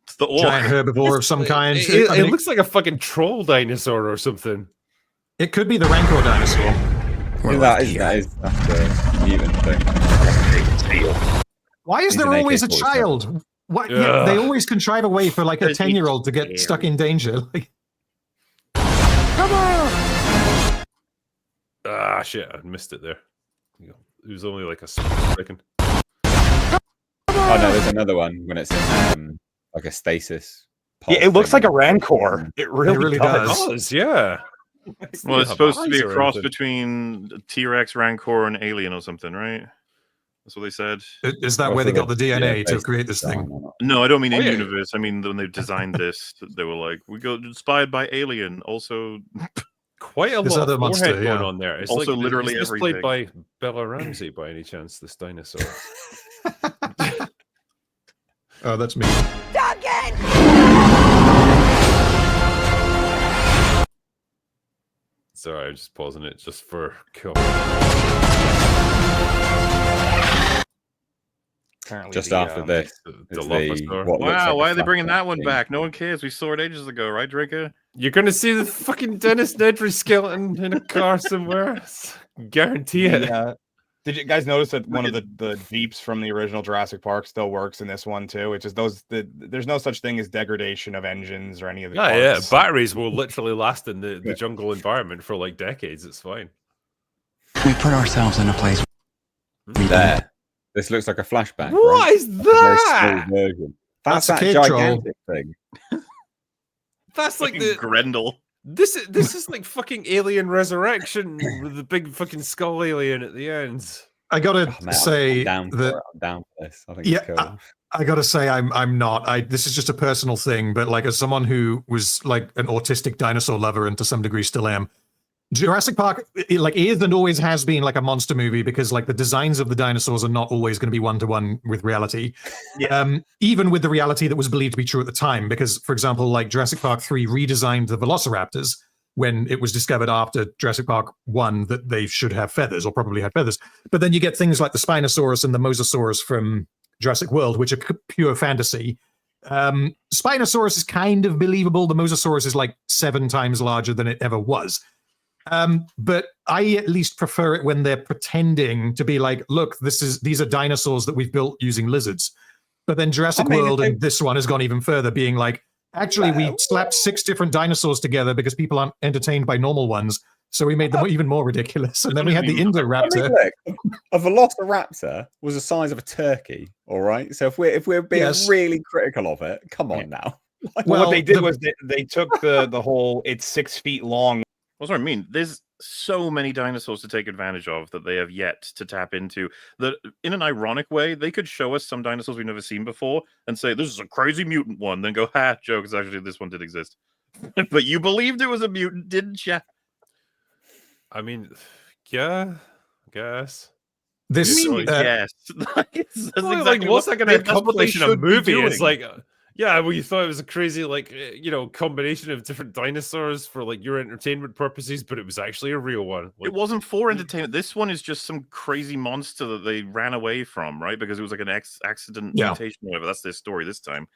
It's the giant herbivore of some kind. It looks like a fucking troll dinosaur or something. It could be the Rancor dinosaur. That is the mutant thing. Why is there always a child? Why, they always contrive a way for like a 10-year-old to get stuck in danger. Ah, shit! I missed it there. It was only like a second. Oh no, there's another one when it's in like a stasis. Yeah, it looks like a Rancor. It really does. It does, yeah. Well, it's supposed to be a cross between T-Rex, Rancor, and Alien or something, right? That's what they said. Is that where they got the DNA to create this thing? No, I don't mean in universe. I mean when they designed this, they were like, "We got inspired by Alien." Also, quite a lot of forehead going on there. It's also like, literally is this everything. played by Bella Ramsey by any chance? This dinosaur. Oh, that's me. Sorry, I'm just pausing it just for cool. Just after this, wow, why are they bringing that one back? No one cares. We saw it ages ago, right, Drinker? You're gonna see the fucking Dennis Nedry skeleton in a car somewhere. Guarantee it. Yeah. Did you guys notice that one of the Jeeps from the original Jurassic Park still works in this one too? It's just there's no such thing as degradation of engines or any of the parts. Yeah, batteries will literally last in the jungle environment for like decades. It's fine. We put ourselves in a place. There. This looks like a flashback. What right? is that? That's that gigantic thing. That's like the Grendel. This is like fucking Alien Resurrection with the big fucking skull alien at the end. I gotta say I'm down for this. I think it's cool. I gotta say I'm not. This is just a personal thing, but like as someone who was like an autistic dinosaur lover and to some degree still am, Jurassic Park like is and always has been like a monster movie because like the designs of the dinosaurs are not always going to be one-to-one with reality. Yeah. Even with the reality that was believed to be true at the time, because for example, like Jurassic Park 3 redesigned the velociraptors when it was discovered after Jurassic Park 1 that they should have feathers or probably had feathers. But then you get things like the Spinosaurus and the Mosasaurus from Jurassic World, which are pure fantasy. Spinosaurus is kind of believable. The Mosasaurus is like 7 times larger than it ever was. But I at least prefer it when they're pretending to be like, look, these are dinosaurs that we've built using lizards. But then Jurassic World and this one has gone even further, being like, actually, we slapped 6 different dinosaurs together because people aren't entertained by normal ones. So we made them even more ridiculous. And then we had the Indoraptor. Look, a Velociraptor was the size of a turkey. All right. So if we're being really critical of it, come on now. Well, what they did was they took the whole it's 6 feet long. That's what I mean. There's so many dinosaurs to take advantage of that they have yet to tap into. That, in an ironic way, they could show us some dinosaurs we've never seen before and say, this is a crazy mutant one. Then go, ha, joke, it's actually this one did exist. But you believed it was a mutant, didn't you? I mean, yeah, I guess. This yes. Like, what's that going to accomplish in a movie? It's like... Yeah, well, you thought it was a crazy, like, combination of different dinosaurs for, like, your entertainment purposes, but it was actually a real one. Like, it wasn't for entertainment. This one is just some crazy monster that they ran away from, right? Because it was like an accident mutation or whatever. That's their story this time.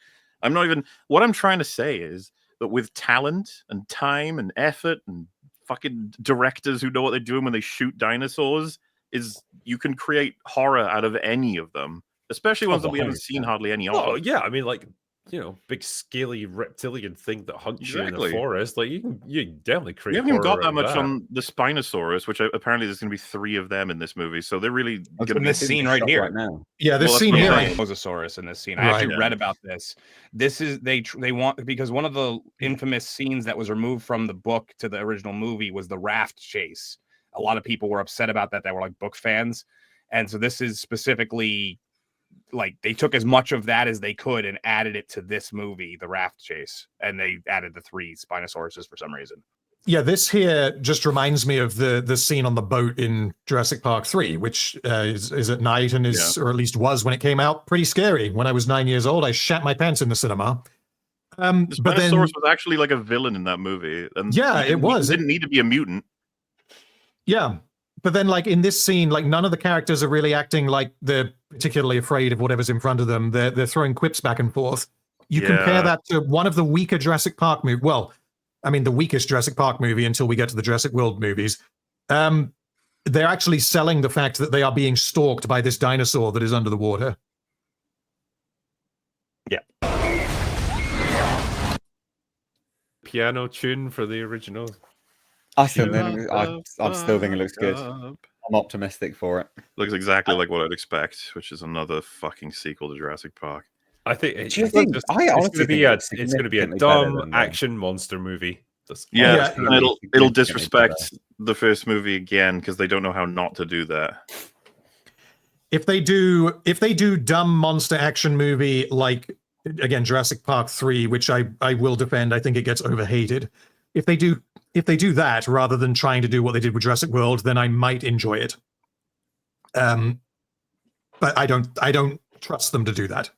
What I'm trying to say is that with talent and time and effort and fucking directors who know what they're doing when they shoot dinosaurs, is you can create horror out of any of them, especially ones that we haven't seen hardly any of. Oh, yeah, I mean, like... big scaly reptilian thing that hunts you in the forest. Like you definitely create. We haven't even got that much on the Spinosaurus, which apparently there's going to be 3 of them in this movie. So they're really going to be this scene right here now. Yeah, this scene here. Mosasaurus in this scene. I actually read about this. This is they want because one of the infamous scenes that was removed from the book to the original movie was the raft chase. A lot of people were upset about that. They were like book fans, and so this is specifically. Like they took as much of that as they could and added it to this movie, the raft chase, and they added the 3 Spinosauruses for some reason. Yeah, this here just reminds me of the scene on the boat in Jurassic Park 3, which is at night and is, or at least was when it came out, pretty scary. When I was 9 years old, I shat my pants in the cinema. The Spinosaurus was actually like a villain in that movie. And it was. It didn't need to be a mutant. Yeah. But then, like, in this scene, like, none of the characters are really acting like they're particularly afraid of whatever's in front of them. They're throwing quips back and forth. You compare that to one of the weaker Jurassic Park movies. Well, I mean, the weakest Jurassic Park movie until we get to the Jurassic World movies. They're actually selling the fact that they are being stalked by this dinosaur that is under the water. Yeah. Piano tune for the original I'm still thinking it looks good. I'm optimistic for it. Looks exactly like what I'd expect, which is another fucking sequel to Jurassic Park. I think it's going to be a dumb action monster movie. It'll disrespect the first movie again because they don't know how not to do that. If they do dumb monster action movie like again Jurassic Park 3, which I will defend, I think it gets overhated. If they do that rather than trying to do what they did with Jurassic World, then I might enjoy it. But I don't trust them to do that.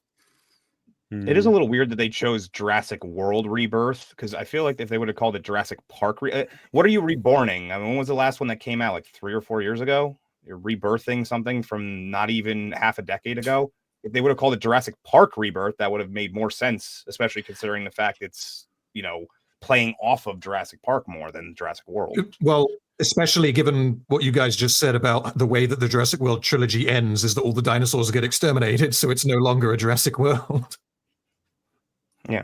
It is a little weird that they chose Jurassic World Rebirth, because I feel like if they would have called it Jurassic Park, what are you reborning? I mean, when was the last one that came out? Like 3 or 4 years ago? You're rebirthing something from not even half a decade ago. If they would have called it Jurassic Park Rebirth, that would have made more sense, especially considering the fact it's, playing off of Jurassic Park more than Jurassic World. Well, especially given what you guys just said about the way that the Jurassic World trilogy ends is that all the dinosaurs get exterminated, so it's no longer a Jurassic World. Yeah.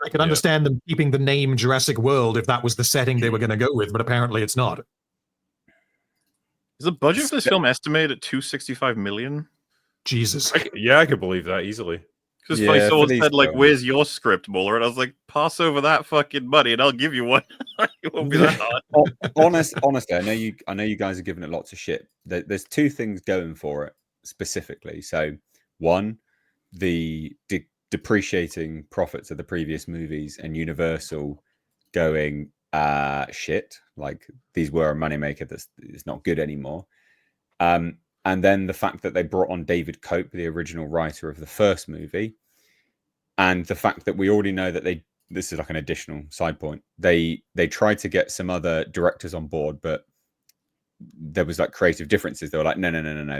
I could understand them keeping the name Jurassic World if that was the setting they were going to go with, but apparently it's not. Is the budget for this film estimated at $265 million? Jesus. I could believe that easily. Because someone said, where's your script, Muller? And I was like, pass over that fucking money and I'll give you one. It won't be that hard. Honestly, I know you guys are giving it lots of shit. There's two things going for it specifically. So, one, the depreciating profits of the previous movies, and Universal going shit, like these were a moneymaker that's not good anymore. And then the fact that they brought on David Cope, the original writer of the first movie, and the fact that we already know that this is like an additional side point. They tried to get some other directors on board, but there was like creative differences. They were like, no.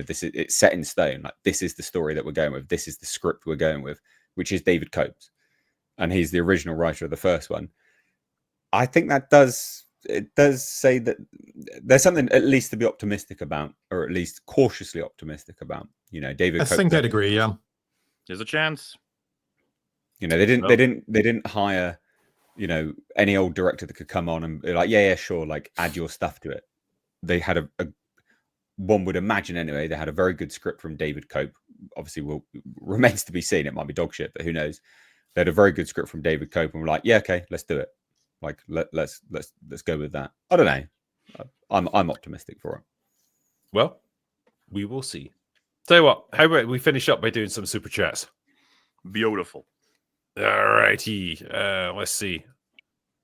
It's set in stone. Like, this is the story that we're going with. This is the script we're going with, which is David Cope's, and he's the original writer of the first one. I think that does say that there's something at least to be optimistic about, or at least cautiously optimistic about. David Cope. I think I'd agree. Yeah, there's a chance. They didn't hire, any old director that could come on and be like, yeah, sure, like add your stuff to it. They had one would imagine anyway, they had a very good script from David Cope. Obviously, remains to be seen. It might be dog shit, but who knows? They had a very good script from David Cope, and we're like, yeah, okay, let's do it. Like, let's go with that. I don't know. I'm optimistic for it. Well, we will see. Tell you what, how about we finish up by doing some super chats? Beautiful. All righty. Let's see.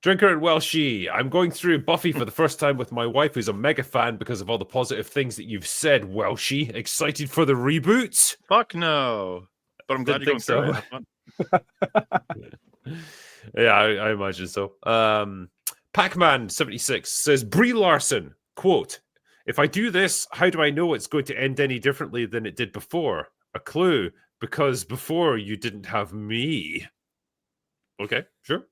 Drinker and Welshie, I'm going through Buffy for the first time with my wife, who's a mega fan because of all the positive things that you've said, Welshie. Excited for the reboot? Fuck no. But I'm glad you're going through it. Yeah, I imagine so. Pac-Man76 says, Brie Larson, quote, if I do this, how do I know it's going to end any differently than it did before? A clue, because before you didn't have me. Okay, sure.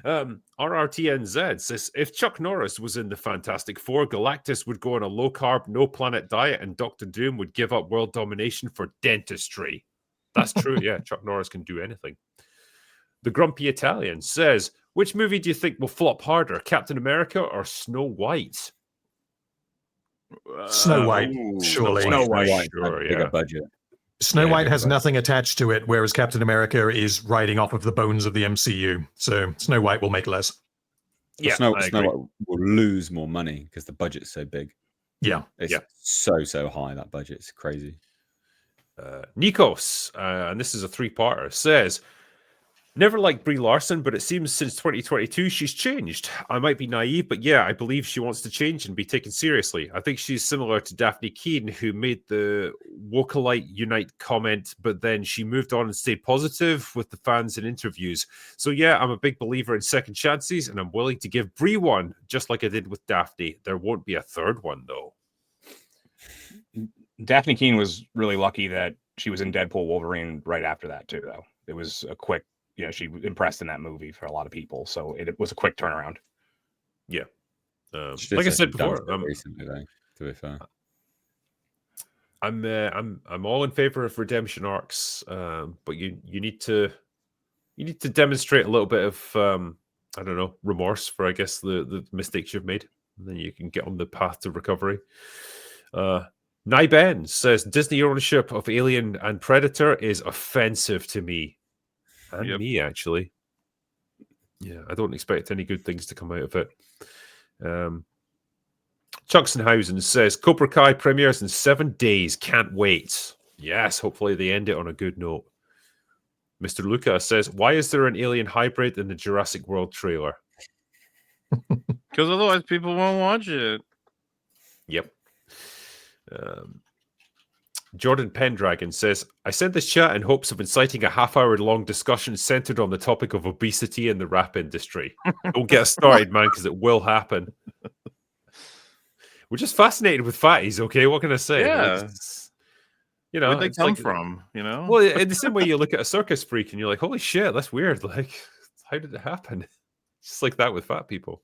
RRTNZ says, if Chuck Norris was in the Fantastic Four, Galactus would go on a low-carb, no-planet diet, and Dr. Doom would give up world domination for dentistry. That's true, yeah. Chuck Norris can do anything. The Grumpy Italian says, which movie do you think will flop harder, Captain America or Snow White? Snow White, surely. Snow White, sure, bigger budget. Snow White has nothing attached to it, whereas Captain America is riding off of the bones of the MCU. So Snow White will make less. Yeah, Snow White will lose more money because the budget's so big. Yeah. It's so high, that budget. It's crazy. Nikos, and this is a three-parter, says, never liked Brie Larson, but it seems since 2022 she's changed. I might be naive, but yeah, I believe she wants to change and be taken seriously. I think she's similar to Daphne Keane, who made the Wokalite Unite comment, but then she moved on and stayed positive with the fans in interviews. So yeah, I'm a big believer in second chances, and I'm willing to give Brie one, just like I did with Daphne. There won't be a third one, though. Daphne Keane was really lucky that she was in Deadpool Wolverine right after that, too, though. It was a quick... she impressed in that movie for a lot of people, so it was a quick turnaround. Yeah, like I said before, recently, though, to be fair, I'm all in favor of redemption arcs, but you need to demonstrate a little bit of I don't know, remorse for, I guess, the mistakes you've made. And then you can get on the path to recovery. Nyben says Disney ownership of Alien and Predator is offensive to me. And me, actually. Yeah, I don't expect any good things to come out of it. Chucksenhausen says Cobra Kai premieres in 7 days. Can't wait. Yes, hopefully they end it on a good note. Mr. Luca says, why is there an alien hybrid in the Jurassic World trailer? Because otherwise people won't watch it. Yep. Jordan Pendragon says, I sent this chat in hopes of inciting a half-hour-long discussion centered on the topic of obesity in the rap industry. Don't get us started, man, because it will happen. We're just fascinated with fatties, okay? What can I say? Yeah. You know, where'd they come from, you know? Well, in the same way you look at a circus freak and you're like, holy shit, that's weird. Like, how did it happen? Just like that with fat people.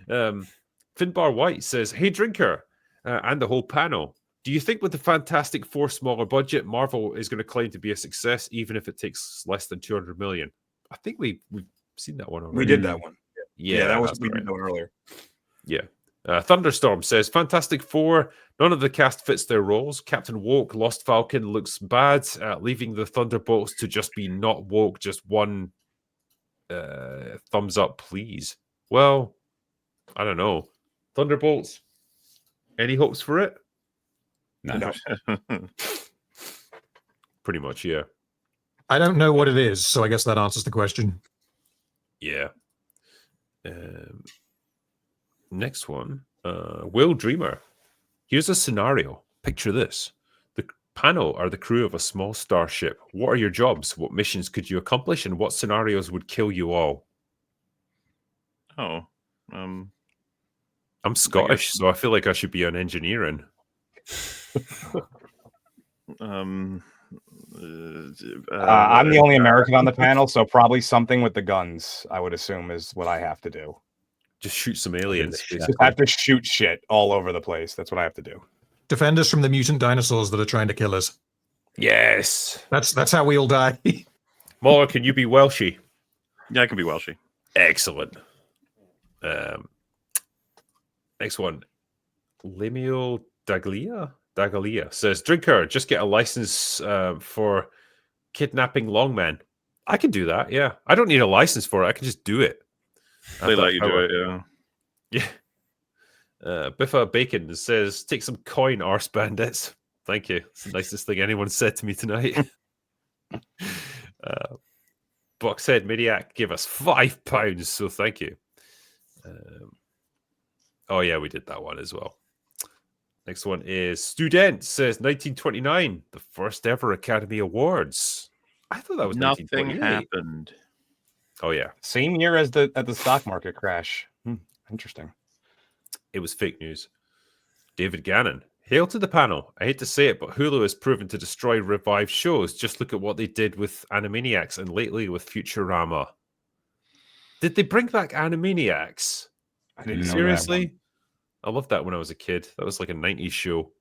Finbar White says, hey, Drinker, and the whole panel, do you think with the Fantastic Four smaller budget, Marvel is going to claim to be a success, even if it takes less than 200 million? I think we've seen that one already. We did that one. Yeah, that was we did that one earlier. Yeah. Thunderstorm says, Fantastic Four, none of the cast fits their roles. Captain Woke, Lost Falcon looks bad, leaving the Thunderbolts to just be not woke. Just one thumbs up, please. Well, I don't know. Thunderbolts, any hopes for it? No. Pretty much, yeah. I don't know what it is, so I guess that answers the question. Yeah. Next one, Will Dreamer. Here's a scenario. Picture this. The panel are the crew of a small starship. What are your jobs? What missions could you accomplish? And what scenarios would kill you all? Oh. I'm Scottish, so I feel like I should be on engineering. I'm the only American on the panel, so probably something with the guns, I would assume, is what I have to do. Just shoot some aliens. Just have to shoot shit all over the place. That's what I have to do. Defend us from the mutant dinosaurs that are trying to kill us. Yes. That's how we all die. Mauler, can you be Welshie? Yeah, I can be Welshie. Excellent. Next one. Lemio Daglia says, Drinker, just get a license for kidnapping longmen. I can do that, yeah. I don't need a license for it. I can just do it. They let you do it, yeah. Yeah. Biffa Bacon says, take some coin, arse bandits. Thank you. It's the nicest thing anyone said to me tonight. Boxhead Maniac gave us £5, so thank you. Oh, yeah, we did that one as well. Next one is Student says 1929, the first ever Academy Awards. I thought that was nothing happened. Oh yeah, same year as the stock market crash. Interesting. It was fake news. David Gannon, hail to the panel. I hate to say it, but Hulu has proven to destroy revived shows. Just look at what they did with Animaniacs and lately with Futurama. Did they bring back Animaniacs? I didn't know seriously. I loved that when I was a kid. That was like a 90s show.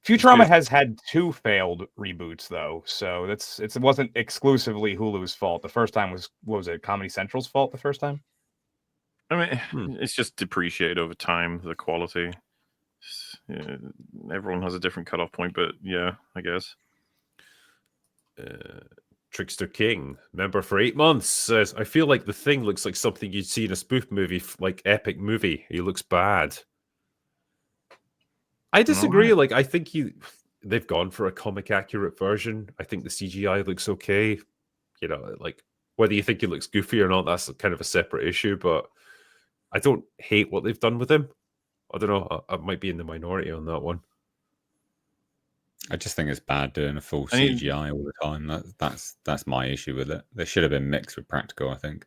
Futurama has had 2 failed reboots, though, so it wasn't exclusively Hulu's fault. The first time was, what was it, Comedy Central's fault the first time? I mean, it's just depreciate over time, the quality. Yeah, everyone has a different cutoff point, but yeah, I guess. Trickster King, member for 8 months, says, I feel like The Thing looks like something you'd see in a spoof movie, like Epic Movie. He looks bad. I disagree. Like, I think they've gone for a comic accurate version. I think the CGI looks okay. You know, like whether you think he looks goofy or not, that's kind of a separate issue. But I don't hate what they've done with him. I don't know. I might be in the minority on that one. I just think it's bad doing a full CGI all the time. That's my issue with it. They should have been mixed with practical, I think.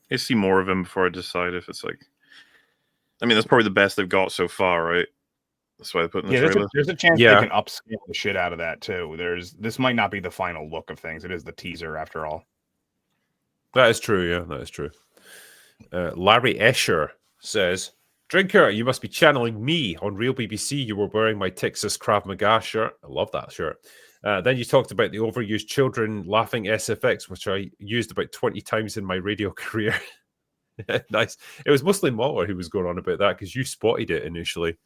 I see more of him before I decide if it's like. I mean, that's probably the best they've got so far, right? That's why they put in the trailer. There's a chance they can upscale the shit out of that too. This might not be the final look of things. It is the teaser after all. That is true. Yeah, that is true. Larry Escher says, Drinker, you must be channeling me. On Real BBC, you were wearing my Texas Krav Maga shirt. I love that shirt. Then you talked about the overused children laughing SFX, which I used about 20 times in my radio career. Nice. It was mostly Mauler who was going on about that because you spotted it initially.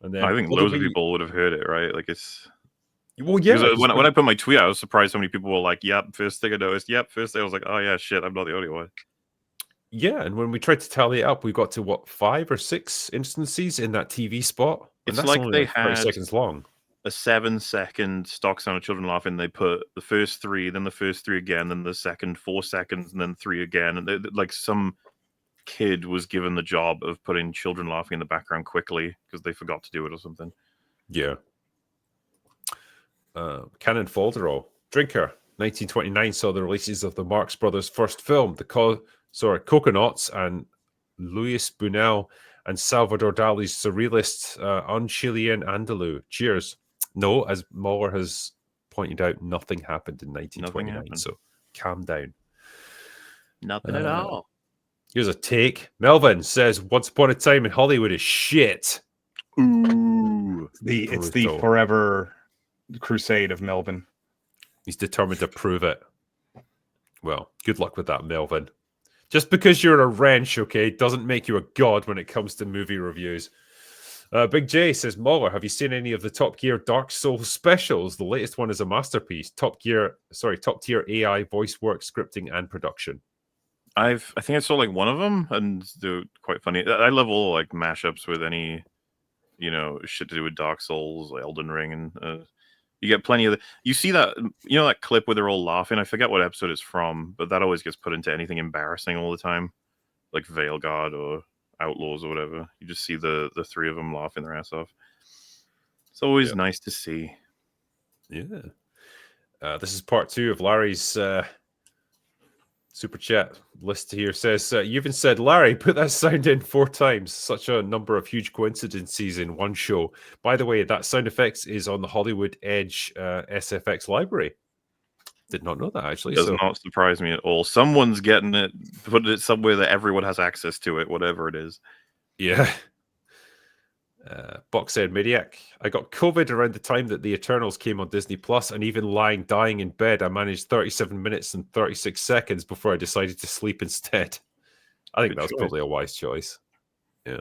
And then I think loads of people would have heard it, right? Like it's. Well, yeah. Because when I put my tweet out, I was surprised so many people were like, "Yep, first thing I noticed." Yep, first thing I was like, "Oh yeah, shit, I'm not the only one." Yeah, and when we tried to tally it up, we got to what 5 or 6 instances in that TV spot. And It's that's like only they 30 had seconds long. a 7-second stock sound of children laughing. They put the first 3, then the first 3 again, then the second 4 seconds, and then 3 again. And like some kid was given the job of putting children laughing in the background quickly because they forgot to do it or something. Yeah. Cannon Folderol. Drinker. 1929 saw the releases of the Marx Brothers' first film, Coconuts, and Luis Buñuel and Salvador Dali's surrealist Un Chilean Andalou. Cheers. No, as Muller has pointed out, nothing happened in 1929, so calm down. Nothing at all. Here's a take. Melvin says, Once Upon a Time in Hollywood is shit. Ooh. It's the forever crusade of Melvin. He's determined to prove it. Well, good luck with that, Melvin. Just because you're a wrench, okay, doesn't make you a god when it comes to movie reviews. Big J says, Muller, have you seen any of the Top Gear Dark Souls specials? The latest one is a masterpiece. Top tier AI voice work, scripting, and production. I think I saw like one of them, and they're quite funny. I love all like mashups with any, shit to do with Dark Souls, Elden Ring, and you get plenty of you see that, that clip where they're all laughing. I forget what episode it's from, but that always gets put into anything embarrassing all the time, like Veil God or Outlaws or whatever. You just see the 3 of them laughing their ass off. It's always nice to see. Yeah. This is part 2 of Larry's super chat list here. Says, you even said, Larry, put that sound in 4 times. Such a number of huge coincidences in one show. By the way, that sound effects is on the Hollywood Edge SFX library. Did not know that, actually. Does not surprise me at all. Someone's getting it, put it somewhere that everyone has access to it, whatever it is. Yeah. Box said, Maniac, I got COVID around the time that the Eternals came on Disney Plus, and even dying in bed, I managed 37 minutes and 36 seconds before I decided to sleep instead. I think that's probably a wise choice. Yeah.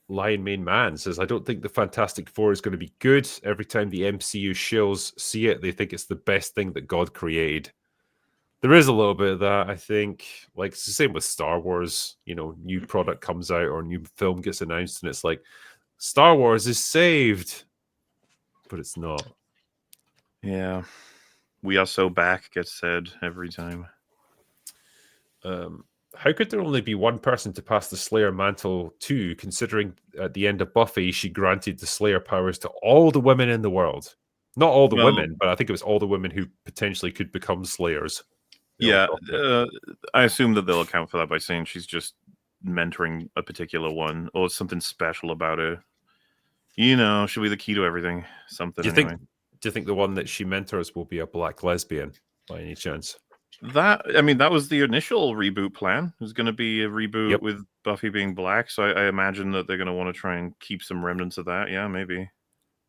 Lion Main Man says, I don't think the Fantastic Four is going to be good. Every time the MCU shills see it, they think it's the best thing that God created. There is a little bit of that, I think. Like, it's the same with Star Wars. New product comes out or a new film gets announced, and it's like, Star Wars is saved. But it's not. Yeah. We are so back, gets said every time. How could there only be one person to pass the Slayer mantle to, considering at the end of Buffy, she granted the Slayer powers to all the women in the world? Not all the women, but I think it was all the women who potentially could become Slayers. Yeah, I assume that they'll account for that by saying she's just mentoring a particular one or something special about her. She'll be the key to everything. Something. Do you think the one that she mentors will be a black lesbian by any chance? That was the initial reboot plan. It was going to be a reboot with Buffy being black. So I imagine that they're going to want to try and keep some remnants of that. Yeah, maybe.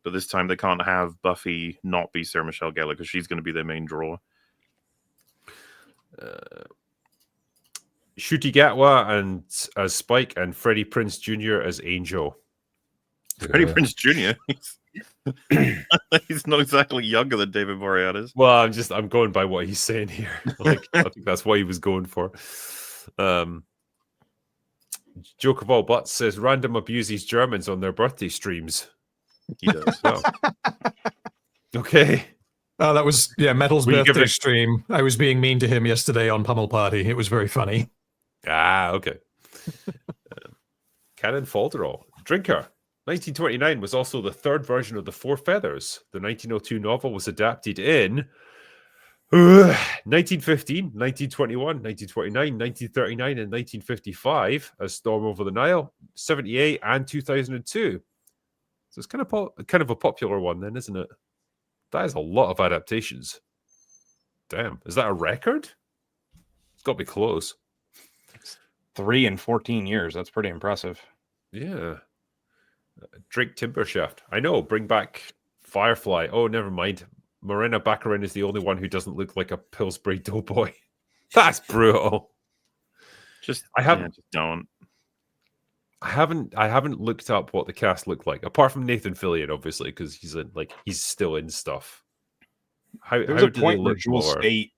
But this time they can't have Buffy not be Sarah Michelle Gellar because she's going to be their main draw. Shuti Gatwa and as Spike and Freddie Prinze Jr. as Angel. Freddie Prinze Jr. He's not exactly younger than David Boreanaz. Well, I'm going by what he's saying here. Like, I think that's what he was going for. Joke of all butts says random abuses Germans on their birthday streams. He does. Oh. Okay. Oh, that was Metal's birthday stream. I was being mean to him yesterday on Pummel Party. It was very funny. Okay. Cannon Folderol. Drinker. 1929 was also the 3rd version of The Four Feathers. The 1902 novel was adapted in 1915, 1921, 1929, 1939, and 1955 as Storm Over the Nile, 78, and 2002. So it's kind of a popular one then, isn't it? That is a lot of adaptations. Damn. Is that a record? It's got to be close. 3 in 14 years. That's pretty impressive. Yeah. Drake Timbershaft. I know. Bring back Firefly. Oh, never mind. Morena Baccarin is the only one who doesn't look like a Pillsbury doughboy. That's brutal. Just just don't. I haven't looked up what the cast looked like, apart from Nathan Fillion, obviously, because he's still in stuff. How There was a do point they where look Jewel more? State.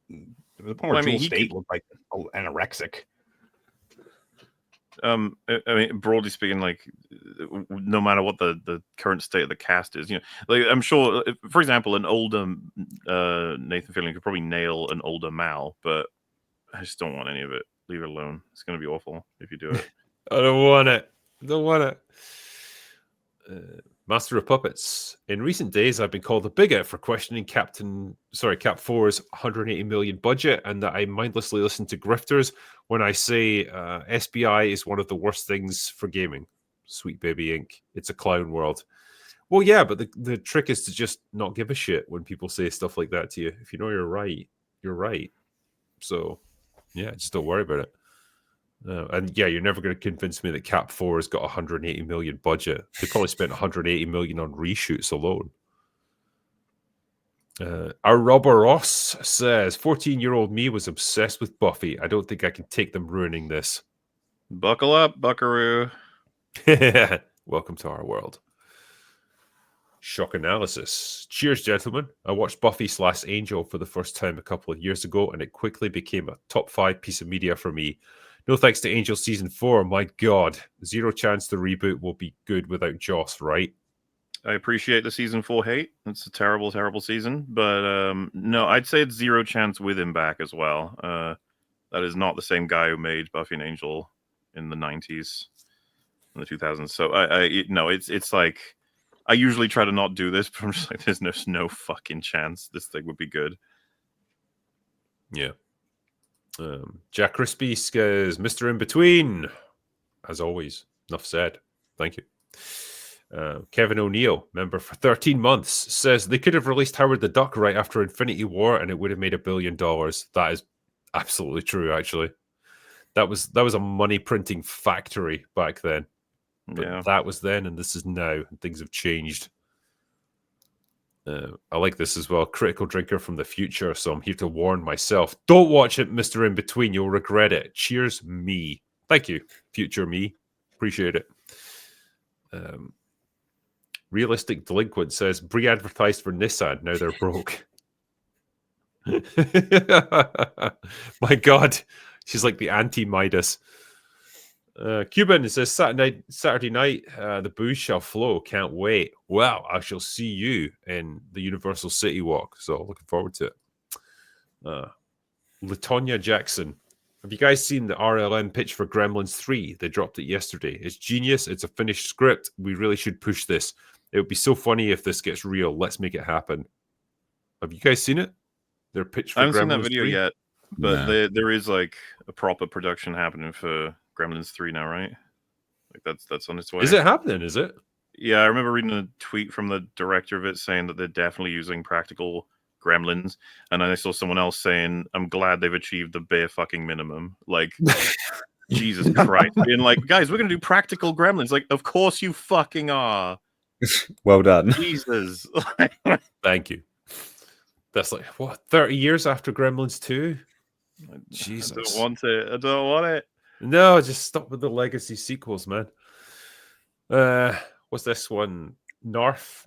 There was a point where Jewel State looked like anorexic. I mean, broadly speaking, like, no matter what the current state of the cast is, like, I'm sure, for example, an older Nathan Fillion could probably nail an older Mal, but I just don't want any of it. Leave it alone. It's going to be awful if you do it. I don't want it. Master of Puppets. In recent days, I've been called a bigot for questioning Cap 4's 180 million budget, and that I mindlessly listen to grifters when I say SBI is one of the worst things for gaming. Sweet Baby Inc. It's a clown world. Well, yeah, but the trick is to just not give a shit when people say stuff like that to you. If you know you're right, you're right. So, yeah, just don't worry about it. And yeah, you're never going to convince me that Cap 4 has got 180 million budget. They probably spent 180 million on reshoots alone. Our Robert Ross says, 14-year-old me was obsessed with Buffy. I don't think I can take them ruining this. Buckle up, buckaroo. Welcome to our world. Shock analysis. Cheers, gentlemen. I watched Buffy / Angel for the first time a couple of years ago, and it quickly became a top 5 piece of media for me. No thanks to Angel Season 4. My God. Zero chance the reboot will be good without Joss, right? I appreciate the Season 4 hate. It's a terrible, terrible season. But no, I'd say it's zero chance with him back as well. That is not the same guy who made Buffy and Angel in the 90s, in the 2000s. So, no, it's like, I usually try to not do this, but I'm just like, there's no fucking chance this thing would be good. Yeah. Jack Crispy says, Mr. In Between. As always, enough said. Thank you. Kevin O'Neill, member for 13 months, says they could have released Howard the Duck right after Infinity War and it would have made $1 billion. That is absolutely true, actually. That was a money printing factory back then. But yeah, that was then and this is now. And things have changed. I like this as well. Critical drinker from the future, so I'm here to warn myself. Don't watch it, Mr. In Between. You'll regret it. Cheers, me. Thank you, future me. Appreciate it. Realistic Delinquent says, Brie advertised for Nissan. Now they're broke. My God. She's like the anti-Midas. Cuban says, Saturday night, the booze shall flow. Can't wait. Well, I shall see you in the Universal City Walk. So looking forward to it. Latonya Jackson. Have you guys seen the RLM pitch for Gremlins 3? They dropped it yesterday. It's genius. It's a finished script. We really should push this. It would be so funny if this gets real. Let's make it happen. Have you guys seen it? Their pitch for Gremlins 3? I haven't seen that video yet, but No. there is like a proper production happening for Gremlins 3 now, right? Like that's on its way. Is it happening? Is it? Yeah, I remember reading a tweet from the director of it saying that they're definitely using practical gremlins, and then I saw someone else saying, "I'm glad they've achieved the bare fucking minimum." Like, Jesus Christ! Being like, guys, we're gonna do practical gremlins. Like, of course you fucking are. Well done. Jesus. Thank you. That's like, what, 30 years after Gremlins 2? Jesus. I don't want it. I don't want it. No, just stop with the legacy sequels, man. What's this one? North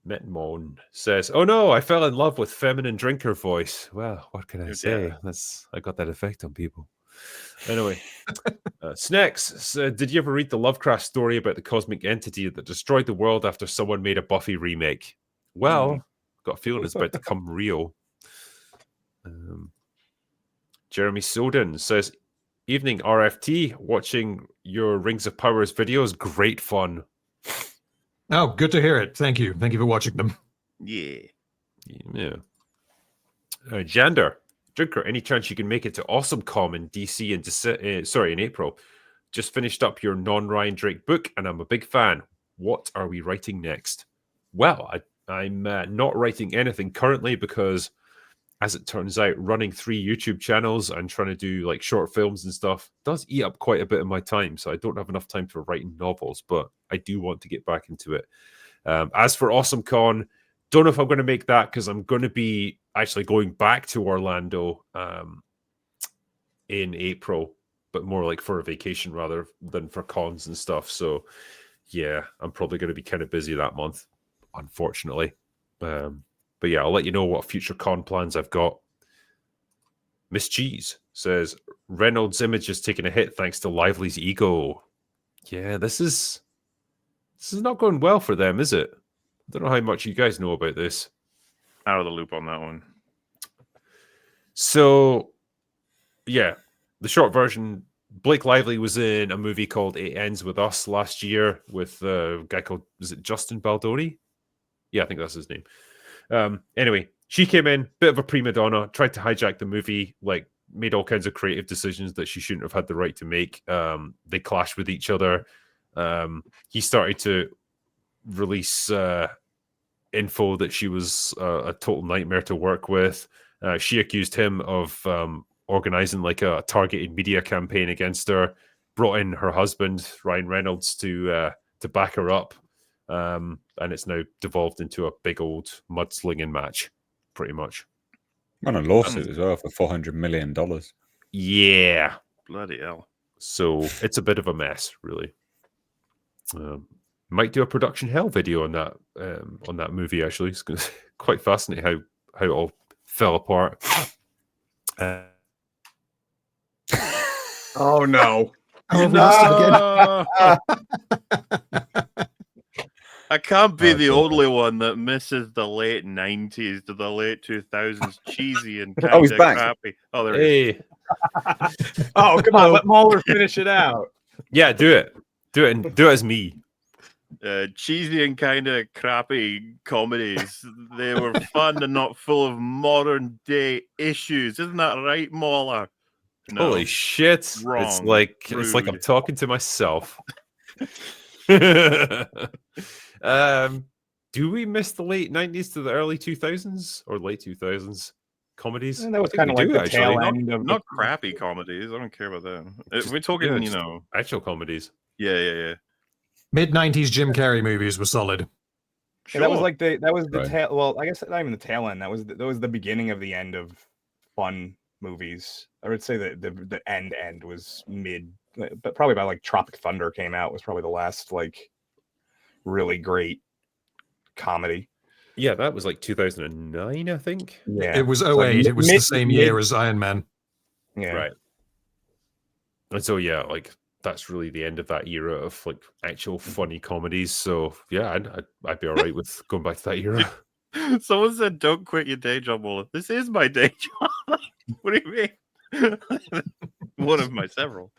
Metmon says, "Oh no, I fell in love with feminine drinker voice." Well, what can I say? I got that effect on people. Anyway, Snex said, "Did you ever read the Lovecraft story about the cosmic entity that destroyed the world after someone made a Buffy remake?" Well, got a feeling it's about to come real. Jeremy Soden says, "Evening RFT, watching your Rings of Powers videos, great fun." Oh, good to hear it. Thank you. Thank you for watching them. Yeah. Jander, Drinker, any chance you can make it to AwesomeCon in DC in April? Just finished up your non-Ryan Drake book, and I'm a big fan. What are we writing next? Well, I'm not writing anything currently because, as it turns out, running 3 YouTube channels and trying to do like short films and stuff does eat up quite a bit of my time. So I don't have enough time for writing novels, but I do want to get back into it. As for AwesomeCon, Don't know if I'm going to make that because I'm going to be actually going back to Orlando in April, but more like for a vacation rather than for cons and stuff. So yeah, I'm probably going to be kind of busy that month, unfortunately. But yeah, I'll let you know what future con plans I've got. Miss Cheese says Reynolds' image is taking a hit thanks to Lively's ego. Yeah, this is not going well for them, is it? I don't know how much you guys know about this. Out of the loop on that one. So, yeah, the short version, Blake Lively was in a movie called It Ends With Us last year with a guy called, is it Justin Baldoni? Yeah, I think that's his name. Anyway, she came in, bit of a prima donna, tried to hijack the movie, like made all kinds of creative decisions that she shouldn't have had the right to make. They clashed with each other. He started to release info that she was a total nightmare to work with. She accused him of organizing like a targeted media campaign against her, brought in her husband, Ryan Reynolds, to back her up. And it's now devolved into a big old mudslinging match, pretty much. On a lawsuit as well for $400 million. Yeah. Bloody hell. So it's a bit of a mess, really. Might do a production hell video on that movie, actually. It's quite fascinating how it all fell apart. Oh no. Oh, no. I can't be the only one that misses the late 90s to the late 2000s cheesy and kind of crappy. Oh, there he is. Oh, come on. Let Mauler finish it out. Yeah, do it. Do it as me. Cheesy and kind of crappy comedies. They were fun and not full of modern day issues. Isn't that right, Mauler? No. Holy shit. Wrong. It's like Rude. I'm talking to myself. Do we miss the late 90s to the early 2000s or late 2000s comedies? And that was kind of like the tail end of not crappy comedies. I don't care about them. We're talking, actual comedies. Yeah. Mid-90s Jim Carrey movies were solid. Sure. That was like the tail. Well, I guess not even the tail end. That was the beginning of the end of fun movies. I would say that the end was mid, but probably by like Tropic Thunder came out was probably the last like really great comedy. Yeah, that was like 2009, I think. Yeah, it was 08. It was the same year as Iron Man. Yeah, right. And so yeah, like that's really the end of that era of like actual funny comedies. So yeah, I'd be all right with going back to that era. Someone said, "Don't quit your day job, Wallace." This is my day job. What do you mean? One of my several.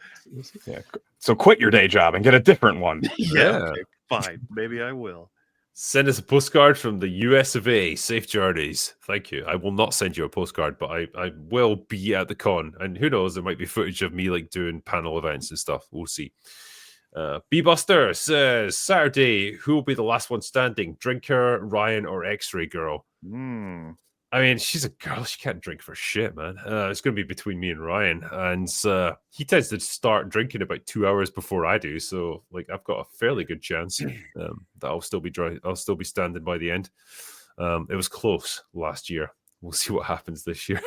Yeah. So quit your day job and get a different one. Yeah. Okay, fine. Maybe I will. Send us a postcard from the US of A. Safe journeys. Thank you. I will not send you a postcard, but I will be at the con. And who knows, there might be footage of me like doing panel events and stuff. We'll see. B-Buster says, Saturday, who will be the last one standing? Drinker, Ryan, or X-Ray Girl? I mean, she's a girl. She can't drink for shit, man. It's going to be between me and Ryan. And he tends to start drinking about 2 hours before I do. So, like, I've got a fairly good chance that I'll still be dry. I'll still be standing by the end. It was close last year. We'll see what happens this year.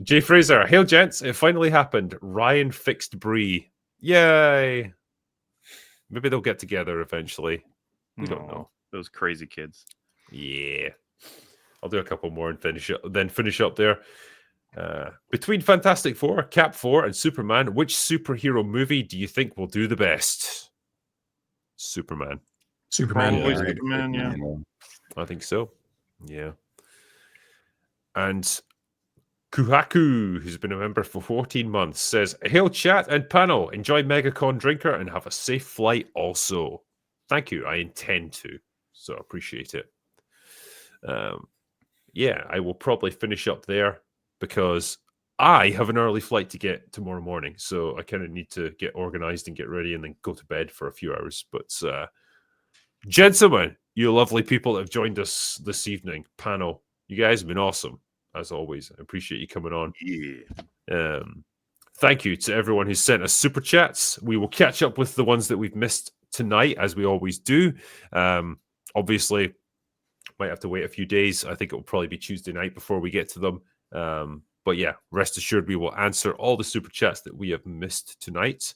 Jay Fraser, hail gents, it finally happened. Ryan fixed Brie. Yay. Maybe they'll get together eventually. We don't know. Those crazy kids. Yeah. I'll do a couple more and finish up there. Between Fantastic Four, Cap 4, and Superman, which superhero movie do you think will do the best? Superman. Superman, yeah. I think so. Yeah. And Kuhaku, who's been a member for 14 months, says, hail chat and panel. Enjoy MegaCon Drinker and have a safe flight also. Thank you. I intend to. So I appreciate it. Yeah, I will probably finish up there because I have an early flight to get tomorrow morning. So I kind of need to get organized and get ready and then go to bed for a few hours. But gentlemen, you lovely people that have joined us this evening, panel, you guys have been awesome. As always, I appreciate you coming on. Yeah. Thank you to everyone who sent us super chats. We will catch up with the ones that we've missed tonight, as we always do. Obviously, might have to wait a few days. I think it will probably be Tuesday night before we get to them. But yeah, rest assured we will answer all the super chats that we have missed tonight.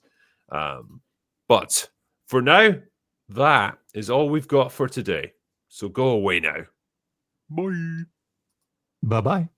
But for now, that is all we've got for today. So go away now. Bye. Bye-bye.